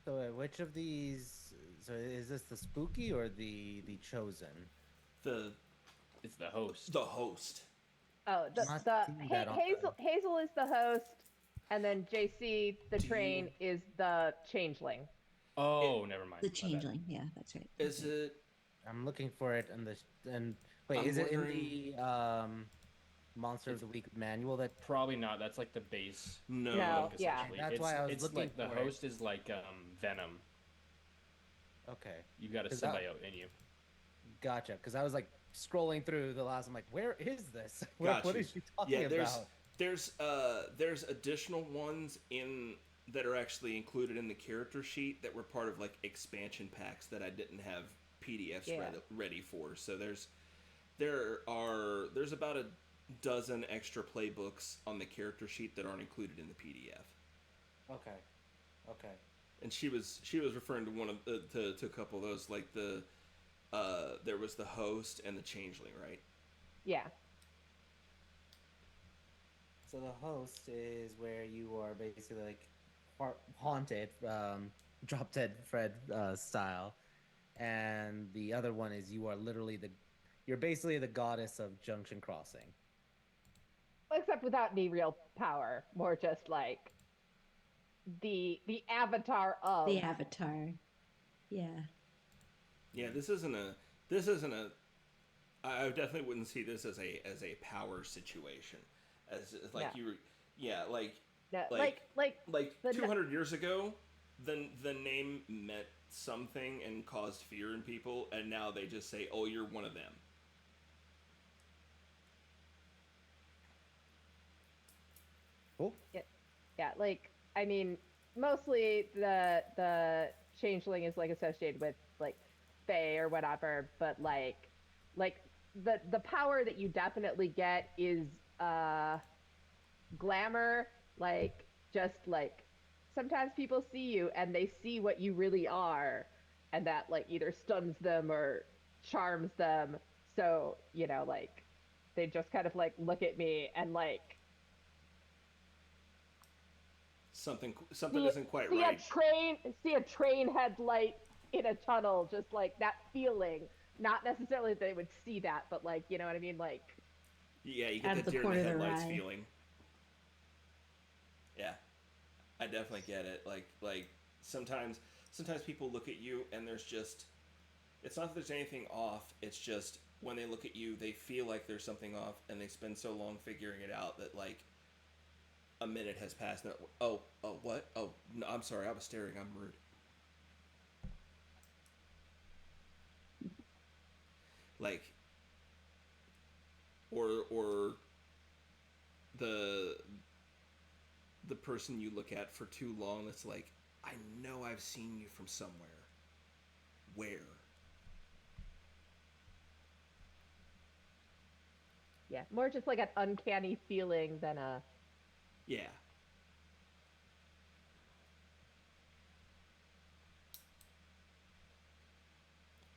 Speaker 4: So, which of these? So, is this the spooky or the chosen?
Speaker 5: It's the host.
Speaker 1: The host.
Speaker 6: Oh,
Speaker 4: I'm not seeing that on
Speaker 6: Hazel is the host, and then JC the
Speaker 1: Do
Speaker 6: train is the changeling.
Speaker 5: Oh, never mind.
Speaker 3: The
Speaker 5: My bad.
Speaker 3: changeling. Yeah, that's right.
Speaker 1: Is it?
Speaker 4: I'm looking for it, and wait,
Speaker 1: I'm
Speaker 4: is it in
Speaker 1: wondering-
Speaker 4: the Monster of the Week manual? That
Speaker 5: Probably not. That's like the base.
Speaker 1: No.
Speaker 6: No.
Speaker 5: book,
Speaker 6: Yeah.
Speaker 5: essentially.
Speaker 4: That's
Speaker 5: it's,
Speaker 4: why I was
Speaker 5: it's
Speaker 4: looking
Speaker 5: like the
Speaker 4: for it.
Speaker 5: host is like Venom.
Speaker 4: okay,
Speaker 5: You've got a
Speaker 4: 'Cause that-
Speaker 5: symbiote in you.
Speaker 4: gotcha. Because I was like scrolling through the last. I'm like, where is this?
Speaker 1: Got
Speaker 4: What
Speaker 1: you.
Speaker 4: is she talking
Speaker 1: Yeah,
Speaker 4: about?
Speaker 1: there's additional ones in that are actually included in the character sheet that were part of, like, expansion packs that I didn't have PDFs
Speaker 6: Yeah.
Speaker 1: ready for. So there's about a dozen extra playbooks on the character sheet that aren't included in the PDF.
Speaker 4: Okay, okay.
Speaker 1: And she was referring to one of to a couple of those, like there was the host and the changeling, right?
Speaker 6: Yeah.
Speaker 4: So the host is where you are basically like haunted, Drop Dead Fred style, and the other one is you are literally you're basically the goddess of Junction Crossing.
Speaker 6: Except without any real power, more just like the avatar of.
Speaker 3: The Avatar. Yeah.
Speaker 1: Yeah, this isn't a. This isn't a. I definitely wouldn't see this as a power situation, as like
Speaker 6: No.
Speaker 1: you. Yeah,
Speaker 6: No,
Speaker 1: like like
Speaker 6: the
Speaker 1: 200 years ago, the name meant something and caused fear in people, and now they just say, "Oh, you're one of them."
Speaker 4: Cool.
Speaker 6: yeah, like I mean, mostly the changeling is like associated with like Fae or whatever, but like the power that you definitely get is glamour, like just like sometimes people see you and they see what you really are, and that like either stuns them or charms them. So, like they just kind of like look at me and like
Speaker 1: Something
Speaker 6: see
Speaker 1: isn't quite
Speaker 6: see
Speaker 1: right.
Speaker 6: see a train headlight in a tunnel, just like that feeling. Not necessarily that they would see that, but like, you know what I mean? Like,
Speaker 1: Yeah, you get
Speaker 3: Out of
Speaker 1: that
Speaker 3: the
Speaker 1: deer in the
Speaker 3: corner of their
Speaker 1: headlights
Speaker 3: eye.
Speaker 1: feeling. Yeah, I definitely get it. Like sometimes people look at you and there's just it's not that there's anything off. It's just when they look at you, they feel like there's something off, and they spend so long figuring it out that like a minute has passed. And what? Oh, no, I'm sorry. I was staring. I'm rude. Like, or the the person you look at for too long. That's like, I know I've seen you from somewhere. Where?
Speaker 6: yeah, more just like an uncanny feeling than a
Speaker 1: Yeah.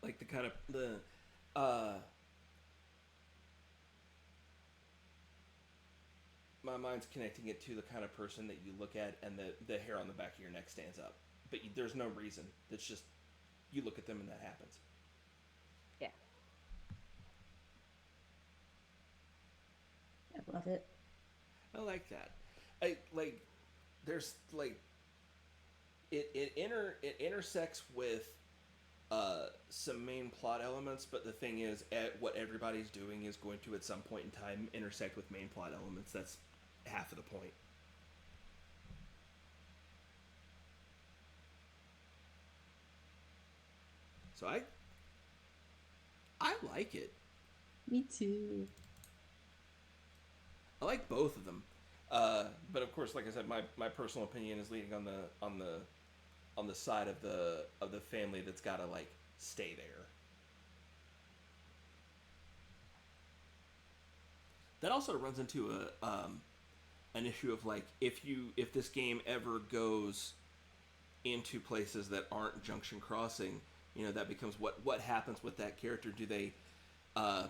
Speaker 1: Like the kind of the uh my mind's connecting it to the kind of person that you look at and the hair on the back of your neck stands up. But there's no reason. It's just you look at them and that happens.
Speaker 6: yeah.
Speaker 3: I love it.
Speaker 1: I like that. I like there's like it intersects with some main plot elements, but the thing is, what everybody's doing is going to at some point in time intersect with main plot elements. That's half of the point. So I like it.
Speaker 3: Me too.
Speaker 1: I like both of them. But of course, like I said, my personal opinion is leaning on the side of the family that's got to like stay there. That also runs into an issue of like if this game ever goes into places that aren't Junction Crossing, that becomes what happens with that character. Uh,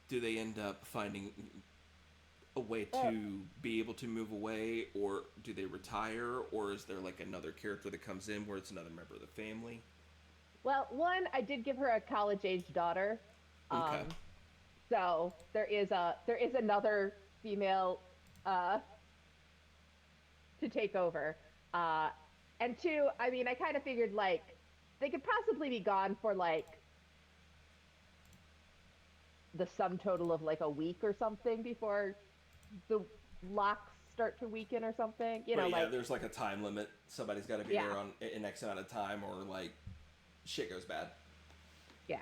Speaker 1: do they end up finding a way to be able to move away, or do they retire, or is there like another character that comes in where it's another member of the family?
Speaker 6: Well, one, I did give her a college-age daughter.
Speaker 1: Okay.
Speaker 6: So there is another female uh to take over. Uh and two, I mean, I kind of figured like they could possibly be gone for like the sum total of like a week or something before the locks start to weaken or something.
Speaker 1: But yeah,
Speaker 6: Like
Speaker 1: there's like a time limit. Somebody's got to be
Speaker 6: yeah,
Speaker 1: there on an X amount of time, or like shit goes bad.
Speaker 6: yeah.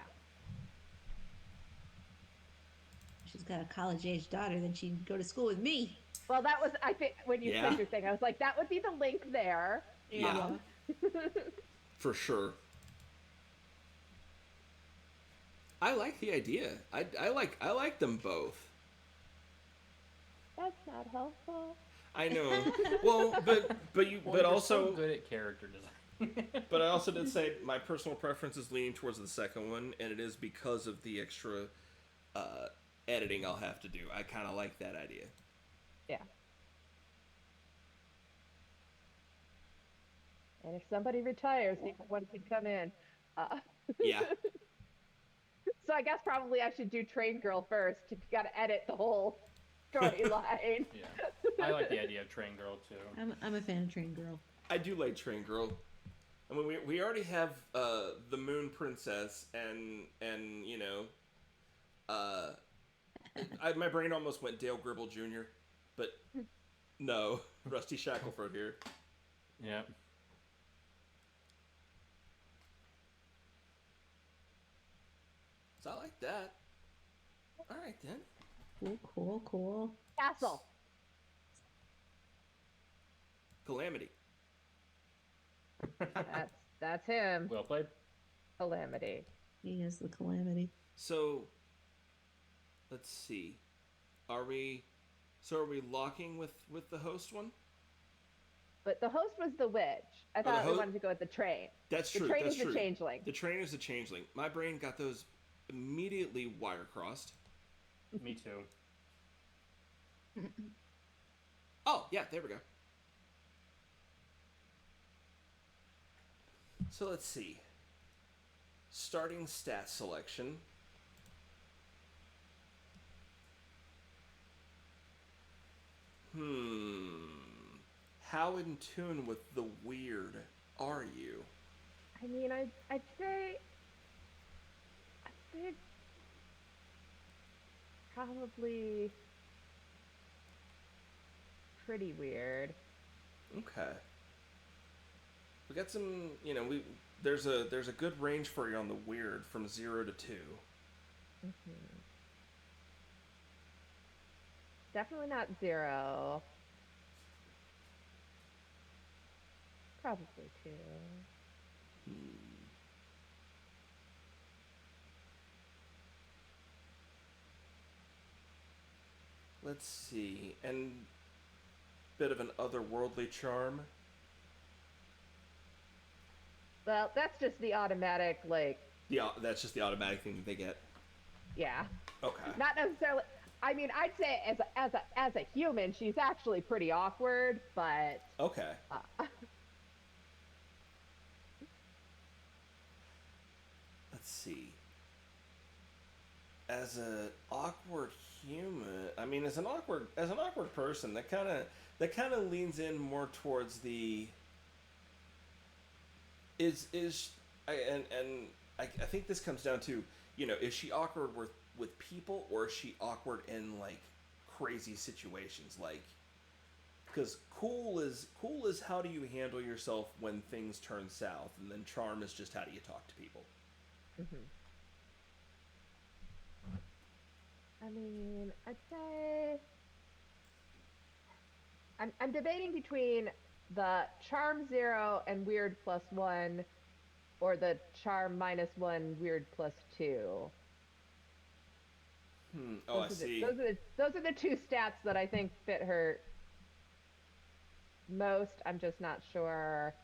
Speaker 3: She's got a college age daughter, then she can go to school with me.
Speaker 6: Well, that was I think when you
Speaker 1: Yeah.
Speaker 6: said your thing, I was like, that would be the link there.
Speaker 1: Yeah. For sure. I like the idea. I like them both.
Speaker 6: That's not helpful.
Speaker 1: I know. Well, but
Speaker 5: Well,
Speaker 1: also
Speaker 5: so good at character design.
Speaker 1: but I also did say my personal preference is leaning towards the second one, and it is because of the extra editing I'll have to do. I kind of like that idea.
Speaker 6: Yeah. And if somebody retires, one can come in. Uh,
Speaker 1: Yeah.
Speaker 6: so I guess probably I should do Train Girl first. You got to edit the whole storyline.
Speaker 5: Yeah, I like the idea of Train Girl too.
Speaker 3: I'm a fan of Train Girl.
Speaker 1: I do like Train Girl. I mean, we already have the Moon Princess and you know, uh, my brain almost went Dale Gribble Jr., but no, Rusty Shackleford here.
Speaker 5: Yeah.
Speaker 1: So I like that. All right then.
Speaker 3: Cool.
Speaker 6: Castle.
Speaker 1: Calamity.
Speaker 6: That's him.
Speaker 5: Well played.
Speaker 6: Calamity.
Speaker 3: He is the calamity.
Speaker 1: So let's see. Are we locking with the host one?
Speaker 6: But the host was the witch. I thought we wanted to go with the train.
Speaker 1: That's
Speaker 6: the
Speaker 1: true.
Speaker 6: The train
Speaker 1: that's
Speaker 6: is
Speaker 1: true.
Speaker 6: the changeling.
Speaker 1: The train is the changeling. My brain got those immediately wire crossed.
Speaker 5: Me too.
Speaker 1: Oh, yeah, there we go. So let's see. Starting stat selection. How in tune with the weird are you?
Speaker 6: I mean, I'd say probably pretty weird.
Speaker 1: Okay. We got some, you know, there's a good range for you on the weird from 0 to 2.
Speaker 6: Mm-hmm. Definitely not 0. Probably 2.
Speaker 1: Let's see. And bit of an otherworldly charm.
Speaker 6: Well, that's just the automatic, like...
Speaker 1: That's just the automatic thing that they get.
Speaker 6: Yeah.
Speaker 1: Okay.
Speaker 6: Not necessarily... I mean, I'd say as a human, she's actually pretty awkward, but...
Speaker 1: Okay. Let's see. As an awkward human, I mean, as an awkward person, that kind of leans in more towards the I think this comes down to, you know, is she awkward with people, or is she awkward in like crazy situations, like, because cool is how do you handle yourself when things turn south, and then charm is just how do you talk to people.
Speaker 6: Mm-hmm. I mean, I'd say I'm debating between the charm 0 and weird +1, or the charm -1 weird +2.
Speaker 1: Oh, I see.
Speaker 6: Those are the two stats that I think fit her most. I'm just not sure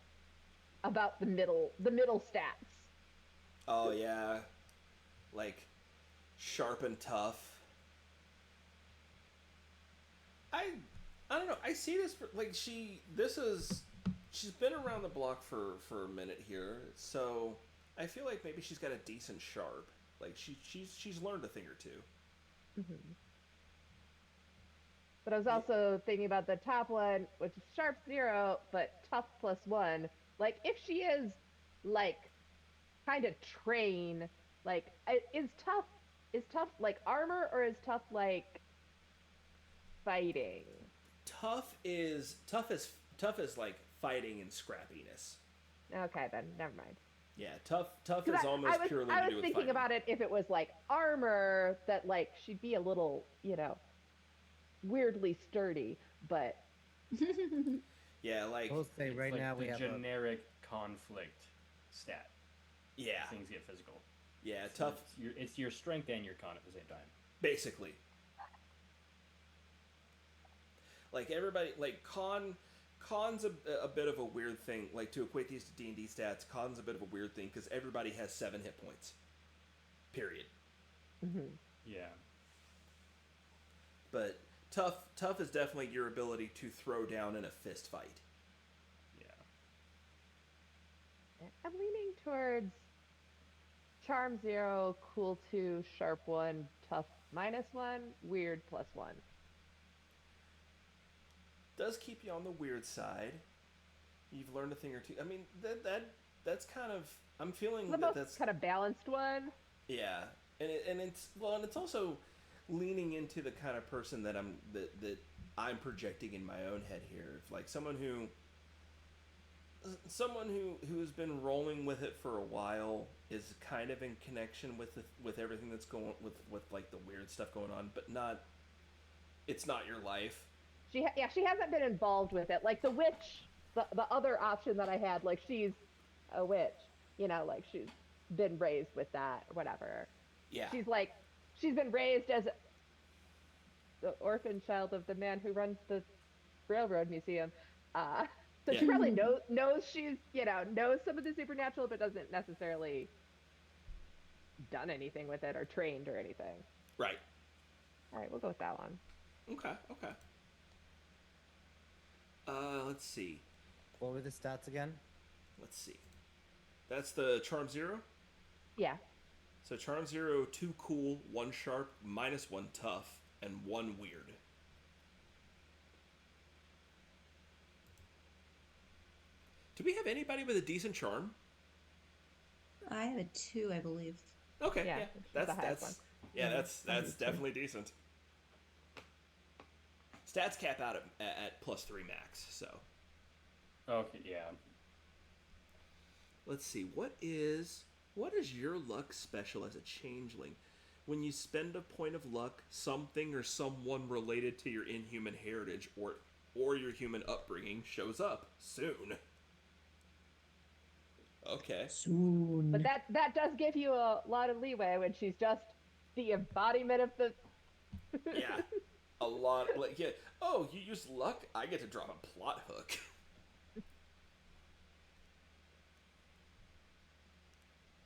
Speaker 6: about the middle stats.
Speaker 1: Oh yeah, like sharp and tough. I don't know. I see this like she's been around the block for a minute here, so I feel like maybe she's got a decent sharp. Like she's learned a thing or two.
Speaker 6: Mm-hmm. But I was also thinking about the top one, which is sharp 0, but tough +1. Like, if she is like kind of train, like, is tough like armor, or is tough like fighting?
Speaker 1: Tough is like fighting and scrappiness.
Speaker 6: Okay, then never mind.
Speaker 1: Yeah, tough is almost purely to do with fighting.
Speaker 6: I was thinking about it if it was like armor, that like she'd be a little, you know, weirdly sturdy, but
Speaker 1: yeah, like
Speaker 4: I'll say right
Speaker 5: like
Speaker 4: now
Speaker 5: the
Speaker 4: we have
Speaker 5: generic conflict stat.
Speaker 1: Yeah,
Speaker 5: Things get physical.
Speaker 1: Yeah,
Speaker 5: so
Speaker 1: tough.
Speaker 5: It's your strength and your con at the same time.
Speaker 1: Basically, like everybody, like Con's a bit of a weird thing. Like, to equate these to D&D stats, Con's a bit of a weird thing because everybody has 7 hit points. Period.
Speaker 6: Mm-hmm.
Speaker 5: Yeah.
Speaker 1: But tough is definitely your ability to throw down in a fist fight.
Speaker 5: Yeah.
Speaker 6: I'm leaning towards charm 0, cool 2, sharp 1, tough -1, weird +1.
Speaker 1: Does keep you on the weird side. You've learned a thing or two. I mean, that's kind of I'm feeling
Speaker 6: The
Speaker 1: that
Speaker 6: most
Speaker 1: that's
Speaker 6: kind of balanced one.
Speaker 1: yeah, and it's well, and it's also leaning into the kind of person that I'm projecting in my own head here, like who's been rolling with it for a while, is kind of in connection with everything that's going with like the weird stuff going on, but not it's not your life.
Speaker 6: She hasn't been involved with it. Like the witch, the other option that I had, like she's a witch, like she's been raised with that or whatever.
Speaker 1: Yeah.
Speaker 6: She's been raised as the orphan child of the man who runs the railroad museum. Uh, so
Speaker 1: Yeah.
Speaker 6: she probably knows she's, knows some of the supernatural, but doesn't necessarily done anything with it or trained or anything.
Speaker 1: Right.
Speaker 6: All right, we'll go with that one.
Speaker 1: Okay. Okay. Let's see.
Speaker 4: What were the stats again?
Speaker 1: Let's see. That's the Charm 0?
Speaker 6: Yeah.
Speaker 1: So Charm 0, 2 cool, 1 sharp, -1 tough, and 1 weird. Do we have anybody with a decent charm?
Speaker 3: I have a 2, I believe.
Speaker 1: Okay,
Speaker 6: Yeah,
Speaker 1: yeah.
Speaker 6: it's the highest one.
Speaker 1: That's definitely decent. Stats cap out at +3 max, so.
Speaker 5: Okay, yeah.
Speaker 1: Let's see, what is your luck special as a changeling? When you spend a point of luck, something or someone related to your inhuman heritage or your human upbringing shows up soon. Okay.
Speaker 3: Soon.
Speaker 6: But that does give you a lot of leeway when she's just the embodiment of the.
Speaker 1: Yeah. A lot like yeah. Oh, you use luck? I get to drop a plot hook.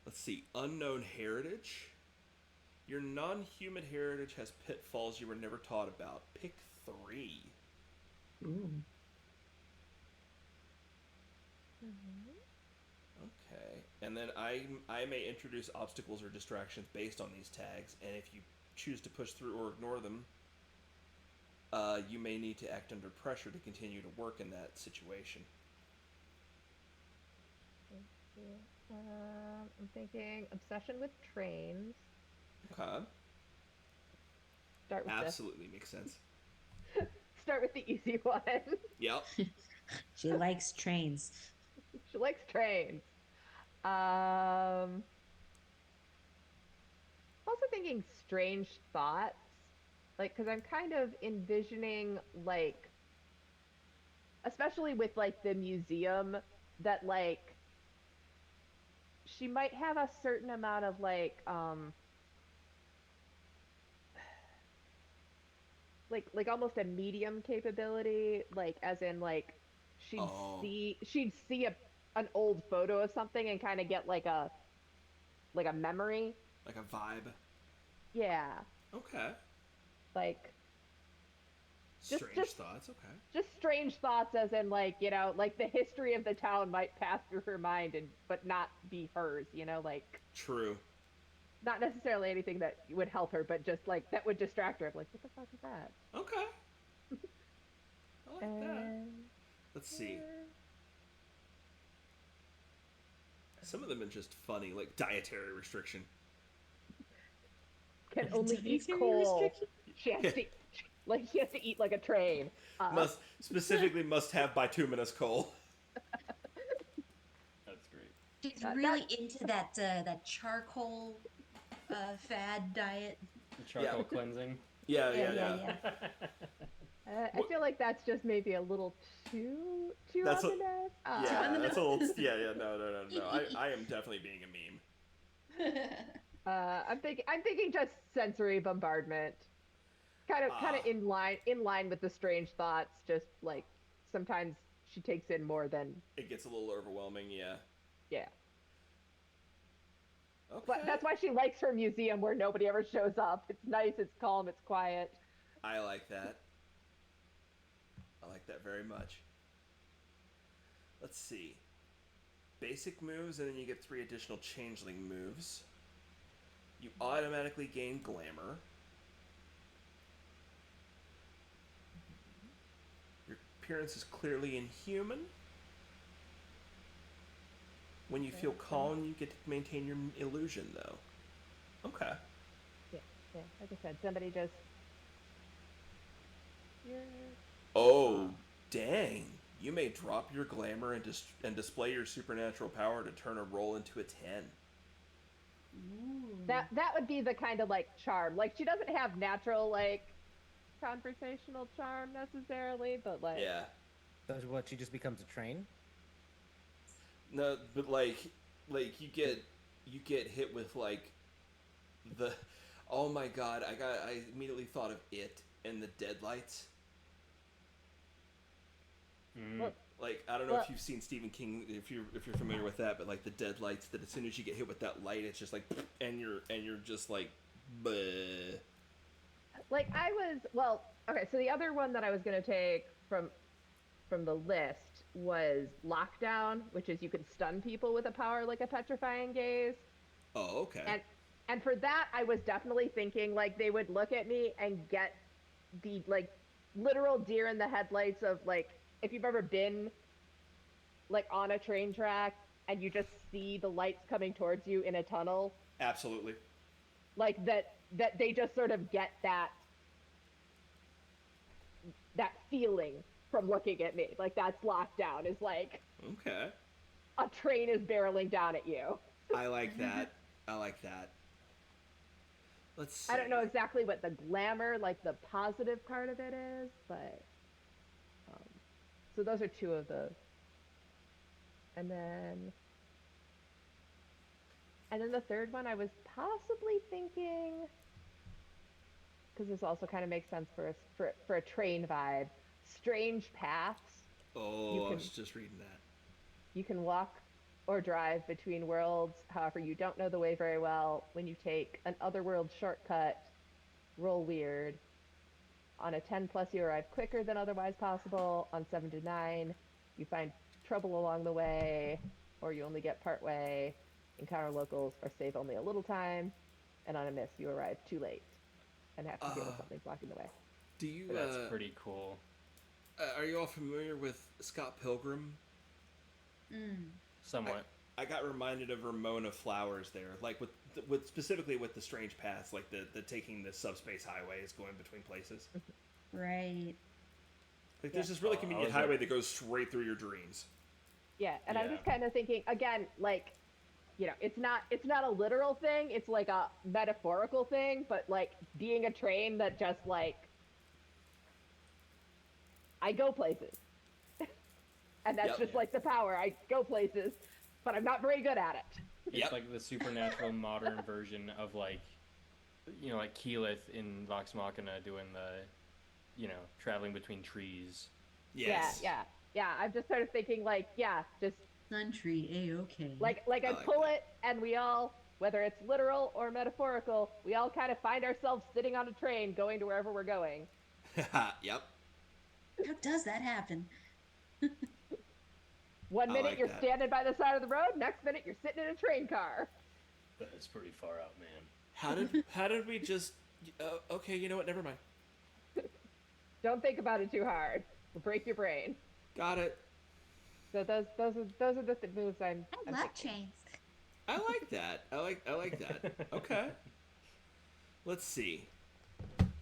Speaker 1: Let's see. Unknown heritage. Your non-human heritage has pitfalls you were never taught about. Pick 3.
Speaker 3: Ooh.
Speaker 1: Okay. And then I may introduce obstacles or distractions based on these tags, and if you choose to push through or ignore them, you may need to act under pressure to continue to work in that situation.
Speaker 6: I'm thinking obsession with trains.
Speaker 1: Okay.
Speaker 6: Start with
Speaker 1: Absolutely makes sense.
Speaker 6: Start with the easy one.
Speaker 1: Yep.
Speaker 3: She likes trains.
Speaker 6: She likes trains. Also thinking strange thoughts, like because I'm kind of envisioning like, especially with like the museum, that like she might have a certain amount of like almost a medium capability, like as in like she'd see an old photo of something and kind of get like a memory,
Speaker 1: Like a vibe.
Speaker 6: yeah,
Speaker 1: Okay.
Speaker 6: like
Speaker 1: Strange thoughts. Okay.
Speaker 6: just strange thoughts, as in like like the history of the town might pass through her mind but not be hers, like
Speaker 1: True.
Speaker 6: not necessarily anything that would help her, but just like that would distract her. I'm like, what the fuck is that?
Speaker 1: Okay. I like that. Let's see. Some of them are just funny, like dietary restriction.
Speaker 6: Can only eat
Speaker 3: Dietary
Speaker 6: coal.
Speaker 3: restriction?
Speaker 6: She has to, she has to eat like a train.
Speaker 1: Must have bituminous coal.
Speaker 5: That's great.
Speaker 3: She's really into that charcoal fad diet.
Speaker 5: The charcoal cleansing.
Speaker 1: Yeah.
Speaker 6: I feel like that's just maybe a little too
Speaker 1: That's
Speaker 6: on the nose.
Speaker 1: Yeah, that's a little. Yeah. No. I am definitely being a meme.
Speaker 6: I'm thinking just sensory bombardment, kind of in line with the strange thoughts. Just like sometimes she takes in more than
Speaker 1: It gets a little overwhelming. Yeah.
Speaker 6: yeah.
Speaker 1: Okay.
Speaker 6: But that's why she likes her museum where nobody ever shows up. It's nice, it's calm, it's quiet.
Speaker 1: I like that. I like that very much. Let's see. Basic moves, and then you get 3 additional changeling moves. You automatically gain glamour. Your appearance is clearly inhuman. When you feel calm, you get to maintain your illusion, though. Okay.
Speaker 6: Yeah, yeah. Like I said, somebody just. You're
Speaker 1: Oh, dang. You may drop your glamour and display your supernatural power to turn a roll into a 10.
Speaker 3: Ooh.
Speaker 6: that would be the kind of like charm. Like she doesn't have natural like conversational charm necessarily, but like
Speaker 1: Yeah.
Speaker 4: So what? She just becomes a train?
Speaker 1: No, but like you get hit with like the oh my god, I immediately thought of It and the Deadlights.
Speaker 6: well,
Speaker 1: Like I don't know
Speaker 6: well,
Speaker 1: if you've seen Stephen King, if you're familiar with that, but like the deadlights, that as soon as you get hit with that light, it's just like, and you're just like, bleh.
Speaker 6: like I was well, okay, so the other one that I was gonna take from the list was lockdown, which is you can stun people with a power like a petrifying gaze.
Speaker 1: Oh, okay.
Speaker 6: And for that I was definitely thinking like they would look at me and get the like literal deer in the headlights of like if you've ever been like on a train track and you just see the lights coming towards you in a tunnel,
Speaker 1: Absolutely.
Speaker 6: like that they just sort of get that feeling from looking at me. Like that's lockdown is like
Speaker 1: Okay.
Speaker 6: a train is barreling down at you.
Speaker 1: I like that. I like that. Let's see.
Speaker 6: I don't know exactly what the glamour, like the positive part of it is, but so those are two of those. And then the third one I was possibly thinking because this also kind of makes sense for a train vibe. Strange paths.
Speaker 1: Oh, I was just reading that.
Speaker 6: You can walk or drive between worlds. However, you don't know the way very well. When you take an otherworld shortcut, roll weird. On a 10 plus, you arrive quicker than otherwise possible. On 7 to 9, you find trouble along the way, or you only get part way. Encounter locals or save only a little time. And on a miss, you arrive too late and have to deal with something blocking the way.
Speaker 1: Do you?
Speaker 5: That's pretty cool.
Speaker 1: Are you all familiar with Scott Pilgrim?
Speaker 6: Somewhat.
Speaker 1: I got reminded of Ramona Flowers there, like with specifically with the strange paths, like the taking the subspace highways going between places.
Speaker 3: Right.
Speaker 1: Like there's this really convenient highway that goes straight through your dreams.
Speaker 6: Yeah, and I'm just kind of thinking again, like, you know, it's not a literal thing, it's like a metaphorical thing, but like being a train that just like I go places. And that's just like the power. I go places, but I'm not very good at it.
Speaker 5: It's like the supernatural modern version of like, you know, like Keyleth in Vox Machina doing the, you know, traveling between trees.
Speaker 1: Yes.
Speaker 6: Yeah. I'm just sort of thinking like, just
Speaker 3: Sun tree, A-okay.
Speaker 6: like I pull it and we all, whether it's literal or metaphorical, we all kind of find ourselves sitting on a train going to wherever we're going.
Speaker 1: Yep.
Speaker 3: How does that happen?
Speaker 6: One minute you're standing by the side of the road, next minute you're sitting in a train car.
Speaker 5: That's pretty far out, man.
Speaker 1: How did we just? Okay, you know what? Never mind.
Speaker 6: Don't think about it too hard. It'll break your brain.
Speaker 1: Got it.
Speaker 6: So those are the moves I'm
Speaker 3: like
Speaker 6: thinking.
Speaker 3: chains.
Speaker 1: I like that. I like that. Okay. Let's see.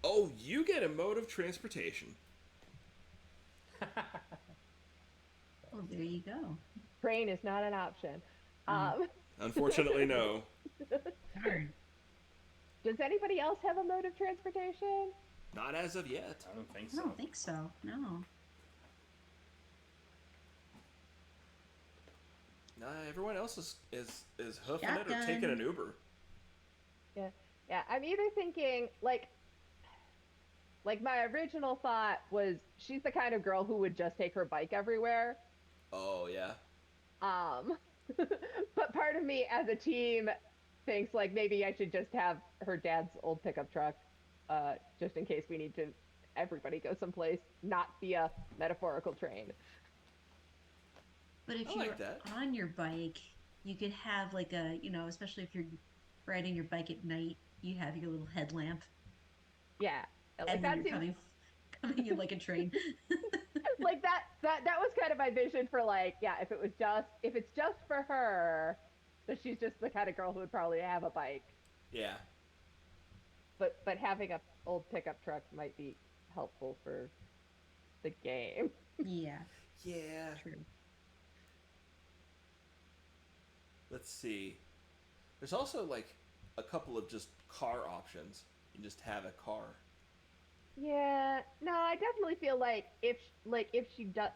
Speaker 1: Oh, you get a mode of transportation.
Speaker 3: Oh, there you go.
Speaker 6: Train is not an option.
Speaker 1: Unfortunately, no.
Speaker 3: Darn.
Speaker 6: Does anybody else have a mode of transportation?
Speaker 1: Not as of yet.
Speaker 5: I don't think
Speaker 3: I
Speaker 5: so.
Speaker 3: don't think so. No.
Speaker 1: Nah, everyone else is hoofing it or
Speaker 3: Shotgun.
Speaker 1: taking an Uber.
Speaker 6: Yeah. I'm either thinking like my original thought was she's the kind of girl who would just take her bike everywhere.
Speaker 1: Oh yeah.
Speaker 6: But part of me as a team thinks like maybe I should just have her dad's old pickup truck, just in case we need to everybody go someplace, not via metaphorical train.
Speaker 3: But if
Speaker 1: I
Speaker 3: you're
Speaker 1: like that.
Speaker 3: on your bike, you could have like a, you know, especially if you're riding your bike at night, you have your little headlamp.
Speaker 6: Yeah. Like
Speaker 3: And
Speaker 6: that
Speaker 3: when you're
Speaker 6: seems
Speaker 3: coming in like a train.
Speaker 6: like that was kind of my vision for like, yeah, if it's just for her, so she's just the kind of girl who would probably have a bike.
Speaker 1: Yeah.
Speaker 6: But having a old pickup truck might be helpful for the game.
Speaker 3: Yeah,
Speaker 1: Yeah.
Speaker 3: true.
Speaker 1: Let's see. There's also like a couple of just car options. You just have a car.
Speaker 6: Yeah, no, I definitely feel like if she does,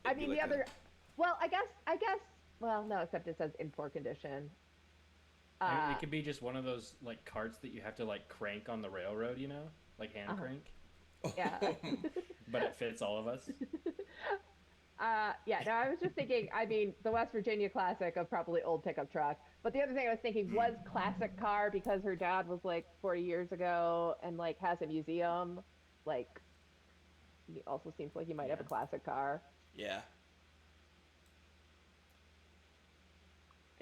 Speaker 6: I
Speaker 1: It'd be
Speaker 6: mean
Speaker 1: like
Speaker 6: the other, well, I guess, well, no, except it says in poor condition.
Speaker 5: I mean,
Speaker 6: Uh,
Speaker 5: it could be just one of those like carts that you have to like crank on the railroad, you know, like hand
Speaker 6: Uh-huh.
Speaker 5: crank,
Speaker 6: yeah.
Speaker 5: but it fits all of us.
Speaker 6: Yeah, no, I was just thinking, I mean, the West Virginia classic of probably old pickup truck. But the other thing I was thinking was classic car because her dad was like 40 years ago and like has a museum. Like, he also seems like he might have a
Speaker 1: Yeah.
Speaker 6: classic car.
Speaker 1: Yeah.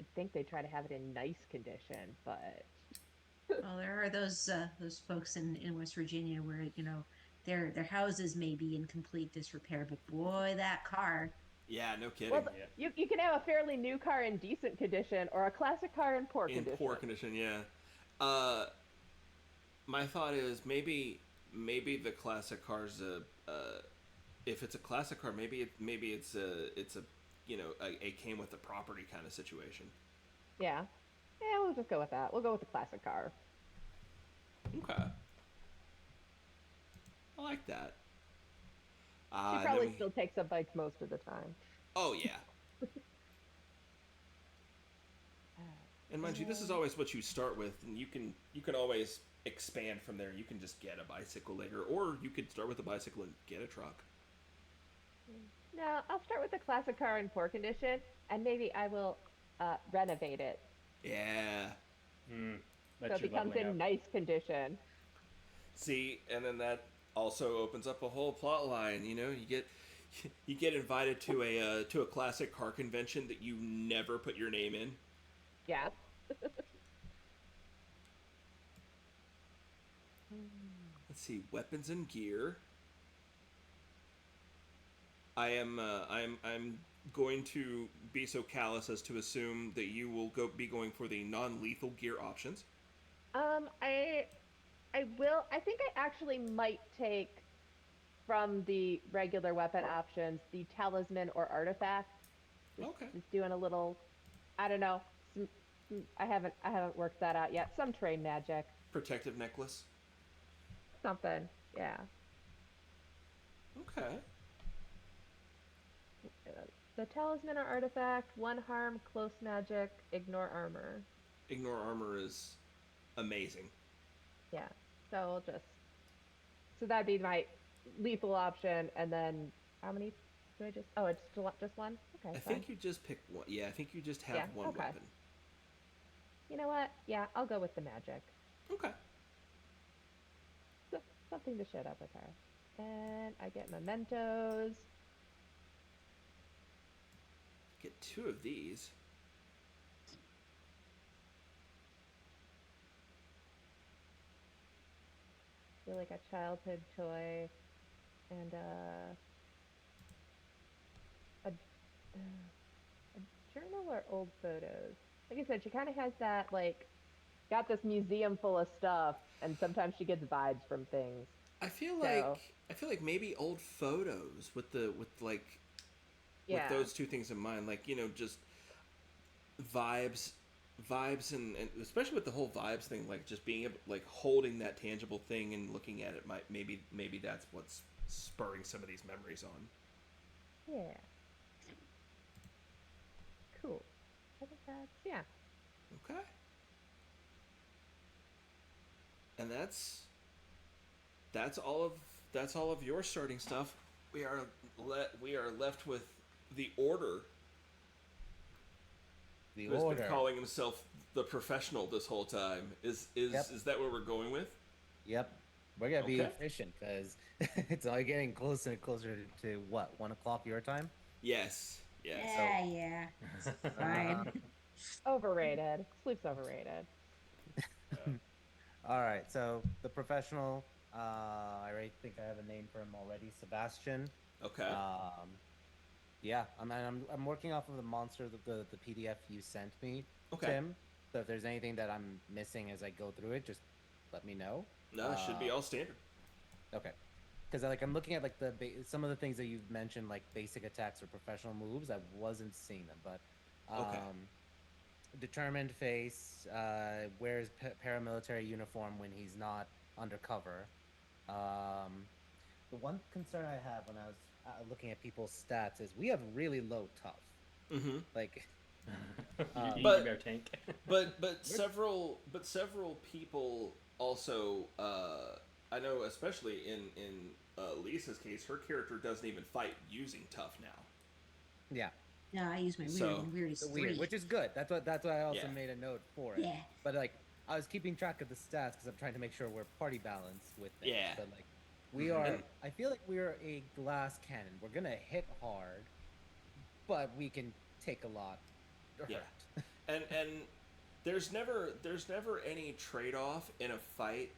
Speaker 6: I think they try to have it in nice condition, but
Speaker 3: Well, there are those folks in West Virginia where their houses may be in complete disrepair, but boy, that car.
Speaker 1: Yeah, no kidding.
Speaker 6: well,
Speaker 5: Yeah.
Speaker 6: you can have a fairly new car in decent condition or a classic car in poor
Speaker 1: In
Speaker 6: condition.
Speaker 1: poor condition, yeah. My thought is maybe the classic car's if it's a classic car, maybe it's a a came with the property kind of situation.
Speaker 6: Yeah. Yeah, we'll just go with that. We'll go with the classic car.
Speaker 1: Okay. I like that.
Speaker 6: She
Speaker 1: And then
Speaker 6: probably
Speaker 1: we-
Speaker 6: still takes up bikes most of the time.
Speaker 1: Oh yeah. And mind you, this is always what you start with, and you can always expand from there. You can just get a bicycle later, or you could start with a bicycle and get a truck.
Speaker 6: No, I'll start with the classic car in poor condition, and maybe I will renovate it
Speaker 1: Yeah.
Speaker 5: That
Speaker 6: so it
Speaker 5: should
Speaker 6: becomes
Speaker 5: leveling
Speaker 6: in
Speaker 5: up.
Speaker 6: nice condition.
Speaker 1: See, and then that also opens up a whole plot line. You get invited to a classic car convention that you never put your name in.
Speaker 6: Yeah.
Speaker 1: Let's see, weapons and gear. I'm going to be so callous as to assume that you will be going for the non-lethal gear options.
Speaker 6: I will. I think I actually might take from the regular weapon options the talisman or artifact.
Speaker 1: Okay.
Speaker 6: Just doing a little. I don't know. I haven't worked that out yet. Some train magic.
Speaker 1: Protective necklace.
Speaker 6: Something. Yeah.
Speaker 1: Okay.
Speaker 6: The talisman or artifact, one harm, close magic, ignore armor.
Speaker 1: Ignore armor is amazing.
Speaker 6: Yeah. So so that'd be my lethal option, and then how many do I just? Oh, it's just one. Okay.
Speaker 1: I
Speaker 6: fine.
Speaker 1: think you just pick one. Yeah, I think you just have
Speaker 6: Yeah,
Speaker 1: one
Speaker 6: okay.
Speaker 1: weapon.
Speaker 6: You know what? Yeah, I'll go with the magic.
Speaker 1: Okay.
Speaker 6: Something to shut up with her. And I get mementos.
Speaker 1: Get 2 of these.
Speaker 6: Feel like a childhood toy, and a journal or old photos. Like I said, she kind of has that like got this museum full of stuff, and sometimes she gets vibes from things.
Speaker 1: I feel
Speaker 6: So-
Speaker 1: like maybe old photos with
Speaker 6: Yeah.
Speaker 1: those two things in mind, like just vibes, and especially with the whole vibes thing, like just being able, like holding that tangible thing and looking at it might maybe that's what's spurring some of these memories on.
Speaker 6: Yeah. Cool. I think yeah.
Speaker 1: Okay. And that's all of your starting stuff. We are left with the order.
Speaker 4: The
Speaker 1: Who's
Speaker 4: order.
Speaker 1: been calling himself the professional this whole time. Is
Speaker 4: Yep.
Speaker 1: is that what we're going with?
Speaker 4: Yep. We're gonna be
Speaker 1: Okay.
Speaker 4: efficient because it's all getting closer and closer to what, 1 o'clock your time?
Speaker 1: Yes. Yes.
Speaker 3: Yeah, it's fine.
Speaker 6: Overrated. Sleep's overrated.
Speaker 4: All right. So the professional I already think I have a name for him already. Sebastian.
Speaker 1: Okay.
Speaker 4: Yeah, I'm working off of the monster, the PDF you sent me,
Speaker 1: Okay.
Speaker 4: Tim. So if there's anything that I'm missing as I go through it, just let me know.
Speaker 1: No, it should be all standard.
Speaker 4: Okay. Because like I'm looking at like some of the things that you've mentioned, like basic attacks or professional moves. I wasn't seeing them, but
Speaker 1: Okay.
Speaker 4: determined face, wears paramilitary uniform when he's not undercover. The one concern I have when I was looking at people's stats is we have really low tough.
Speaker 1: Mm-hmm.
Speaker 4: Like,
Speaker 5: You
Speaker 1: but-
Speaker 5: bear tank.
Speaker 1: But several people also I know, especially in Lisa's case, her character doesn't even fight using tough now.
Speaker 4: yeah,
Speaker 3: No, I use my weird,
Speaker 1: So-
Speaker 3: and weird is
Speaker 4: the
Speaker 3: 3.
Speaker 4: weird, which is good. That's why I also
Speaker 1: Yeah.
Speaker 4: made a note for it.
Speaker 3: Yeah.
Speaker 4: But like, I was keeping track of the stats because I'm trying to make sure we're party balanced with things.
Speaker 1: Yeah.
Speaker 4: But like, we are.
Speaker 1: And-
Speaker 4: I feel like we're a glass cannon. We're gonna hit hard, but we can take a lot. Hurt.
Speaker 1: Yeah. And there's never any trade off in a fight.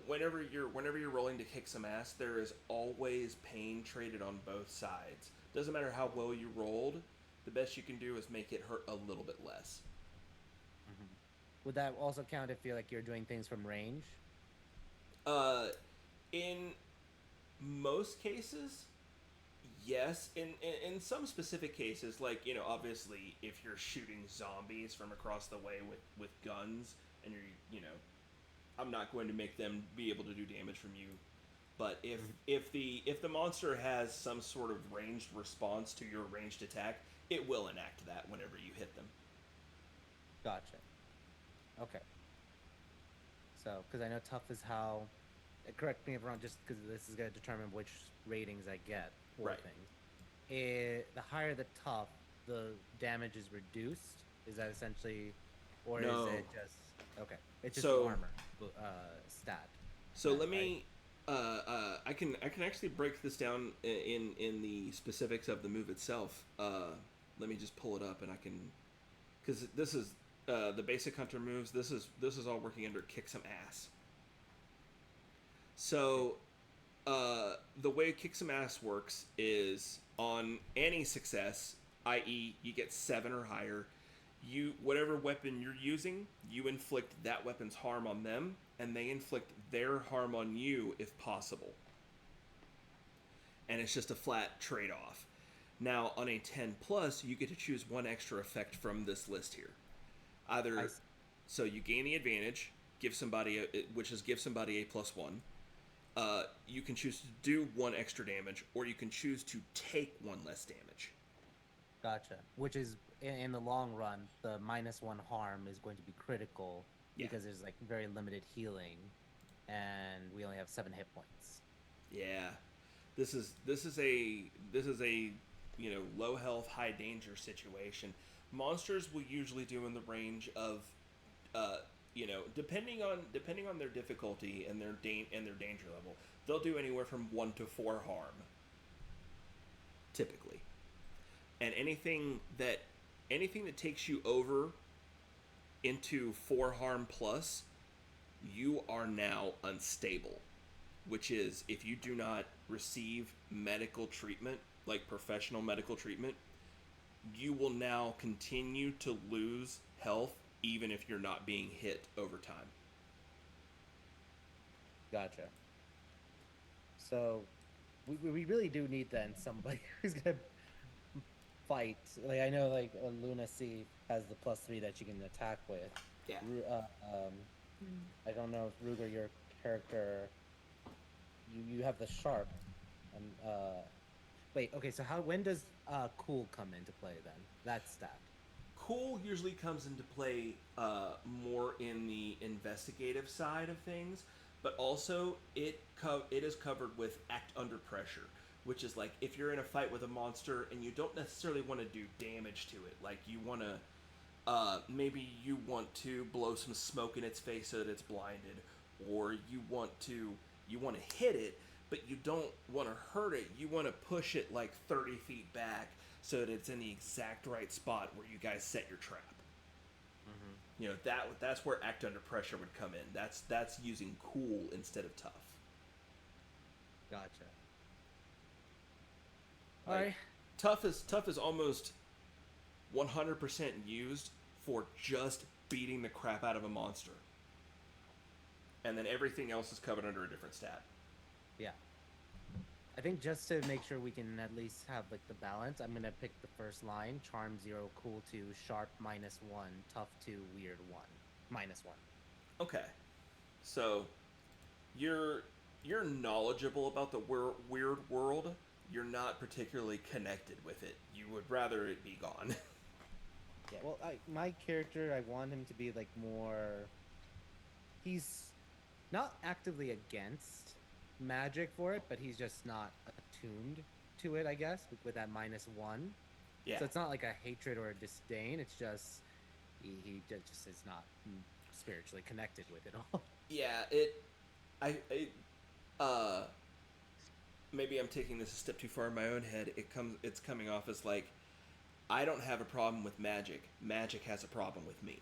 Speaker 1: Whenever you're rolling to kick some ass, there is always pain traded on both sides. Doesn't matter how well you rolled, the best you can do is make it hurt a little bit less.
Speaker 4: Would that also count if you're doing things from range?
Speaker 1: In most cases, yes. In some specific cases, like, obviously, if you're shooting zombies from across the way with guns, and I'm not going to make them be able to do damage from you. But if the monster has some sort of ranged response to your ranged attack, it will enact that whenever you hit them.
Speaker 4: Gotcha. Okay. So, because I know tough is how. Correct me if I'm wrong, just because this is going to determine which ratings I get for
Speaker 1: Right.
Speaker 4: things. The higher the tough, the damage is reduced. Is that essentially, or
Speaker 1: No.
Speaker 4: is it just okay? It's just
Speaker 1: So-
Speaker 4: armor stat.
Speaker 1: So
Speaker 4: Yeah,
Speaker 1: let me. I can actually break this down in the specifics of the move itself. Let me just pull it up, and I can, because this is the basic hunter moves. This is all working under kick some ass. So, the way kick some ass works is on any success, i.e., you get 7 or higher. Whatever weapon you're using, you inflict that weapon's harm on them, and they inflict their harm on you if possible. And it's just a flat trade-off. Now, on a 10 plus, you get to choose one extra effect from this list here. Either, so you gain the advantage, give somebody a +1. You can choose to do 1 extra damage, or you can choose to take 1 less damage.
Speaker 4: Gotcha. Which is in the long run, the -1 harm is going to be critical
Speaker 1: Yeah.
Speaker 4: because there's like very limited healing, and we only have 7 hit points.
Speaker 1: Yeah, this is a low health, high danger situation. Monsters will usually do in the range of, depending on their difficulty and their danger level, they'll do anywhere from 1 to 4 harm, typically. And anything that takes you over into 4 harm plus, you are now unstable. Which is, if you do not receive medical treatment, like professional medical treatment, you will now continue to lose health even if you're not being hit over time.
Speaker 4: Gotcha. So, we really do need then somebody who's gonna fight. Like I know, like Luna C has the +3 that you can attack with.
Speaker 1: Yeah.
Speaker 4: I don't know if Ruger, your character, you have the sharp. Wait. Okay. So when does cool come into play then? That stat.
Speaker 1: Cool usually comes into play more in the investigative side of things, but also it is covered with act under pressure, which is like if you're in a fight with a monster and you don't necessarily want to do damage to it, like you want to maybe you want to blow some smoke in its face so that it's blinded, or you want to hit it, but you don't want to hurt it. You want to push it like 30 feet back so that it's in the exact right spot where you guys set your trap. that's where act under pressure would come in. That's using cool instead of tough.
Speaker 4: Gotcha.
Speaker 1: Like,
Speaker 4: Alright.
Speaker 1: tough is almost 100% used for just beating the crap out of a monster, and then everything else is covered under a different stat.
Speaker 4: Yeah. I think just to make sure we can at least have like the balance, I'm gonna pick the first line: charm 0, cool 2, sharp -1, tough 2, weird 1, -1.
Speaker 1: Okay, so you're knowledgeable about the weird world. You're not particularly connected with it. You would rather it be gone.
Speaker 4: Yeah. Well, my character, I want him to be like more. He's not actively against magic for it, but he's just not attuned to it, I guess, with that -1.
Speaker 1: Yeah.
Speaker 4: So it's not like a hatred or a disdain. It's just he just is not spiritually connected with it all.
Speaker 1: Yeah. Maybe I'm taking this a step too far in my own head. It's coming off as like, I don't have a problem with magic. Magic has a problem with me.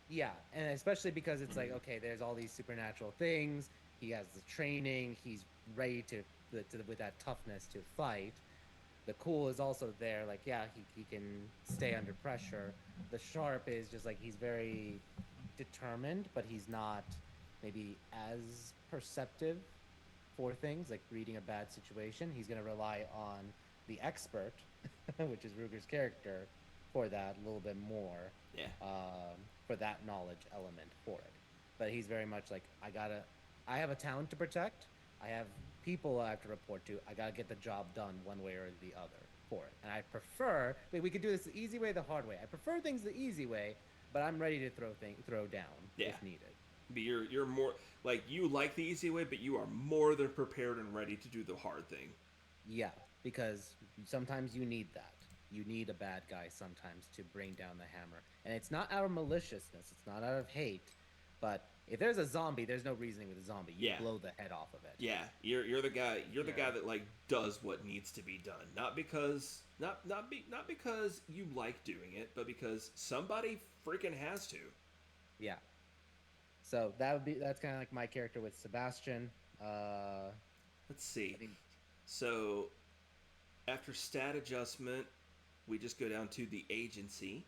Speaker 4: Yeah, and especially because it's like, okay, there's all these supernatural things. He has the training. He's ready to with that toughness to fight. The cool is also there. Like, yeah, he can stay under pressure. The sharp is just like he's very determined, but he's not maybe as perceptive for things like reading a bad situation. He's going to rely on the expert, which is Ruger's character, for that a little bit more.
Speaker 1: Yeah.
Speaker 4: For that knowledge element for it. But he's very much like, I have a town to protect. I have people I have to report to. I gotta get the job done one way or the other for it. And I prefer, we could do this the easy way, the hard way. I prefer things the easy way, but I'm ready to throw down if needed.
Speaker 1: But you're more like, you like the easy way, but you are more than prepared and ready to do the hard thing.
Speaker 4: Yeah, because sometimes you need that. You need a bad guy sometimes to bring down the hammer. And it's not out of maliciousness, it's not out of hate, but if there's a zombie, there's no reasoning with a zombie. You blow the head off of it.
Speaker 1: Yeah, you're the guy. You're the guy that like does what needs to be done, not because you like doing it, but because somebody freaking has to.
Speaker 4: Yeah. So that's kind of like my character with Sebastian.
Speaker 1: Let's see. So after stat adjustment, we just go down to the agency,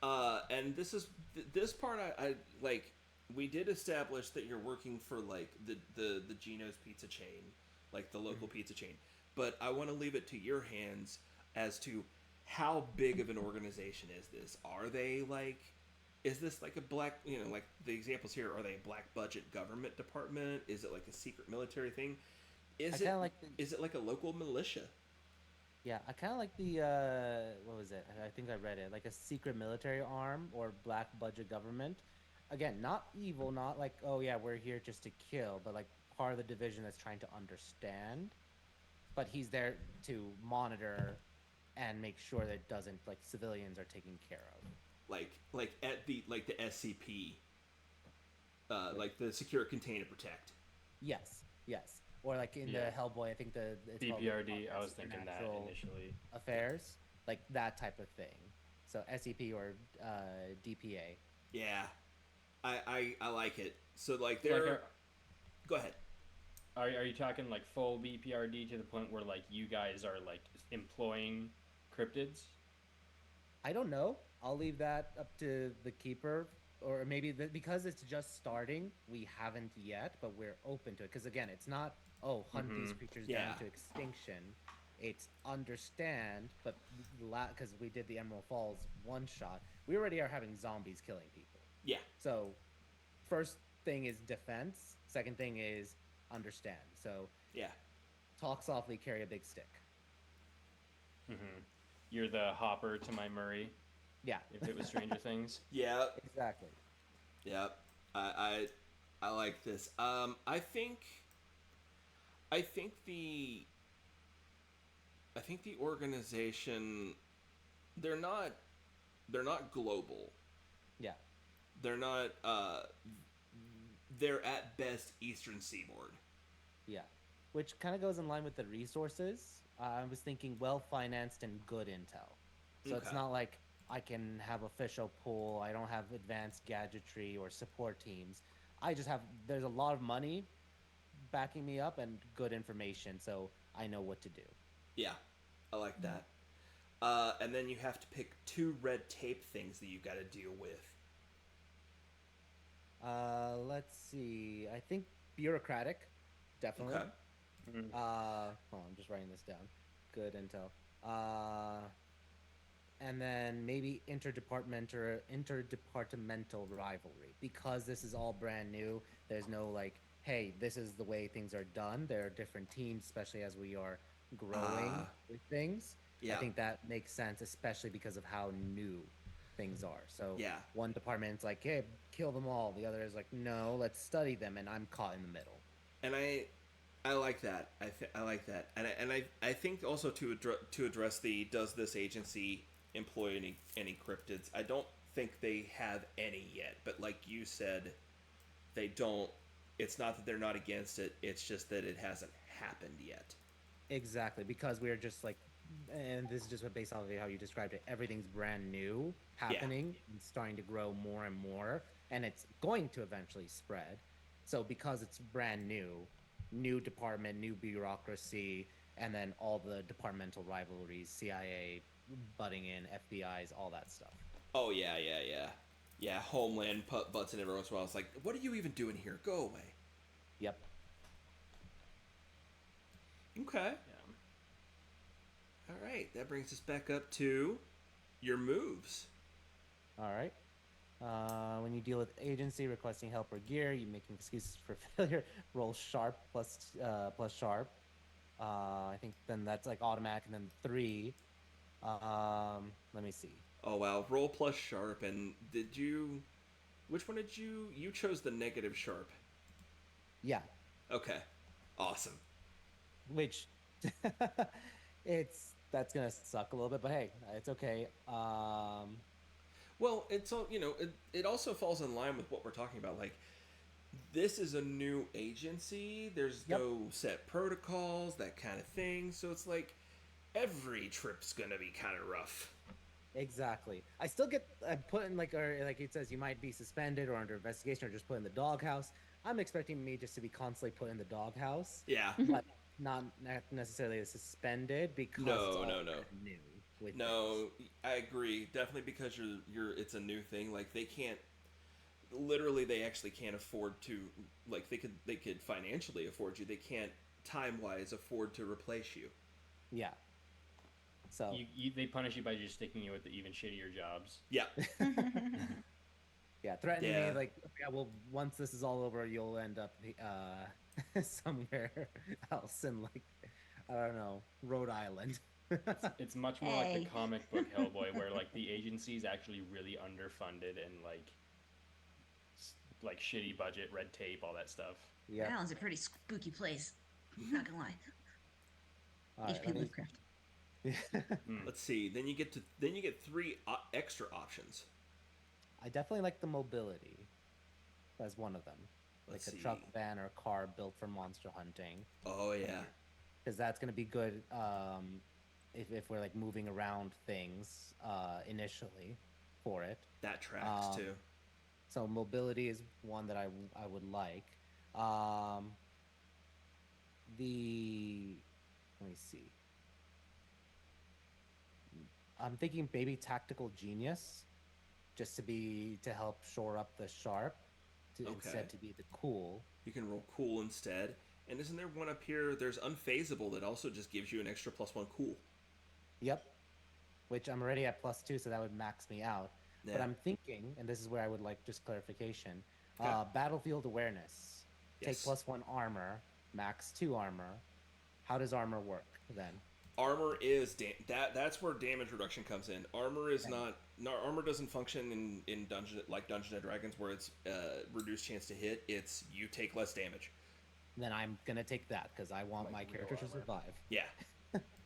Speaker 1: and this part I like. We did establish that you're working for like the Gino's pizza chain, like the local pizza chain, but I want to leave it to your hands as to how big of an organization is this? Are they like, is this like a black, like the examples here, are they a black budget government department? Is it like a secret military thing? Is it like a local militia?
Speaker 4: Yeah, I kind of like the, what was it? I think I read it. Like a secret military arm or black budget government. Again, not evil, not like, oh yeah, we're here just to kill, but like part of the division that's trying to understand. But he's there to monitor and make sure that doesn't, like, civilians are taken care of.
Speaker 1: Like at the SCP, like the Secure Contain and Protect.
Speaker 4: Yes. Or like in the Hellboy, I think it's
Speaker 5: DPRD. I was thinking that initially.
Speaker 4: Affairs, like that type of thing. So SCP or DPA.
Speaker 1: Yeah, I like it. So like they're. Go ahead.
Speaker 5: Are you talking like full BPRD to the point where like you guys are like employing cryptids?
Speaker 4: I don't know. I'll leave that up to the keeper, or maybe because it's just starting, we haven't yet, but we're open to it. Because again, it's not hunt these creatures down to extinction. It's understand, but because we did the Emerald Falls one shot, we already are having zombies killing people.
Speaker 1: Yeah.
Speaker 4: So, first thing is defense. Second thing is understand. So talk softly, carry a big stick.
Speaker 5: You're the Hopper to my Murray.
Speaker 4: Yeah.
Speaker 5: If it was Stranger Things.
Speaker 1: Yeah.
Speaker 4: Exactly.
Speaker 1: Yep. I like this. I think the organization, they're not global.
Speaker 4: Yeah.
Speaker 1: They're not they're at best Eastern Seaboard.
Speaker 4: Yeah. Which kind of goes in line with the resources. I was thinking well-financed and good intel. So it's not like I can have official pool. I don't have advanced gadgetry or support teams. I just have there's a lot of money backing me up and good information, so I know what to do.
Speaker 1: Yeah, I like that. And then you have to pick 2 red tape things that you got to deal with.
Speaker 4: Let's see. I think bureaucratic, definitely.
Speaker 1: Okay.
Speaker 4: Hold on, I'm just writing this down. Good intel. And then maybe interdepartmental rivalry, because this is all brand new. There's no like, hey, this is the way things are done. There are different teams, especially as we are growing with things.
Speaker 1: Yeah.
Speaker 4: I think that makes sense, especially because of how new things are. So
Speaker 1: Yeah.
Speaker 4: one department's like, hey, kill them all. The other is like, no, let's study them, and I'm caught in the middle.
Speaker 1: And I like that. I like that. And I think also to address the does this agency employ any cryptids? I don't think they have any yet, but like you said, they don't. It's not that they're not against it. It's just that it hasn't happened yet.
Speaker 4: Exactly, because we're just like, and this is just based off of how you described it. Everything's brand new, happening, and starting to grow more and more, and it's going to eventually spread. So because it's brand new, new department, new bureaucracy, and then all the departmental rivalries, CIA butting in, FBI's, all that stuff.
Speaker 1: Oh yeah, yeah, yeah, yeah. Homeland butts in every once in a while. It's like, what are you even doing here? Go away.
Speaker 4: Yep.
Speaker 1: Okay.
Speaker 5: Yeah.
Speaker 1: All right. That brings us back up to your moves.
Speaker 4: All right. When you deal with agency requesting help or gear, you making excuses for failure. Roll sharp plus sharp. I think then that's like automatic, and then 3. Let me see.
Speaker 1: Oh wow. Roll plus sharp. And did you? Which one did you? You chose the negative sharp.
Speaker 4: Yeah,
Speaker 1: Okay. Awesome.
Speaker 4: which that's gonna suck a little bit, but hey, it's okay.
Speaker 1: Well, it's all it also falls in line with what we're talking about. Like, this is a new agency. There's
Speaker 4: Yep.
Speaker 1: no set protocols, that kind of thing. So it's like every trip's gonna be kind of rough.
Speaker 4: Exactly. I still get put in like, or like it says, you might be suspended or under investigation or just put in the doghouse. I'm expecting me just to be constantly put in the doghouse,
Speaker 1: Yeah.
Speaker 4: but not necessarily suspended, because
Speaker 1: No,
Speaker 4: it's all
Speaker 1: no.
Speaker 4: new with
Speaker 1: No,
Speaker 4: things.
Speaker 1: I agree. Definitely because you're it's a new thing. Like they can't literally they actually can't afford to like they could financially afford you. They can't time-wise afford to replace you.
Speaker 4: Yeah. So
Speaker 5: They punish you by just sticking you with the even shittier jobs.
Speaker 1: Yeah.
Speaker 4: yeah, threaten
Speaker 1: Yeah.
Speaker 4: me like, yeah, well, once this is all over, you'll end up somewhere else in like, I don't know, Rhode Island.
Speaker 5: It's much more like
Speaker 3: Hey.
Speaker 5: the comic book Hellboy, where like the agency is actually really underfunded and like shitty budget, red tape, all that stuff.
Speaker 4: Yeah.
Speaker 3: Island's a pretty spooky place. Not gonna lie.
Speaker 4: All right,
Speaker 3: H.P.
Speaker 4: let me-
Speaker 3: Lovecraft.
Speaker 1: Let's see. Then you get 3 extra options.
Speaker 4: I definitely like the mobility as one of them,
Speaker 1: Let's
Speaker 4: like a
Speaker 1: see.
Speaker 4: truck, van, or car built for monster hunting,
Speaker 1: Oh yeah.
Speaker 4: because that's going to be good if we're like moving around things initially for it.
Speaker 1: That tracks
Speaker 4: Um,
Speaker 1: too.
Speaker 4: So mobility is one that I would like. Um, let me see. I'm thinking maybe tactical genius, just to help shore up the sharp,
Speaker 1: Okay.
Speaker 4: instead to be the cool.
Speaker 1: You can roll cool instead. And isn't there one up here? There's unfazable that also just gives you an extra +1 cool.
Speaker 4: Yep. Which I'm already at +2, so that would max me out. But
Speaker 1: Yeah.
Speaker 4: I'm thinking, and this is where I would like just clarification,
Speaker 1: Okay.
Speaker 4: battlefield awareness.
Speaker 1: Yes.
Speaker 4: Take +1 armor, max 2 armor. How does armor work then?
Speaker 1: Armor is that's where damage reduction comes in. Armor is not armor doesn't function in Dungeons and Dragons where it's reduced chance to hit. It's you take less damage.
Speaker 4: Then I'm gonna take that because I want
Speaker 5: Like
Speaker 4: my
Speaker 5: real
Speaker 4: character to
Speaker 5: armor.
Speaker 4: survive.
Speaker 1: Yeah.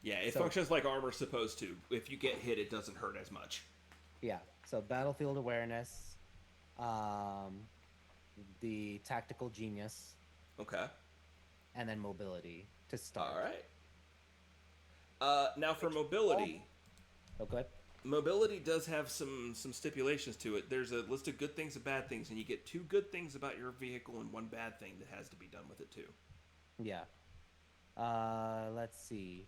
Speaker 1: Yeah, it
Speaker 4: So-
Speaker 1: functions like armor's supposed to. If you get hit, it doesn't hurt as much.
Speaker 4: Yeah. So battlefield awareness, the tactical genius,
Speaker 1: Okay.
Speaker 4: and then mobility to start.
Speaker 1: All right. Now for mobility.
Speaker 4: Oh, good.
Speaker 1: mobility does have some stipulations to it. There's a list of good things and bad things, and you get 2 good things about your vehicle and 1 bad thing that has to be done with it too.
Speaker 4: Yeah. Let's see.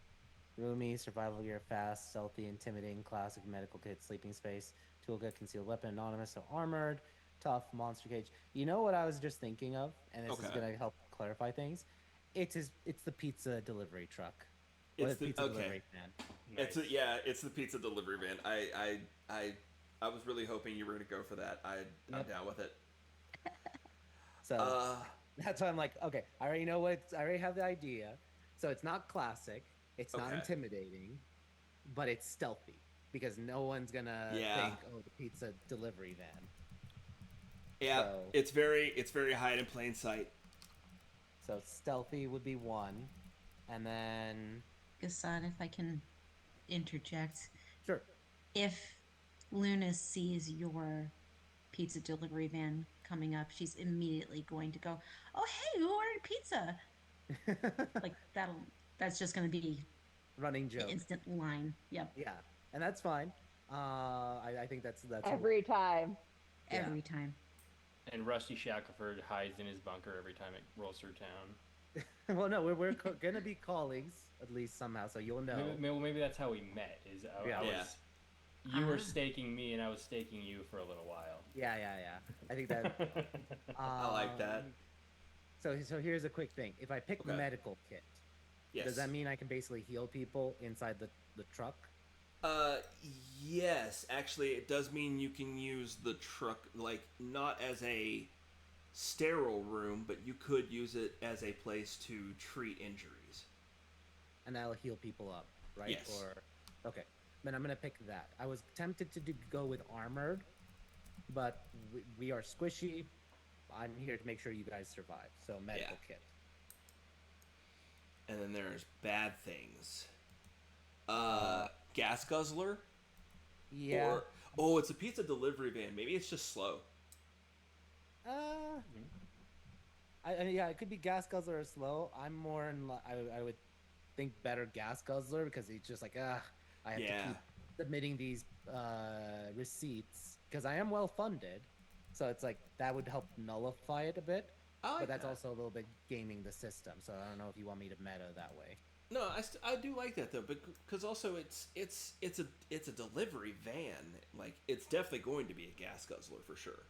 Speaker 4: Roomy, survival gear, fast, stealthy, intimidating, classic, medical kit, sleeping space, toolkit, concealed weapon, anonymous, so armored, tough, monster cage. You know what I was just thinking of, and this is
Speaker 1: Okay.
Speaker 4: gonna help clarify things. It's the pizza delivery truck. Or
Speaker 1: It's
Speaker 4: the
Speaker 1: the
Speaker 4: pizza
Speaker 1: okay.
Speaker 4: delivery van.
Speaker 1: It's
Speaker 5: Nice.
Speaker 1: it's the pizza delivery van. I was really hoping you were going to go for that. I'm
Speaker 4: Yep.
Speaker 1: down with it.
Speaker 4: So that's why I'm like, okay, I already know I already have the idea. So it's not classic, it's not
Speaker 1: Okay.
Speaker 4: intimidating, but it's stealthy because no one's gonna
Speaker 1: Yeah.
Speaker 4: think, oh, the pizza delivery van.
Speaker 1: Yeah,
Speaker 4: So-
Speaker 1: it's very hide in plain sight.
Speaker 4: So stealthy would be one, and then
Speaker 3: Gassan, if I can interject,
Speaker 4: sure,
Speaker 3: if Luna sees your pizza delivery van coming up, she's immediately going to go, "Oh, hey, who ordered pizza?" Like that's just going to be
Speaker 4: running
Speaker 3: the
Speaker 4: joke.
Speaker 3: instant line. Yep,
Speaker 4: Yeah, and that's fine. I think that's
Speaker 6: Every time.
Speaker 4: Yeah.
Speaker 3: every time.
Speaker 5: And Rusty Shackelford hides in his bunker every time it rolls through town.
Speaker 4: Well, no, we're gonna be colleagues at least somehow, so you'll know.
Speaker 5: Maybe that's how we met. Is I
Speaker 4: Yeah.
Speaker 5: was, you were
Speaker 3: Ah.
Speaker 5: staking me and I was staking you for a little while.
Speaker 4: Yeah. I think that.
Speaker 1: I like that.
Speaker 4: So here's a quick thing. If I pick
Speaker 1: Okay.
Speaker 4: medical kit,
Speaker 1: Yes.
Speaker 4: does that mean I can basically heal people inside the truck?
Speaker 1: Yes, actually, it does mean you can use the truck, like, not as a sterile room, but you could use it as a place to treat injuries.
Speaker 4: And that'll heal people up, right?
Speaker 1: Yes.
Speaker 4: Or okay, then I'm gonna pick that. I was tempted to go with armored, but we are squishy. I'm here to make sure you guys survive. So medical
Speaker 1: Yeah.
Speaker 4: kit.
Speaker 1: And then there's bad things. Gas guzzler?
Speaker 4: Yeah.
Speaker 1: Or, it's a pizza delivery van. Maybe it's just slow.
Speaker 4: Yeah, it could be gas guzzler or slow. I'm more in. I would think better gas guzzler because it's just like I have to
Speaker 1: Yeah.
Speaker 4: keep submitting these receipts because I am well funded, so it's like that would help nullify it a bit.
Speaker 1: I like
Speaker 4: But that's
Speaker 1: that.
Speaker 4: also a little bit gaming the system, so I don't know if you want me to meta that way.
Speaker 1: No, I do like that though, because also it's a delivery van. Like, it's definitely going to be a gas guzzler for sure.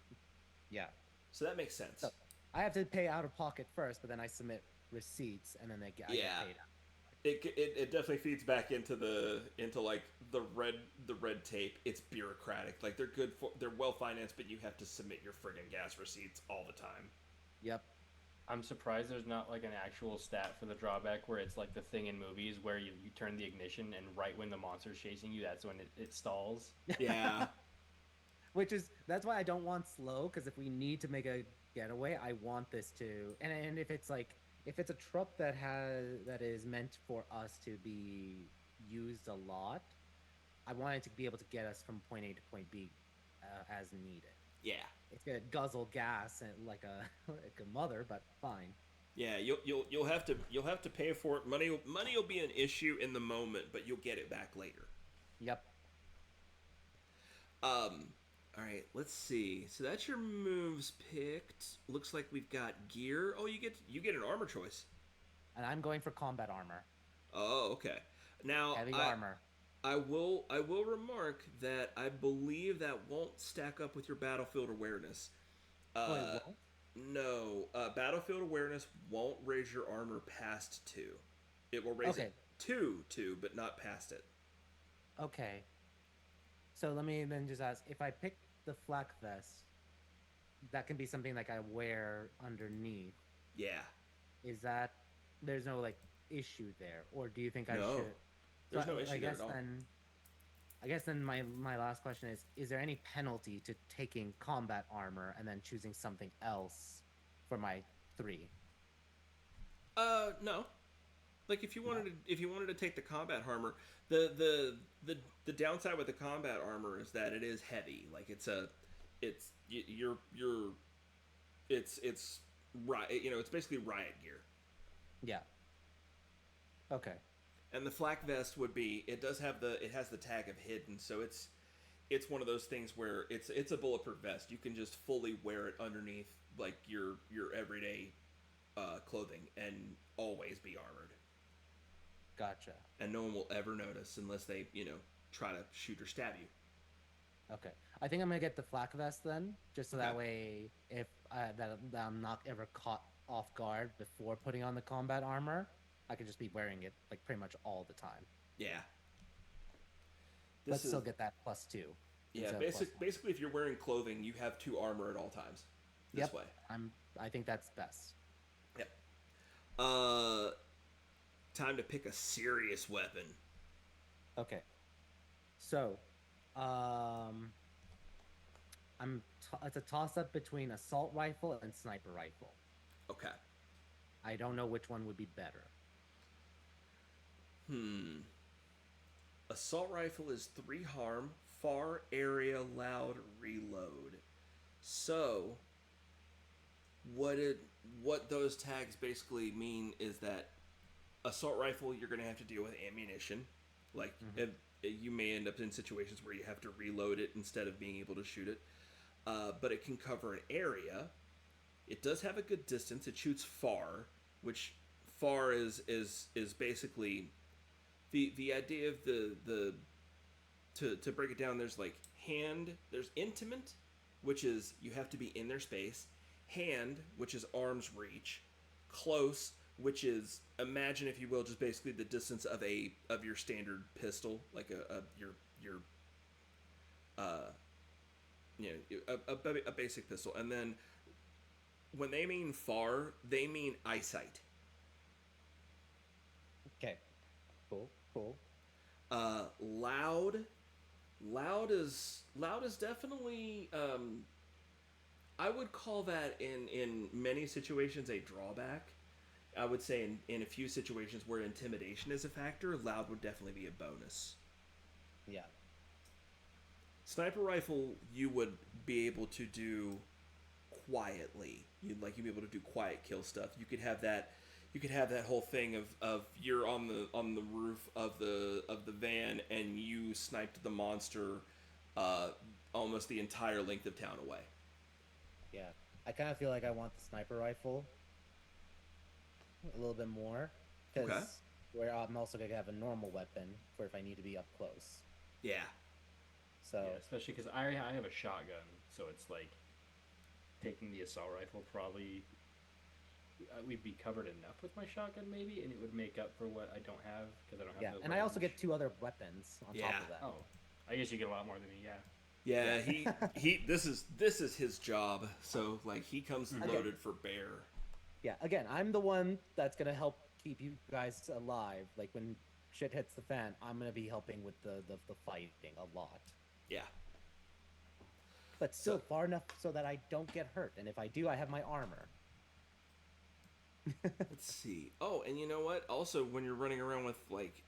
Speaker 4: Yeah.
Speaker 1: So that makes sense.
Speaker 4: So I have to pay out of pocket first, but then I submit receipts, and then I get
Speaker 1: Yeah.
Speaker 4: paid out.
Speaker 1: It definitely feeds back into the red tape. It's bureaucratic. Like, they're well financed, but you have to submit your friggin' gas receipts all the time.
Speaker 4: Yep.
Speaker 5: I'm surprised there's not like an actual stat for the drawback where it's like the thing in movies where you turn the ignition and right when the monster's chasing you, that's when it stalls.
Speaker 1: Yeah.
Speaker 4: That's why I don't want slow, because if we need to make a getaway, I want this to and if it's a truck that is meant for us to be used a lot, I want it to be able to get us from point A to point B as needed.
Speaker 1: Yeah.
Speaker 4: It's gonna guzzle gas and like a mother, but fine.
Speaker 1: Yeah, you'll have to pay for it. Money will be an issue in the moment, but you'll get it back later.
Speaker 4: Yep.
Speaker 1: All right, let's see. So that's your moves picked. Looks like we've got gear. Oh, you get an armor choice.
Speaker 4: And I'm going for combat armor.
Speaker 1: Oh, okay. Now
Speaker 4: Heavy armor.
Speaker 1: I will remark that I believe that won't stack up with your battlefield awareness.
Speaker 4: Oh, it won't?
Speaker 1: No, battlefield awareness won't raise your armor past 2. It will raise it to 2, but not past it.
Speaker 4: Okay. So let me then just ask, if I pick the flak vest, that can be something like I wear underneath.
Speaker 1: Yeah.
Speaker 4: Is that there's no like issue there, or do you think I
Speaker 1: No.
Speaker 4: should?
Speaker 1: There's
Speaker 4: So
Speaker 1: no issue
Speaker 4: I
Speaker 1: there
Speaker 4: guess
Speaker 1: at all.
Speaker 4: I guess then my last question is there any penalty to taking combat armor and then choosing something else for my 3?
Speaker 1: No. Like, if you wanted to take the combat armor, the downside with the combat armor is that it is heavy. Like, it's riot, it's basically riot gear.
Speaker 4: Yeah. Okay.
Speaker 1: And the flak vest would be. It has the tag of hidden, so it's one of those things where it's a bulletproof vest. You can just fully wear it underneath like your everyday clothing and always be armored.
Speaker 4: Gotcha.
Speaker 1: And no one will ever notice unless they try to shoot or stab you.
Speaker 4: Okay. I think I'm gonna get the flak vest then, just so that
Speaker 1: Okay.
Speaker 4: way, if that I'm not ever caught off guard before putting on the combat armor, I can just be wearing it like pretty much all the time.
Speaker 1: Yeah.
Speaker 4: But still get that +2.
Speaker 1: Yeah,
Speaker 4: instead of +1.
Speaker 1: basically, if you're wearing clothing, you have 2 armor at all times. This
Speaker 4: Yep.
Speaker 1: way.
Speaker 4: I think that's best.
Speaker 1: Yep. Time to pick a serious weapon.
Speaker 4: Okay. So, it's a toss up between assault rifle and sniper rifle.
Speaker 1: Okay.
Speaker 4: I don't know which one would be better.
Speaker 1: Assault rifle is 3 harm, far area, loud, reload. So, what those tags basically mean is that assault rifle, you're going to have to deal with ammunition. Like, you may end up in situations where you have to reload it instead of being able to shoot it. But it can cover an area. It does have a good distance. It shoots far, which far is basically the idea of the to break it down. There's like hand. There's intimate, which is you have to be in their space. Hand, which is arm's reach. Close, which is, imagine if you will, just basically the distance of your standard pistol, like a basic pistol. And then when they mean far, they mean eyesight.
Speaker 4: Okay. Cool.
Speaker 1: Loud is definitely I would call that in many situations a drawback. I would say in a few situations where intimidation is a factor, loud would definitely be a bonus.
Speaker 4: Yeah.
Speaker 1: Sniper rifle, you would be able to do quietly. You'd be able to do quiet kill stuff. You could have that whole thing of you're on the roof of the van and you sniped the monster almost the entire length of town away.
Speaker 4: Yeah. I kind of feel like I want the sniper rifle a little bit more, because where I'm also gonna have a normal weapon for if I need to be up close.
Speaker 1: Yeah.
Speaker 4: So
Speaker 5: Yeah, especially because I have a shotgun, so it's like taking the assault rifle probably we'd be covered enough with my shotgun maybe, and it would make up for what I don't have because I don't have.
Speaker 4: and I also get 2 other weapons on top of that.
Speaker 5: Oh, I guess you get a lot more than me. Yeah.
Speaker 1: Yeah, he this is his job. So like he comes loaded for bear.
Speaker 4: Yeah, again, I'm the one that's gonna help keep you guys alive. Like when shit hits the fan, I'm gonna be helping with the fighting a lot.
Speaker 1: Yeah.
Speaker 4: But still far enough so that I don't get hurt, and if I do, I have my armor.
Speaker 1: Let's see. Oh, and you know what? Also, when you're running around with like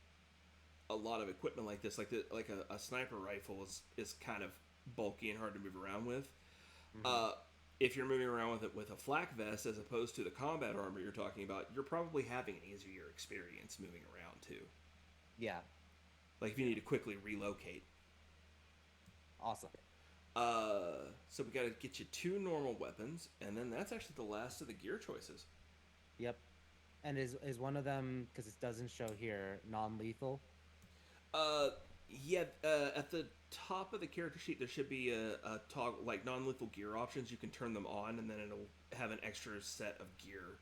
Speaker 1: a lot of equipment like this, like a sniper rifle is kind of bulky and hard to move around with. If you're moving around with it with a flak vest as opposed to the combat armor you're talking about, you're probably having an easier experience moving around too.
Speaker 4: Yeah.
Speaker 1: Like if you need to quickly relocate.
Speaker 4: Awesome.
Speaker 1: So we got to get you 2 normal weapons, and then that's actually the last of the gear choices.
Speaker 4: Yep. And is one of them, because it doesn't show here, non-lethal?
Speaker 1: Yeah, at the top of the character sheet there should be a toggle, like non-lethal gear options. You can turn them on, and then it'll have an extra set of gear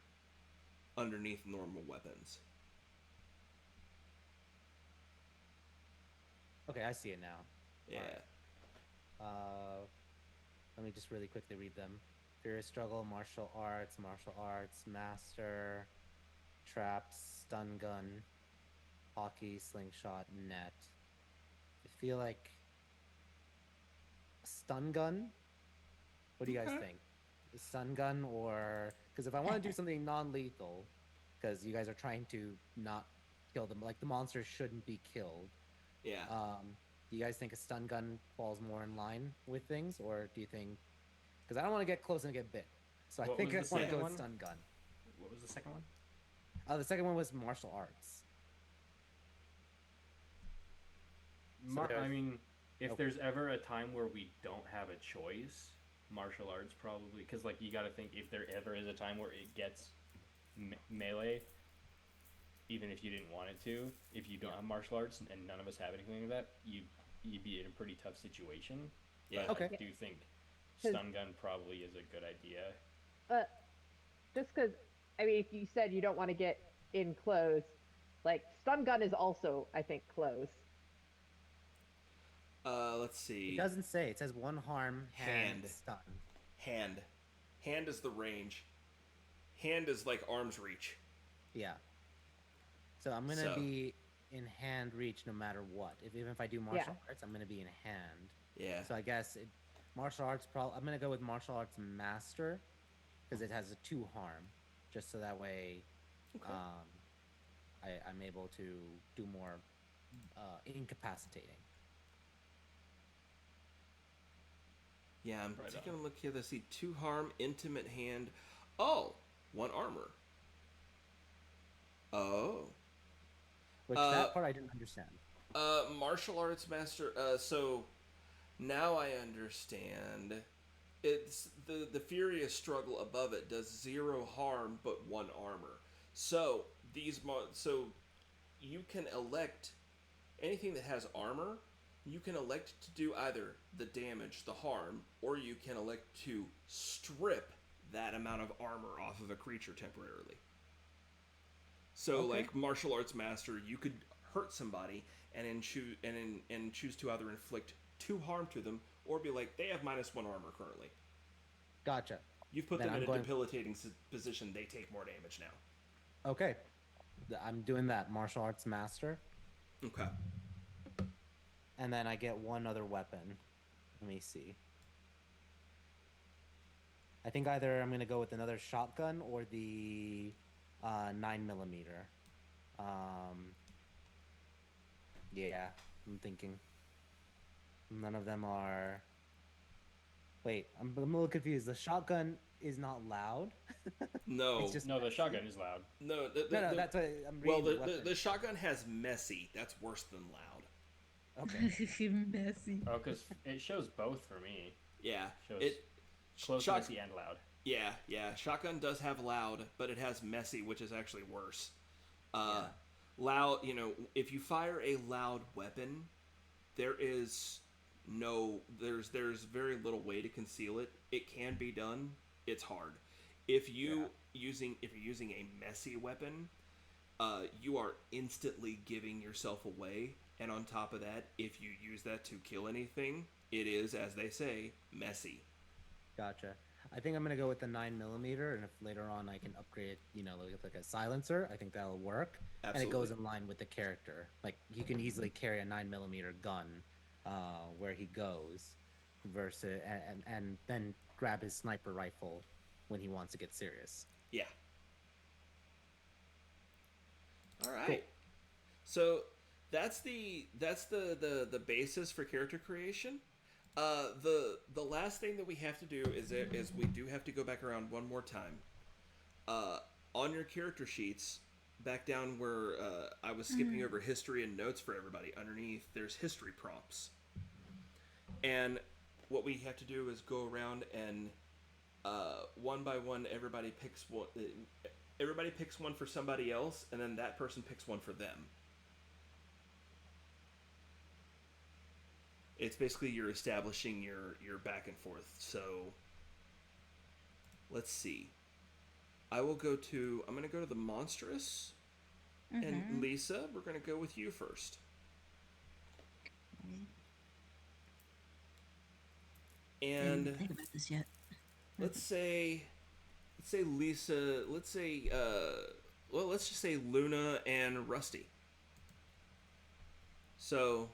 Speaker 1: underneath normal weapons.
Speaker 4: Okay, I see it now.
Speaker 1: Yeah.
Speaker 4: Right. Let me just really quickly read them. Furious Struggle, Martial Arts, Master, Traps, Stun Gun, Hockey, Slingshot, Net. I feel like a Stun Gun? What do you guys think? A Stun Gun, or... Because if I want to do something non-lethal, because you guys are trying to not kill them, like the monsters shouldn't be killed.
Speaker 1: Yeah.
Speaker 4: Do you guys think a stun gun falls more in line with things, or do you think... Because I don't want to get close and get bit. So I think I want to go with stun gun.
Speaker 5: What was the second one?
Speaker 4: The second one was martial arts.
Speaker 5: I mean, if
Speaker 4: Okay.
Speaker 5: there's ever a time where we don't have a choice, martial arts probably, because like you got to think if there ever is a time where it gets melee, even if you didn't want it to, if you don't have martial arts and none of us have anything like that, you'd be in a pretty tough situation.
Speaker 1: Yeah.
Speaker 5: But
Speaker 4: Okay.
Speaker 5: I do think
Speaker 6: 'Cause-
Speaker 5: stun gun probably is a good idea.
Speaker 6: Just because, I mean, if you said you don't want to get in close, like stun gun is also, I think, close.
Speaker 1: Let's see.
Speaker 4: It doesn't say. It says one harm, hand,
Speaker 1: Hand.
Speaker 4: stun.
Speaker 1: Hand. Hand is the range. Hand is like arm's reach.
Speaker 4: Yeah. So I'm gonna
Speaker 1: So-
Speaker 4: be in hand reach no matter what. Even if I do martial arts, I'm gonna be in hand.
Speaker 1: Yeah.
Speaker 4: So I guess martial arts. I'm gonna go with martial arts master because it has a 2 harm, just so that way,
Speaker 1: Okay.
Speaker 4: I'm able to do more incapacitating.
Speaker 1: Yeah, I'm
Speaker 5: Right
Speaker 1: taking
Speaker 5: on.
Speaker 1: a look here. Let's see. 2 harm, intimate hand. Oh, 1 armor. Oh.
Speaker 4: Which
Speaker 1: Uh,
Speaker 4: that part I didn't understand.
Speaker 1: Martial arts master. So now I understand. It's the furious struggle above it does 0 harm but 1 armor. So so you can elect anything that has armor. You can elect to do either the damage, the harm, or you can elect to strip that amount of armor off of a creature temporarily. So,
Speaker 4: Okay.
Speaker 1: like martial arts master, you could hurt somebody and choose to either inflict 2 harm to them or be like they have -1 armor currently.
Speaker 4: Gotcha.
Speaker 1: You've put
Speaker 4: Then
Speaker 1: them in
Speaker 4: I'm
Speaker 1: a
Speaker 4: going-
Speaker 1: debilitating position. They take more damage now.
Speaker 4: Okay. I'm doing that martial arts master,
Speaker 1: Okay.
Speaker 4: and then I get 1 other weapon. Let me see. I think either I'm gonna go with another shotgun or the 9mm. Yeah, I'm thinking. None of them are. Wait, I'm a little confused. The shotgun is not loud.
Speaker 1: No.
Speaker 4: It's just
Speaker 5: No, the
Speaker 4: messy.
Speaker 5: shotgun is loud.
Speaker 1: No.
Speaker 4: No, that's what I'm reading.
Speaker 1: Well,
Speaker 4: the
Speaker 1: the
Speaker 4: weapon.
Speaker 1: shotgun has messy. That's worse than loud.
Speaker 4: Okay.
Speaker 3: Messy.
Speaker 5: Oh, because it shows both for me.
Speaker 1: Yeah.
Speaker 5: Shows
Speaker 1: It
Speaker 5: close,
Speaker 1: shot-
Speaker 5: messy, and loud.
Speaker 1: Yeah. Shotgun does have loud, but it has messy, which is actually worse.
Speaker 4: Yeah.
Speaker 1: Loud, if you fire a loud weapon, there's very little way to conceal it. It can be done. It's hard. If you're using a messy weapon, you are instantly giving yourself away. And on top of that, if you use that to kill anything, it is, as they say, messy.
Speaker 4: Gotcha. I think I'm gonna go with the 9mm, and if later on I can upgrade it, like a silencer, I think that'll work. And it goes
Speaker 1: Absolutely.
Speaker 4: in line with the character. Like he can easily carry a 9mm gun where he goes, versus and then grab his sniper rifle when he wants to get serious.
Speaker 1: Yeah. All right.
Speaker 4: Cool.
Speaker 1: So that's the basis for character creation. The last thing that we have to do is we do have to go back around one more time. On your character sheets, back down where I was skipping over history and notes for everybody. Underneath, there's history prompts, and what we have to do is go around and one by one, everybody picks one. Everybody picks one for somebody else, and then that person picks one for them. It's basically you're establishing your back and forth. So let's see. I'm going to go to the monstrous. And Lisa, we're going to go with you first.
Speaker 3: I
Speaker 1: And
Speaker 3: didn't think about this yet.
Speaker 1: let's say Lisa, let's just say Luna and Rusty. So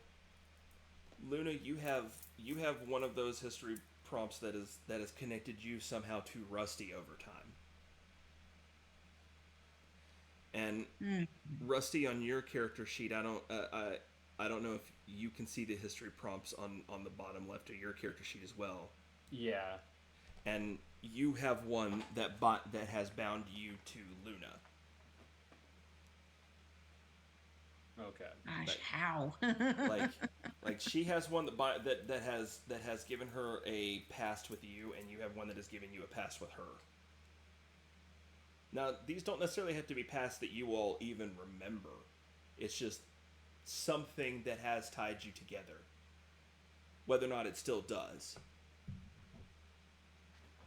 Speaker 1: Luna, you have one of those history prompts that has connected you somehow to Rusty over time. And Rusty, on your character sheet, I don't know if you can see the history prompts on the bottom left of your character sheet as well.
Speaker 5: Yeah.
Speaker 1: And you have one that has bound you to Luna.
Speaker 5: Okay.
Speaker 3: Gosh,
Speaker 1: But-
Speaker 3: how?
Speaker 1: Like she has one that has given her a past with you, and you have one that has given you a past with her. Now, these don't necessarily have to be pasts that you all even remember. It's just something that has tied you together. Whether or not it still does.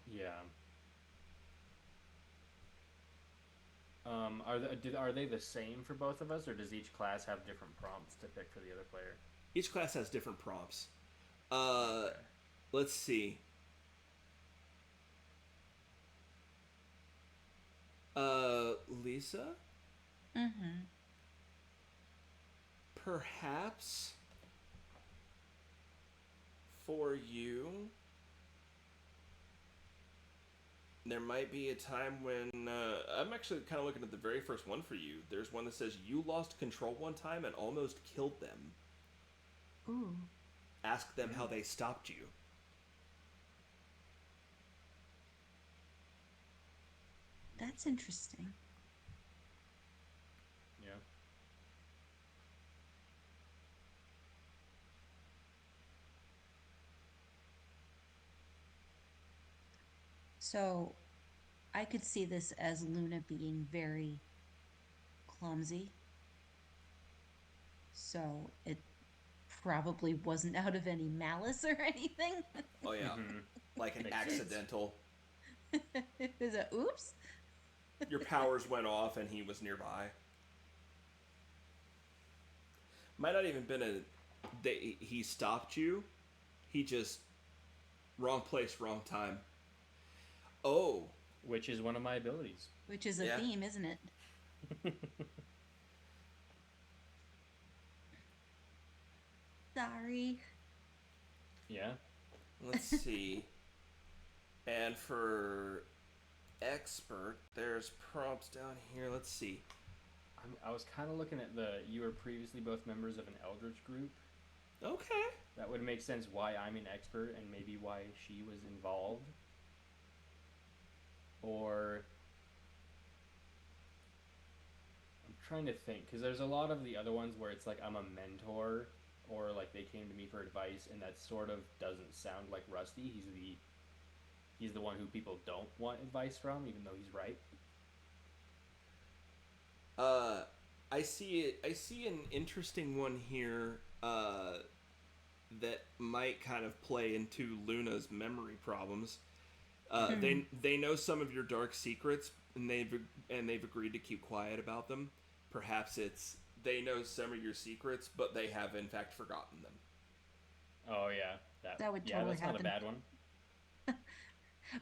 Speaker 5: Yeah. Are they the same for both of us, or does each class have different prompts to pick for the other player?
Speaker 1: Each class has different prompts.
Speaker 5: Okay.
Speaker 1: Let's see. Lisa?
Speaker 3: Mm-hmm.
Speaker 1: Perhaps for you, there might be a time when I'm actually kind of looking at the very first one for you. There's one that says you lost control one time and almost killed them.
Speaker 3: Ooh.
Speaker 1: Ask them how they stopped you.
Speaker 3: That's interesting.
Speaker 5: Yeah.
Speaker 3: So I could see this as Luna being very clumsy. So it probably wasn't out of any malice or anything.
Speaker 1: Oh yeah,
Speaker 5: Mhm.
Speaker 1: like an
Speaker 5: Makes sense.
Speaker 1: accidental.
Speaker 3: It was a oops.
Speaker 1: Your powers went off and he was nearby. Might not even been he stopped you. He just wrong place, wrong time. Oh,
Speaker 5: Which is one of my abilities.
Speaker 3: Which is a
Speaker 1: Yeah.
Speaker 3: theme, isn't it? Sorry.
Speaker 5: Yeah.
Speaker 1: let's see. And for expert, there's prompts down here. Let's see.
Speaker 5: I was kind of looking at you were previously both members of an Eldritch group.
Speaker 1: Okay.
Speaker 5: That would make sense why I'm an expert and maybe why she was involved. Or I'm trying to think, because there's a lot of the other ones where it's like I'm a mentor, or like they came to me for advice, and that sort of doesn't sound like Rusty. He's the one who people don't want advice from, even though he's right.
Speaker 1: I see it. I see an interesting one here. That might kind of play into Luna's memory problems. They know some of your dark secrets, and they've agreed to keep quiet about them. Perhaps it's they know some of your secrets, but they have in fact forgotten them.
Speaker 5: Oh yeah,
Speaker 3: That would
Speaker 5: yeah,
Speaker 3: totally
Speaker 5: that's not a
Speaker 3: happen.
Speaker 5: bad one.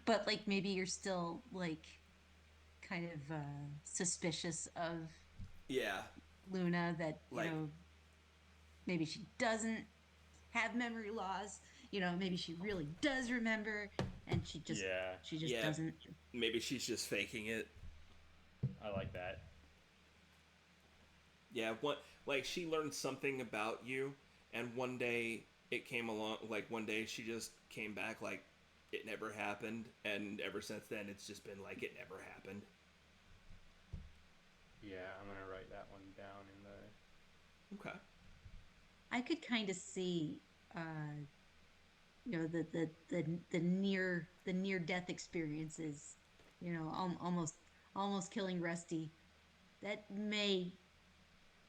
Speaker 3: But like maybe you're still like kind of suspicious of
Speaker 1: Yeah,
Speaker 3: Luna that,
Speaker 1: like
Speaker 3: maybe she doesn't have memory loss. Maybe she really does remember and she just
Speaker 5: Yeah,
Speaker 3: doesn't.
Speaker 1: maybe she's just faking it.
Speaker 5: I like that.
Speaker 1: Yeah, like she learned something about you, and one day it came along. Like one day she just came back like it never happened, and ever since then it's just been like it never happened.
Speaker 5: Yeah, I'm gonna write that one down in the.
Speaker 1: Okay.
Speaker 3: I could kind of see the near death experiences, almost killing Rusty. That may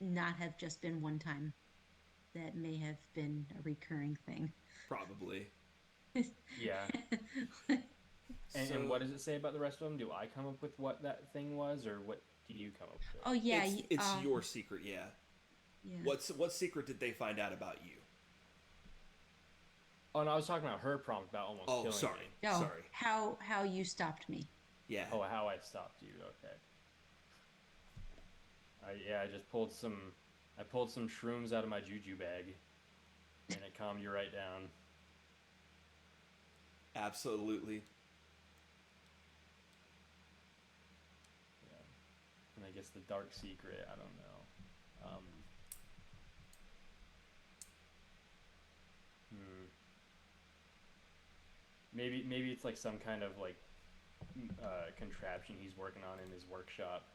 Speaker 3: not have just been one time. That may have been a recurring thing.
Speaker 1: Probably.
Speaker 5: Yeah. And what does it say about the rest of them? Do I come up with what that thing was, or what do you come up with?
Speaker 3: Oh yeah,
Speaker 1: It's your secret, yeah.
Speaker 3: Yeah.
Speaker 1: What secret did they find out about you?
Speaker 5: Oh, no, I was talking about her prompt about almost killing
Speaker 1: sorry.
Speaker 5: me.
Speaker 3: No,
Speaker 1: Sorry.
Speaker 3: how you stopped me.
Speaker 1: Yeah.
Speaker 5: Oh, how I stopped you. Okay. I just pulled some. I pulled some shrooms out of my juju bag, and it calmed you right down.
Speaker 1: Absolutely.
Speaker 5: Yeah. And I guess the dark secret. I don't know. Maybe it's like some kind of like contraption he's working on in his workshop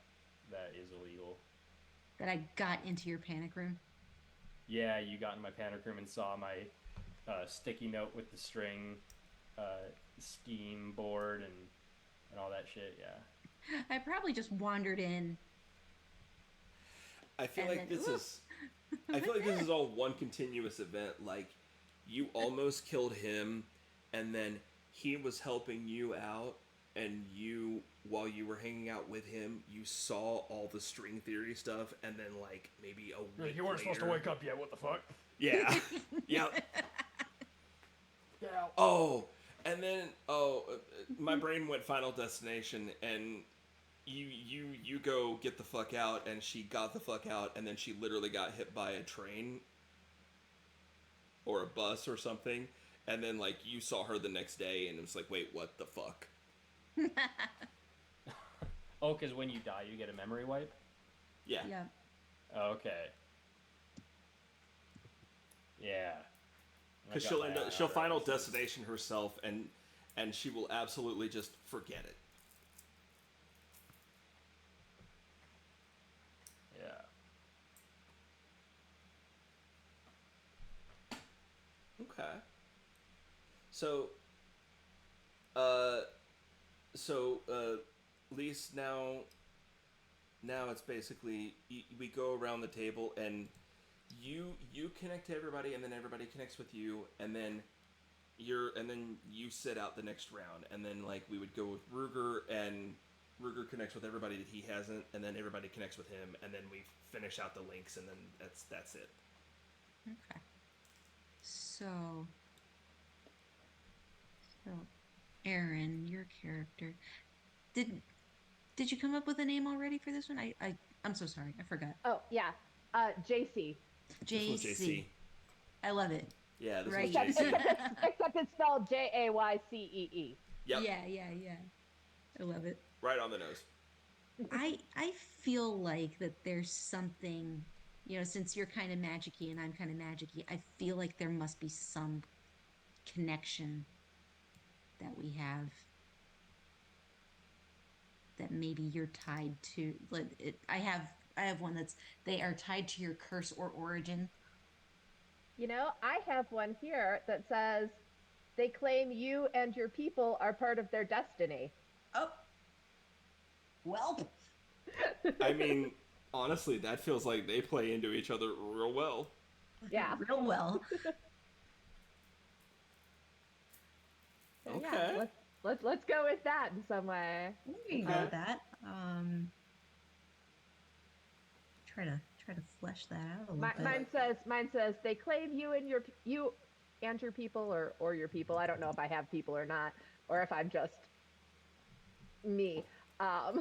Speaker 5: that is illegal.
Speaker 3: That I got into your panic room.
Speaker 5: Yeah, you got in my panic room and saw my sticky note with the string scheme board and all that shit. Yeah.
Speaker 3: I probably just wandered in
Speaker 1: I feel
Speaker 3: and
Speaker 1: like
Speaker 3: then
Speaker 1: this
Speaker 3: "Ooh,
Speaker 1: is. I feel like this is all one continuous event. Like, you almost killed him, and then he was helping you out, and you, while you were hanging out with him, you saw all the string theory stuff, and then like maybe a week
Speaker 5: You weren't supposed to
Speaker 1: later-
Speaker 5: wake up yet. What the fuck?
Speaker 1: Yeah, yeah.
Speaker 5: Get out.
Speaker 1: Oh, and then my brain went Final Destination, and you go get the fuck out, and she got the fuck out, and then she literally got hit by a train or a bus or something, and then like you saw her the next day, and it was like, wait, what the fuck?
Speaker 5: Oh, because when you die, you get a memory wipe.
Speaker 1: Yeah.
Speaker 3: Yeah.
Speaker 5: Okay. Yeah. I
Speaker 1: Because
Speaker 5: got
Speaker 1: she'll
Speaker 5: my
Speaker 1: end
Speaker 5: eye
Speaker 1: up,
Speaker 5: on
Speaker 1: she'll
Speaker 5: her
Speaker 1: Final
Speaker 5: episodes.
Speaker 1: Destination herself, and she will absolutely just forget it.
Speaker 5: Yeah.
Speaker 1: Okay. So, uh, Lise, now it's basically we go around the table, and you connect to everybody, and then everybody connects with you, and then you sit out the next round, and then like we would go with Ruger, and Ruger connects with everybody that he hasn't, and then everybody connects with him, and then we finish out the links, and then that's it.
Speaker 3: Okay. So, Aaron, your character, did did you come up with a name already for this one? I'm so sorry, I forgot.
Speaker 6: Oh yeah, JC.
Speaker 1: This was
Speaker 3: JC.
Speaker 1: JC.
Speaker 3: I love it.
Speaker 1: Yeah, this
Speaker 3: Right.
Speaker 1: was JC.
Speaker 6: Except it's spelled JAYCEE.
Speaker 1: Yep.
Speaker 3: Yeah. I love it.
Speaker 1: Right on the nose.
Speaker 3: I feel like that there's something, since you're kind of magicy and I'm kind of magicy, I feel like there must be some connection that we have that maybe you're tied to. Like I have one that's they are tied to your curse or origin.
Speaker 6: You know, I have one here that says they claim you and your people are part of their destiny.
Speaker 3: Oh, well,
Speaker 1: I mean, honestly, that feels like they play into each other real well.
Speaker 6: Yeah.
Speaker 3: real well.
Speaker 6: So,
Speaker 1: Okay.
Speaker 6: yeah, let's go with that in some way.
Speaker 3: We can go with that. Try to flesh that out a little bit.
Speaker 6: Mine says they claim you and your people or your people. I don't know if I have people or not, or if I'm just me. Are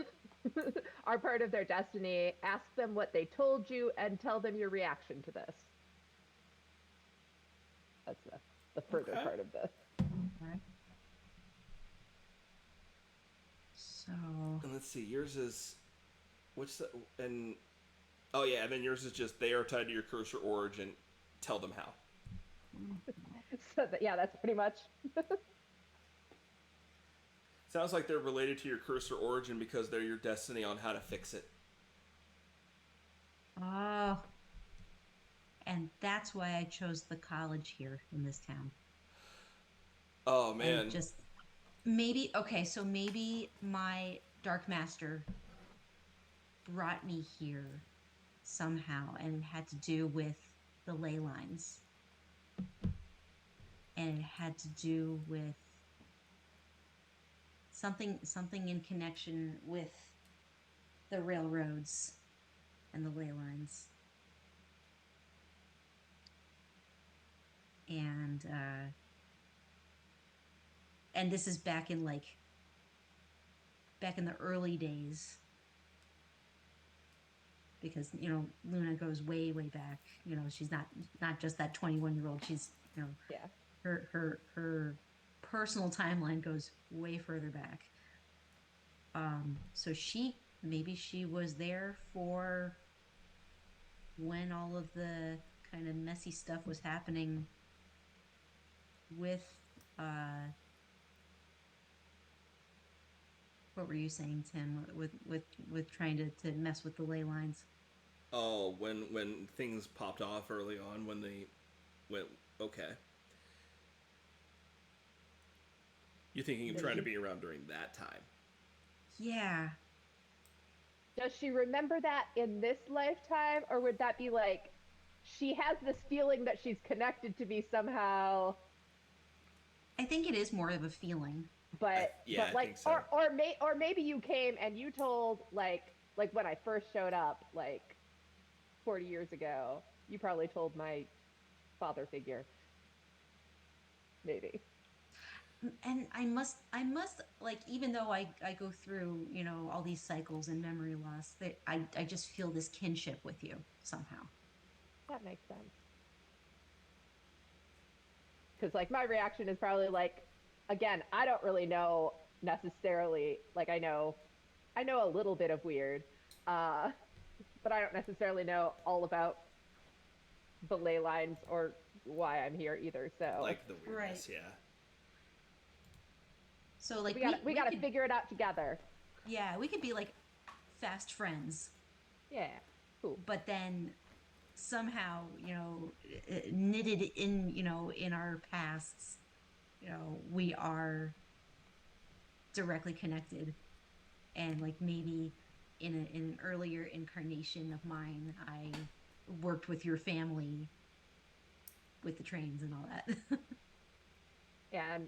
Speaker 6: part of their destiny. Ask them what they told you and tell them your reaction to this. That's the further
Speaker 1: Okay.
Speaker 6: part of this.
Speaker 3: Alright. So
Speaker 1: And let's see, yours is oh yeah, and then yours is just they are tied to your curse or origin. Tell them how.
Speaker 6: So yeah, that's pretty much.
Speaker 1: Sounds like they're related to your curse or origin because they're your destiny on how to fix it.
Speaker 3: Oh. And that's why I chose the college here in this town.
Speaker 1: Oh man.
Speaker 3: And just maybe, okay, so maybe my Dark Master brought me here somehow, and it had to do with the ley lines. And it had to do with something in connection with the railroads and the ley lines. And this is back in the early days, because Luna goes way back. She's not just that 21-year-old. She's
Speaker 6: Yeah.
Speaker 3: her personal timeline goes way further back. So maybe she was there for when all of the kind of messy stuff was happening with what were you saying, Tim, with trying to mess with the ley lines?
Speaker 1: Oh, when things popped off early on, when they went okay. You're thinking of trying to be around during that time.
Speaker 3: Yeah.
Speaker 6: Does she remember that in this lifetime, or would that be like she has this feeling that she's connected to me somehow,
Speaker 3: I think it is more of a feeling.
Speaker 1: Yeah, I
Speaker 6: like
Speaker 1: think so.
Speaker 6: or maybe you came and you told like when I first showed up like 40 years ago, you probably told my father figure. Maybe.
Speaker 3: And I must like, even though I go through, all these cycles and memory loss, that I just feel this kinship with you somehow.
Speaker 6: That makes sense. Because like my reaction is probably like, again, I don't really know necessarily. Like I know a little bit of weird, uh, but I don't necessarily know all about the ley lines or why I'm here either. So
Speaker 1: Like the weirdness,
Speaker 3: Right.
Speaker 1: yeah.
Speaker 3: So like
Speaker 6: we gotta figure it out together.
Speaker 3: yeah, we could be like fast friends,
Speaker 6: Yeah, cool.
Speaker 3: but then somehow, knitted in, in our pasts, we are directly connected. And like maybe in an earlier incarnation of mine, I worked with your family with the trains and all that.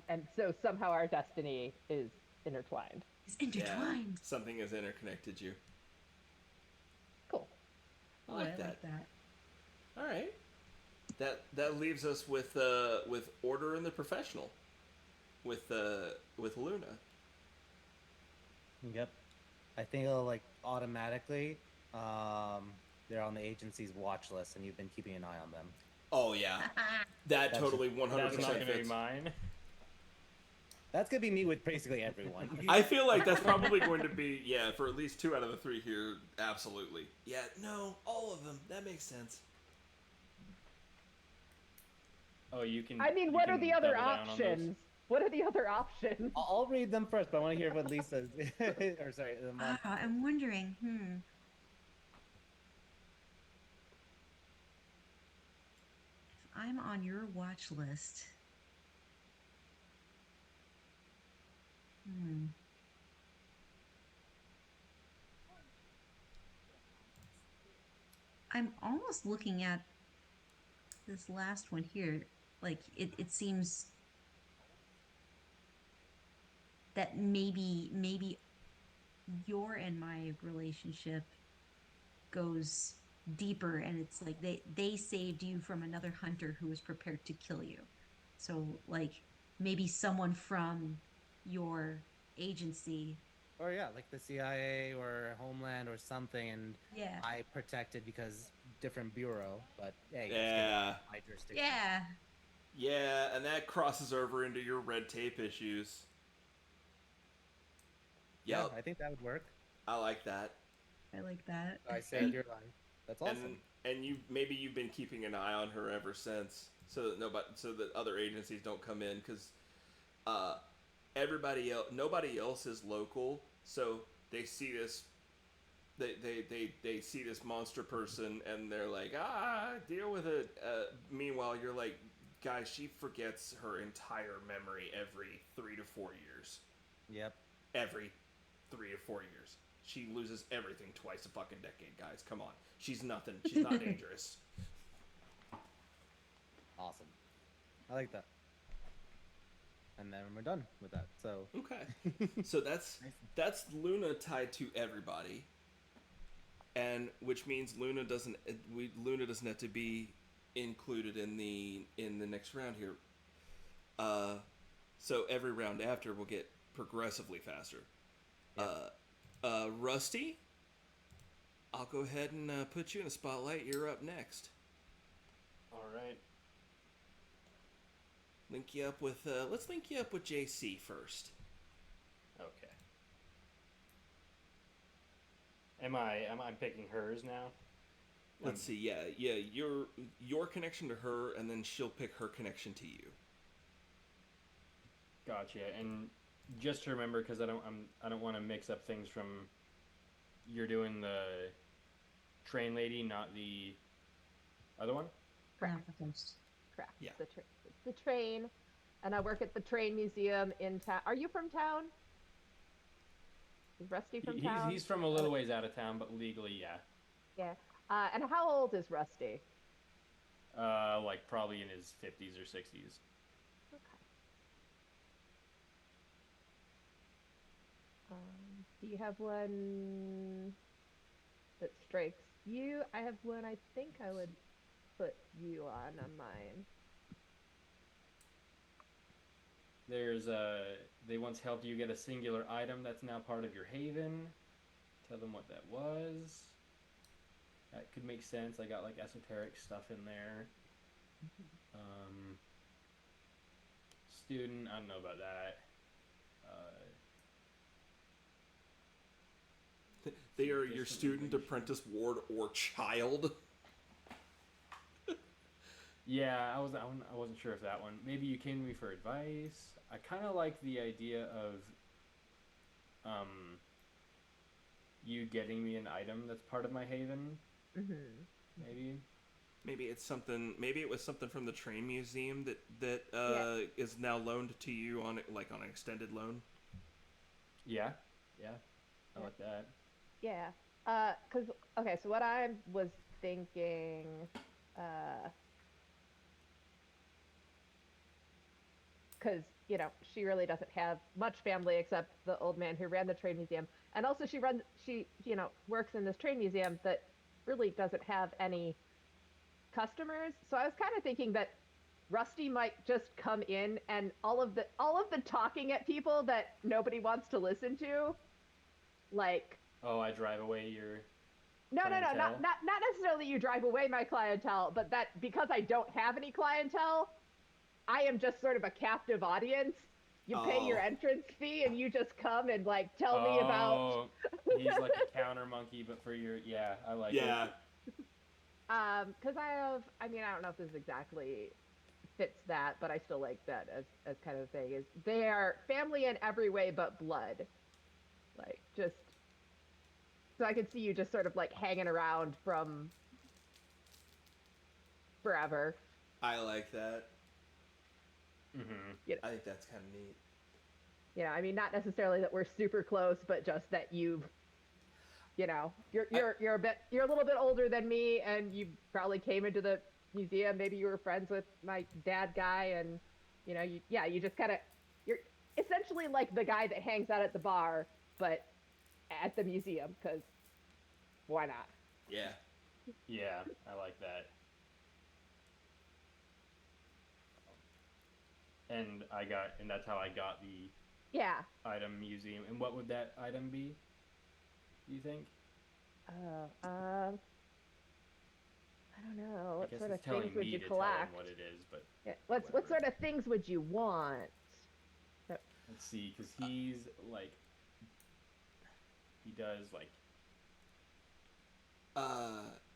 Speaker 6: And so somehow our destiny is intertwined.
Speaker 3: It's
Speaker 1: Yeah.
Speaker 3: intertwined.
Speaker 1: Something has interconnected you.
Speaker 6: Cool.
Speaker 1: I
Speaker 3: Oh,
Speaker 1: like
Speaker 3: I
Speaker 1: that.
Speaker 3: like that.
Speaker 1: All right. That leaves us with Order and the Professional, with Luna.
Speaker 4: Yep. I think it'll like automatically. They're on the agency's watch list, and you've been keeping an eye on them.
Speaker 1: Oh yeah, that
Speaker 4: That's-
Speaker 1: totally
Speaker 5: That's not
Speaker 1: 100%
Speaker 5: going to be
Speaker 1: fits.
Speaker 5: mine.
Speaker 4: That's gonna be me with basically everyone.
Speaker 1: I feel like that's probably going to be, yeah, for at least 2 out of the 3 here. Absolutely. Yeah, no, all of them. That makes sense.
Speaker 5: Oh, you can.
Speaker 6: I mean,
Speaker 5: you
Speaker 6: what are
Speaker 5: can
Speaker 6: the other
Speaker 5: double down on those.
Speaker 6: options? What are the other options?
Speaker 4: I'll read them first, but I want to hear what Lisa's. Or sorry, the mom.
Speaker 3: I'm wondering, if I'm on your watch list. Hmm. I'm almost looking at this last one here. Like it seems that maybe your and my relationship goes deeper, and it's like they saved you from another hunter who was prepared to kill you. So like maybe someone from your agency.
Speaker 4: Or yeah, like the CIA or Homeland or something, and
Speaker 3: Yeah.
Speaker 4: I protected because different bureau. But hey,
Speaker 1: Yeah.
Speaker 4: my jurisdiction.
Speaker 3: Yeah.
Speaker 1: Yeah, and that crosses over into your red tape issues.
Speaker 4: Yeah,
Speaker 1: Yep,
Speaker 4: I think that would work.
Speaker 1: I like that.
Speaker 3: I like that.
Speaker 4: I saved your life. That's awesome.
Speaker 1: And you've been keeping an eye on her ever since, so that other agencies don't come in, because nobody else is local, so they see this. They see this monster person, and they're like, deal with it. Meanwhile, you're like, guys, she forgets her entire memory every 3 to 4 years.
Speaker 4: Yep.
Speaker 1: Every 3 to 4 years. She loses everything twice a fucking decade, guys. Come on. She's nothing. She's not dangerous.
Speaker 4: Awesome. I like that. And then we're done with that. So
Speaker 1: Okay. So that's Luna tied to everybody. And which means Luna doesn't have to be included in the next round here. So every round after will get progressively faster.
Speaker 4: Yep.
Speaker 1: Rusty, I'll go ahead and put you in a spotlight. You're up next.
Speaker 5: All right.
Speaker 1: Let's link you up with JC first.
Speaker 5: Okay. Am I picking hers now?
Speaker 1: Let's see. Yeah. Your connection to her, and then she'll pick her connection to you.
Speaker 5: Gotcha. And just to remember, because I don't want to mix up things from. You're doing train lady, not the other one.
Speaker 6: Correct.
Speaker 3: Not the ghost.
Speaker 6: Correct.
Speaker 1: Yeah.
Speaker 6: It's the train, and I work at the train museum in town. Are you from town? Is Rusty from town?
Speaker 5: He's from a little ways out of town, but legally, yeah.
Speaker 6: Yeah. And how old is Rusty?
Speaker 5: Like probably in his 50s or 60s.
Speaker 6: Okay. Do you have one that strikes you? I have one I think I would put you on mine.
Speaker 5: There's they once helped you get a singular item that's now part of your haven. Tell them what that was. That could make sense. I got like esoteric stuff in there. Student, I don't know about that.
Speaker 1: They are your student, apprentice, ward, or child.
Speaker 5: Yeah, I wasn't sure if that one. Maybe you came to me for advice. I kind of like the idea of you getting me an item that's part of my haven. Maybe.
Speaker 1: Maybe it's something. Maybe it was something from the train museum that is now loaned to you on an extended loan.
Speaker 5: Yeah. I like that.
Speaker 6: Yeah. Okay, so what I was thinking, because, she really doesn't have much family except the old man who ran the train museum. And also she works in this train museum that really doesn't have any customers. So I was kind of thinking that Rusty might just come in and all of the talking at people that nobody wants to listen to, like,
Speaker 5: Oh, I drive away your
Speaker 6: no,
Speaker 5: clientele?
Speaker 6: not necessarily you drive away my clientele, but that because I don't have any clientele, I am just sort of a captive audience. You pay your entrance fee and you just come and like tell me about.
Speaker 5: He's like a counter monkey, but for your I like it.
Speaker 6: Because I don't know if this exactly fits that, but I still like that as kind of a thing. Is they are family in every way but blood, like just. So I could see you just sort of like hanging around from forever.
Speaker 1: I like that.
Speaker 5: Mm-hmm.
Speaker 1: I think that's kind of neat.
Speaker 6: I mean, not necessarily that we're super close, but just that you're a little bit older than me, and you probably came into the museum. Maybe you were friends with my dad guy, and you just kind of you're essentially like the guy that hangs out at the bar, but at the museum, because why not?
Speaker 5: Yeah, I like that. And that's how I got the item museum. And what would that item be, do you think?
Speaker 6: I don't know. What
Speaker 5: I guess
Speaker 6: sort of
Speaker 5: it's telling
Speaker 6: things would
Speaker 5: me
Speaker 6: you
Speaker 5: to tell
Speaker 6: collect?
Speaker 5: him what it is, but
Speaker 6: What
Speaker 5: whatever.
Speaker 6: sort of things would you want?
Speaker 5: Let's see, because he's like, he does like,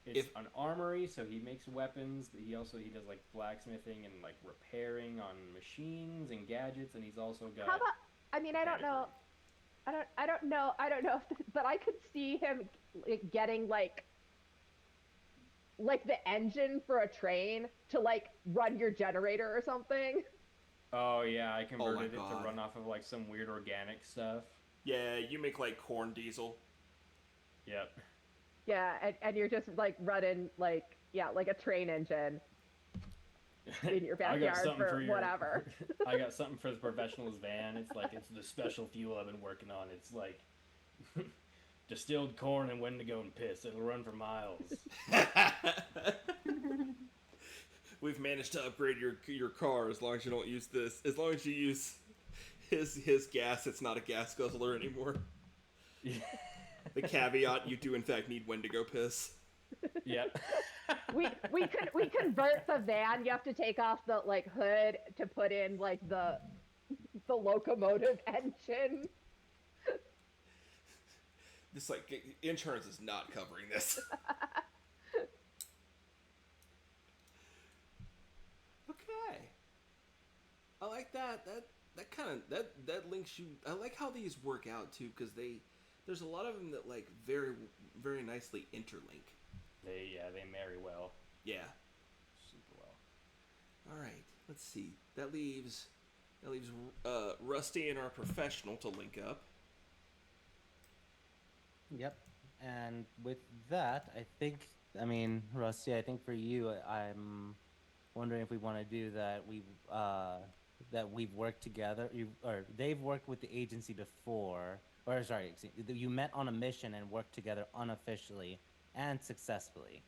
Speaker 5: it's an armory, so he makes weapons. He does like blacksmithing and like repairing on machines and gadgets, and he's also got.
Speaker 6: How about? I mean, I don't know. I don't know if, but I could see him getting like the engine for a train to like run your generator or something.
Speaker 5: Oh yeah, I converted it to
Speaker 1: God.
Speaker 5: run off of like some weird organic stuff.
Speaker 1: Yeah, you make like corn diesel.
Speaker 5: Yep.
Speaker 6: Yeah, and you're just like running like a train engine in your backyard for whatever.
Speaker 5: I got something for the professional's van. It's the special fuel I've been working on. It's like distilled corn and Wendigo and piss. It'll run for miles.
Speaker 1: We've managed to upgrade your car as long as you don't use this. As long as you use his gas, it's not a gas guzzler anymore. The caveat: you do in fact need Wendigo piss.
Speaker 5: Yep.
Speaker 6: we convert the van. You have to take off the like hood to put in like the locomotive engine.
Speaker 1: This insurance is not covering this. Okay. I like that. That kind of that links you. I like how these work out too, because there's a lot of them that like very very nicely interlink.
Speaker 5: They marry well,
Speaker 1: Yeah.
Speaker 5: super well.
Speaker 1: All right. Let's see. That leaves Rusty and our professional to link up.
Speaker 4: Yep. And with that, I mean, Rusty, I think for you, I'm wondering if we want to do that. That we've worked together, or they've worked with the agency before, or sorry, you met on a mission and worked together unofficially and successfully.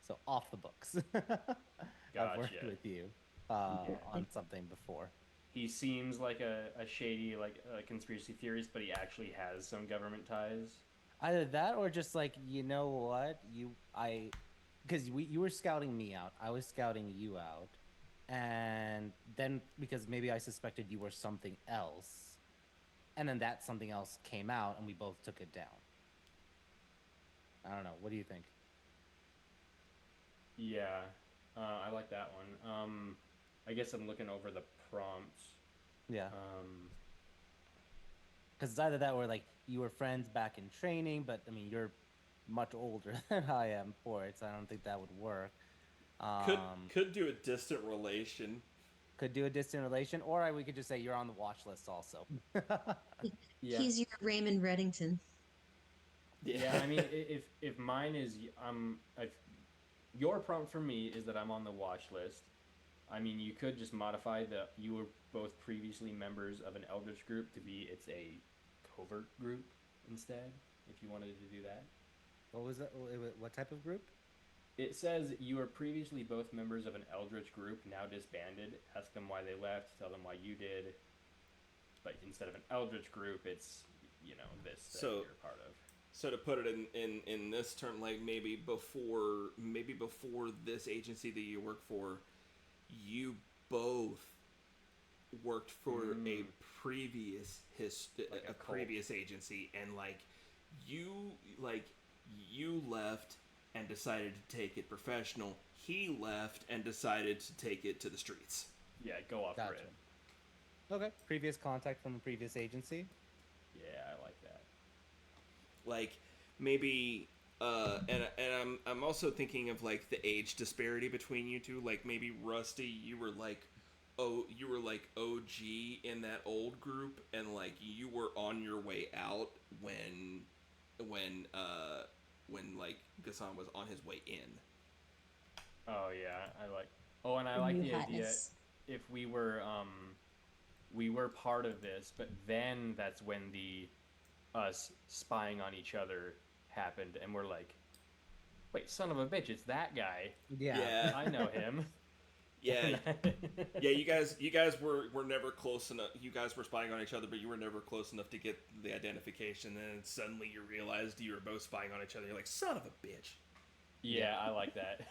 Speaker 4: So off the books. I've worked
Speaker 5: Gotcha.
Speaker 4: with you on something before.
Speaker 5: He seems like a shady, like a conspiracy theorist, but he actually has some government ties.
Speaker 4: Either that or just like, you know what, because you were scouting me out, I was scouting you out, and then because maybe I suspected you were something else, and then that something else came out and we both took it down. I don't know, what do you think?
Speaker 5: Yeah, I like that one. I guess I'm looking over the prompts.
Speaker 4: Yeah,
Speaker 5: Um,
Speaker 4: because it's either that or like you were friends back in training, but I mean you're much older than I am for it, so I don't think that would work.
Speaker 1: Could do a distant relation.
Speaker 4: Could do a distant relation, or we could just say you're on the watch list also.
Speaker 5: yeah.
Speaker 3: He's your Raymond Reddington.
Speaker 5: Yeah, I mean, if mine is if your prompt for me is that I'm on the watch list. I mean, you could just modify the you were both previously members of an eldritch group to be it's a covert group instead, if you wanted to do that.
Speaker 4: What was that? What type of group?
Speaker 5: It says you were previously both members of an eldritch group, now disbanded. Ask them why they left, tell them why you did. But instead of an eldritch group, it's this that
Speaker 1: So-
Speaker 5: you're part of.
Speaker 1: So to put it in this term, like maybe before this agency that you work for, you both worked for a previous
Speaker 5: Like a
Speaker 1: a
Speaker 5: cult.
Speaker 1: previous agency, and you you left and decided to take it professional. He left and decided to take it to the streets.
Speaker 5: Yeah, go off
Speaker 4: Gotcha.
Speaker 5: grid.
Speaker 4: Okay. Previous contact from a previous agency.
Speaker 5: Yeah, I like that.
Speaker 1: Like maybe and I'm also thinking of like the age disparity between you two. Like maybe Rusty, you were like OG in that old group, and like you were on your way out when like Gassan was on his way in.
Speaker 5: Oh yeah, I like. Oh, and I
Speaker 3: Your
Speaker 5: like
Speaker 3: new
Speaker 5: the idea
Speaker 3: hotness.
Speaker 5: if we were part of this, but then that's when the us spying on each other happened, and we're like, wait, son of a bitch, it's that guy.
Speaker 1: Yeah.
Speaker 5: I know him.
Speaker 1: Yeah. Yeah, you guys were never close enough. You guys were spying on each other, but you were never close enough to get the identification. And then suddenly you realized you were both spying on each other. You're like, son of a bitch.
Speaker 5: Yeah, I like that.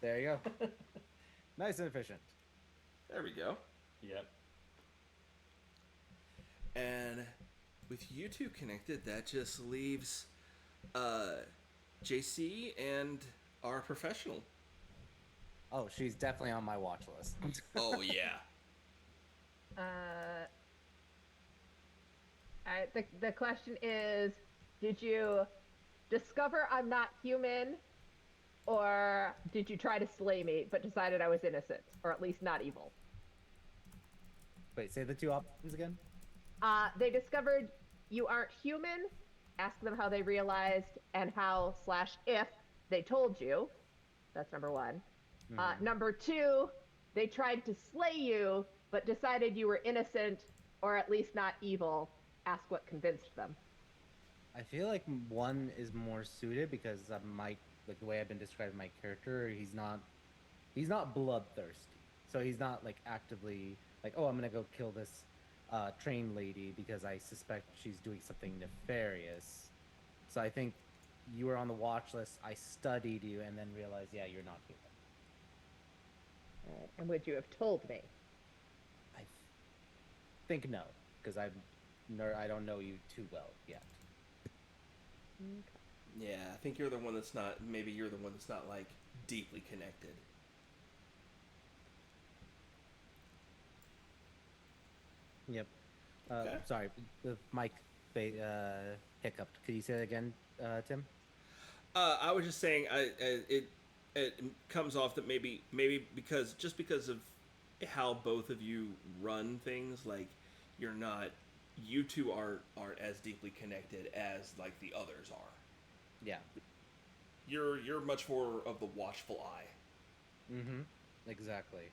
Speaker 4: There you go. Nice and efficient.
Speaker 1: There we go.
Speaker 5: Yep.
Speaker 1: And with you two connected, that just leaves JC and our professional.
Speaker 4: Oh, she's definitely on my watch list.
Speaker 1: Oh yeah.
Speaker 6: The question is, did you discover I'm not human, or did you try to slay me but decided I was innocent, or at least not evil?
Speaker 4: Wait, say the two options again.
Speaker 6: They discovered you aren't human. Ask them how they realized and how/if they told you. That's number one. Number two, they tried to slay you, but decided you were innocent or at least not evil. Ask what convinced them.
Speaker 4: I feel like one is more suited because like the way I've been describing my character, he's not bloodthirsty. So he's not like actively like, oh, I'm gonna go kill this train lady because I suspect she's doing something nefarious. So I think you were on the watch list. I studied you and then realized, yeah, you're not human.
Speaker 6: And would you have told me?
Speaker 4: I think no, because I don't know you too well yet.
Speaker 1: Yeah, I think you're the one that's not. Maybe you're the one that's not like deeply connected.
Speaker 4: Yep.
Speaker 1: Okay.
Speaker 4: Sorry, the mic hiccuped. Could you say that again, Tim?
Speaker 1: I was just saying, it comes off that maybe because of how both of you run things, like you two aren't as deeply connected as like the others are.
Speaker 4: Yeah.
Speaker 1: You're much more of the watchful eye.
Speaker 4: Mm-hmm. Exactly.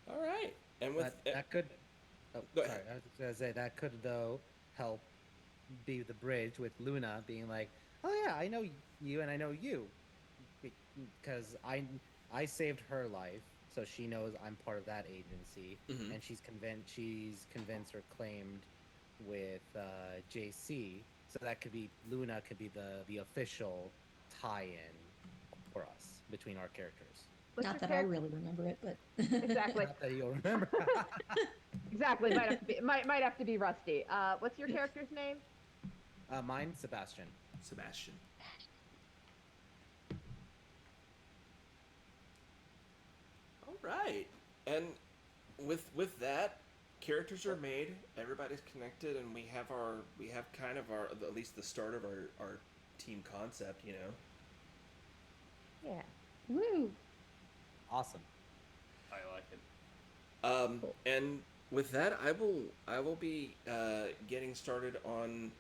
Speaker 1: All right, and with
Speaker 4: That could. Oh,
Speaker 1: Go
Speaker 4: sorry.
Speaker 1: ahead.
Speaker 4: I was gonna say that could though help be the bridge with Luna being like, "Oh yeah, I know you and I know you," because I saved her life, so she knows I'm part of that agency,
Speaker 1: Mhm.
Speaker 4: and she's convinced or claimed with JC, so that could be Luna could be the official tie-in for us between our characters.
Speaker 6: What's
Speaker 3: Not
Speaker 6: your
Speaker 3: that I
Speaker 6: character-
Speaker 3: really remember it, but
Speaker 6: Exactly.
Speaker 4: Not that you'll remember.
Speaker 6: Exactly. Might have to be Rusty. What's your character's name?
Speaker 4: Mine, Sebastian.
Speaker 1: Sebastian. All right, and with that, characters are made, everybody's connected, and we have kind of our at least the start of our team concept. You know.
Speaker 6: Yeah.
Speaker 3: woo!
Speaker 4: Awesome.
Speaker 5: I like it.
Speaker 1: And with that, I will be getting started on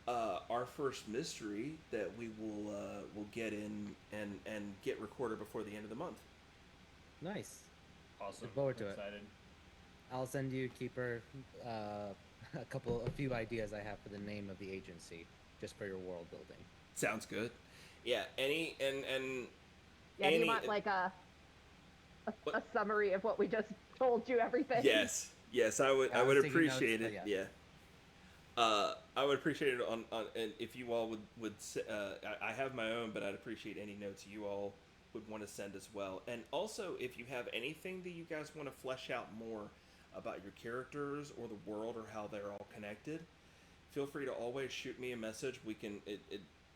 Speaker 1: our first mystery that we will get in and get recorded before the end of the month.
Speaker 4: Nice.
Speaker 5: Awesome.
Speaker 4: Look forward to it.
Speaker 5: Excited.
Speaker 4: I'll send you, Keeper, a few ideas I have for the name of the agency, just for your world building.
Speaker 1: Sounds good. Yeah. Any and
Speaker 6: Yeah. Do you want like a summary of what we just told you? Everything.
Speaker 1: yes, I would
Speaker 4: Yeah,
Speaker 1: I
Speaker 4: I
Speaker 1: would
Speaker 4: was taking
Speaker 1: appreciate
Speaker 4: notes,
Speaker 1: it.
Speaker 4: but
Speaker 1: Yeah. I would appreciate it on and if you all would I have my own, but I'd appreciate any notes you all would want to send as well. And also, if you have anything that you guys want to flesh out more about your characters or the world or how they're all connected, feel free to always shoot me a message. We can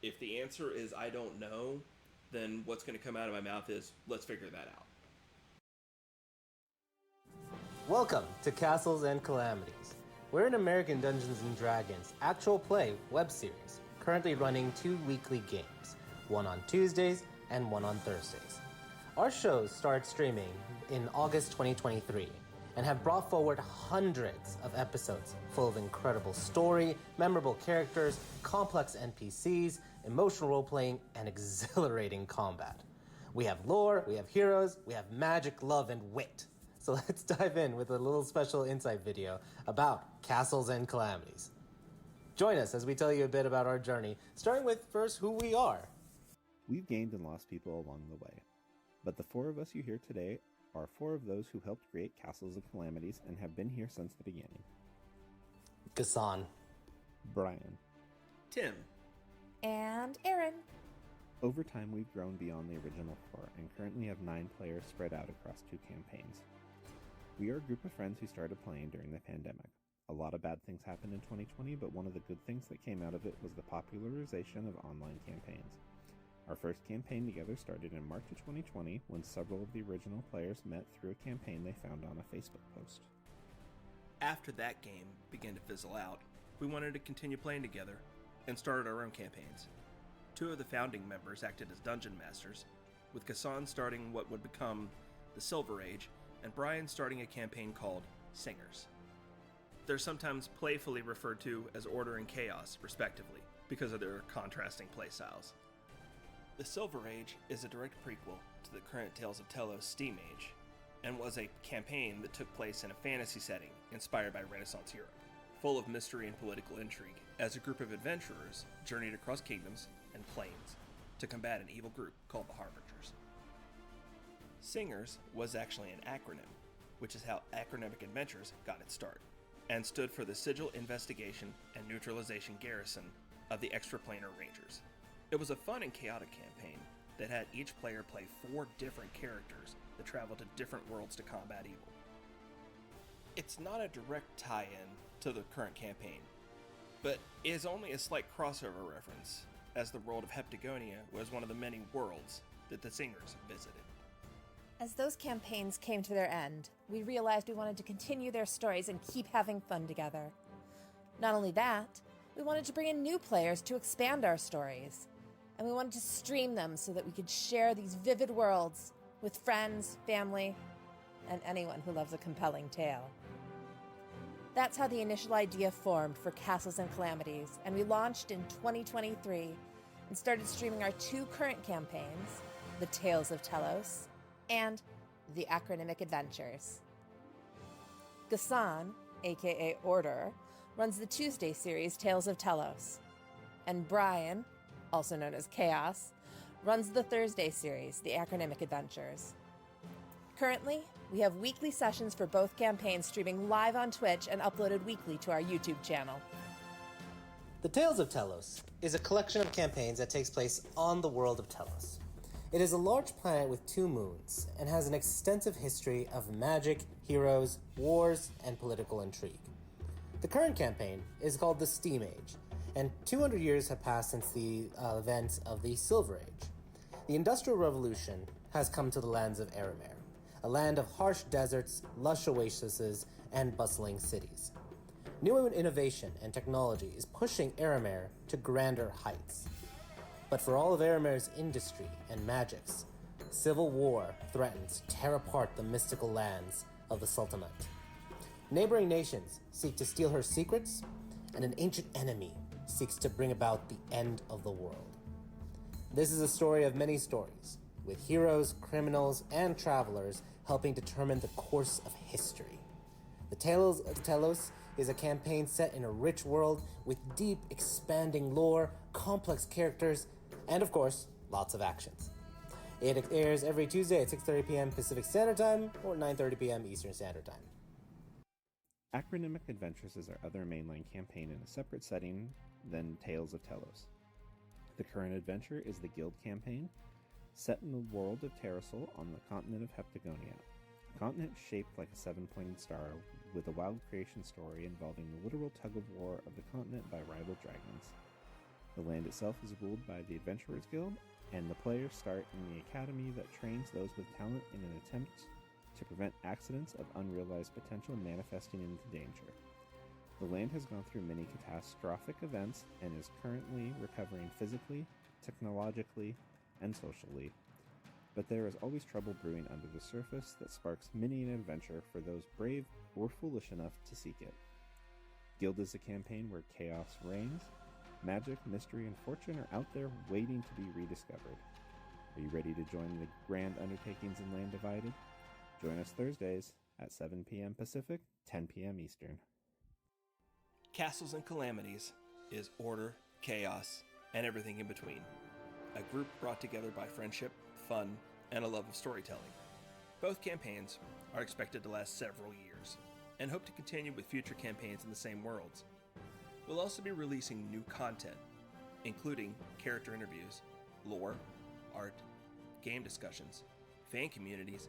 Speaker 1: if the answer is I don't know, then what's going to come out of my mouth is let's figure that out.
Speaker 7: Welcome to Castles and Calamities. We're an American Dungeons & Dragons actual play web series, currently running 2 weekly games, one on Tuesdays and one on Thursdays. Our shows started streaming in August 2023 and have brought forward hundreds of episodes full of incredible story, memorable characters, complex NPCs, emotional role-playing, and exhilarating combat. We have lore, we have heroes, we have magic, love, and wit. So let's dive in with a little special insight video about Castles and Calamities. Join us as we tell you a bit about our journey, starting with first who we are.
Speaker 8: We've gained and lost people along the way, but the 4 of us you hear today are 4 of those who helped create Castles and Calamities and have been here since the beginning.
Speaker 7: Gassan.
Speaker 8: Brian.
Speaker 1: Tim.
Speaker 9: And Aaron.
Speaker 8: Over time, we've grown beyond the original 4 and currently have 9 players spread out across 2 campaigns. We are a group of friends who started playing during the pandemic. A lot of bad things happened in 2020, but one of the good things that came out of it was the popularization of online campaigns. Our first campaign together started in March of 2020 when several of the original players met through a campaign they found on a Facebook post.
Speaker 1: After that game began to fizzle out, we wanted to continue playing together and started our own campaigns. 2 of the founding members acted as dungeon masters, with Gassan starting what would become the Silver Age and Brian starting a campaign called Singers. They're sometimes playfully referred to as Order and Chaos, respectively, because of their contrasting playstyles. The Silver Age is a direct prequel to the current Tales of Telos Steam Age, and was a campaign that took place in a fantasy setting inspired by Renaissance Europe, full of mystery and political intrigue, as a group of adventurers journeyed across kingdoms and plains to combat an evil group called the Harbingers. Singers was actually an acronym, which is how Acronymic Adventures got its start, and stood for the Sigil Investigation and Neutralization Garrison of the Extraplanar Rangers. It was a fun and chaotic campaign that had each player play 4 different characters that traveled to different worlds to combat evil. It's not a direct tie-in to the current campaign, but is only a slight crossover reference, as the world of Heptagonia was one of the many worlds that the Singers visited.
Speaker 9: As those campaigns came to their end, we realized we wanted to continue their stories and keep having fun together. Not only that, We wanted to bring in new players to expand our stories, and we wanted to stream them so that we could share these vivid worlds with friends, family, and anyone who loves a compelling tale. That's how the initial idea formed for Castles and Calamities, and we launched in 2023 and started streaming our 2 current campaigns, The Tales of Telos and The Acronymic Adventures. Gassan, aka Order, runs the Tuesday series Tales of Telos, and Brian, also known as Chaos, runs the Thursday series The Acronymic Adventures. Currently, we have weekly sessions for both campaigns streaming live on Twitch and uploaded weekly to our YouTube channel.
Speaker 7: The Tales of Telos is a collection of campaigns that takes place on the world of Telos. It is a large planet with 2 moons and has an extensive history of magic, heroes, wars, and political intrigue. The current campaign is called the Steam Age, and 200 years have passed since the events of the Silver Age. The Industrial Revolution has come to the lands of Eremer, a land of harsh deserts, lush oases, and bustling cities. New innovation and technology is pushing Eremer to grander heights. But for all of Eremer's industry and magics, civil war threatens to tear apart the mystical lands of the Sultanate. Neighboring nations seek to steal her secrets, and an ancient enemy seeks to bring about the end of the world. This is a story of many stories, with heroes, criminals, and travelers helping determine the course of history. The Tales of Telos is a campaign set in a rich world with deep, expanding lore, complex characters, and of course, lots of actions. It airs every Tuesday at 6:30 p.m. Pacific Standard Time or 9:30 p.m. Eastern Standard Time.
Speaker 8: Acronymic Adventures is our other mainline campaign in a separate setting than Tales of Telos. The current adventure is the Guild campaign, set in the world of Terrasol on the continent of Heptagonia. A continent shaped like a 7-pointed star with a wild creation story involving the literal tug-of-war of the continent by rival dragons. The land itself is ruled by the Adventurers Guild, and the players start in the academy that trains those with talent in an attempt to prevent accidents of unrealized potential manifesting into danger. The land has gone through many catastrophic events and is currently recovering physically, technologically, and socially, but there is always trouble brewing under the surface that sparks many an adventure for those brave or foolish enough to seek it. Guild is a campaign where chaos reigns, magic, mystery, and fortune are out there waiting to be rediscovered. Are you ready to join the grand undertakings in Land Divided? Join us Thursdays at 7 p.m. Pacific, 10 p.m. Eastern.
Speaker 1: Castles and Calamities is order, chaos, and everything in between. A group brought together by friendship, fun, and a love of storytelling. Both campaigns are expected to last several years, and hope to continue with future campaigns in the same worlds. We'll also be releasing new content, including character interviews, lore, art, game discussions, fan communities,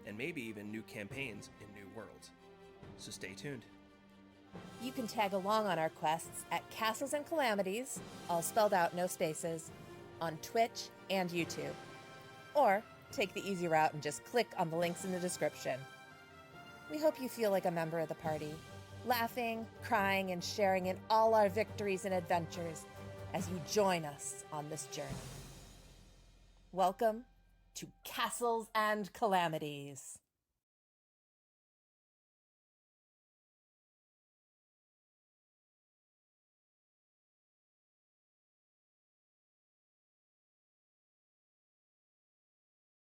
Speaker 1: and maybe even new campaigns in new worlds. So stay tuned.
Speaker 9: You can tag along on our quests at Castles and Calamities, all spelled out, no spaces, on Twitch and YouTube. Or take the easy route and just click on the links in the description. We hope you feel like a member of the party, laughing, crying, and sharing in all our victories and adventures as you join us on this journey. Welcome to Castles and Calamities.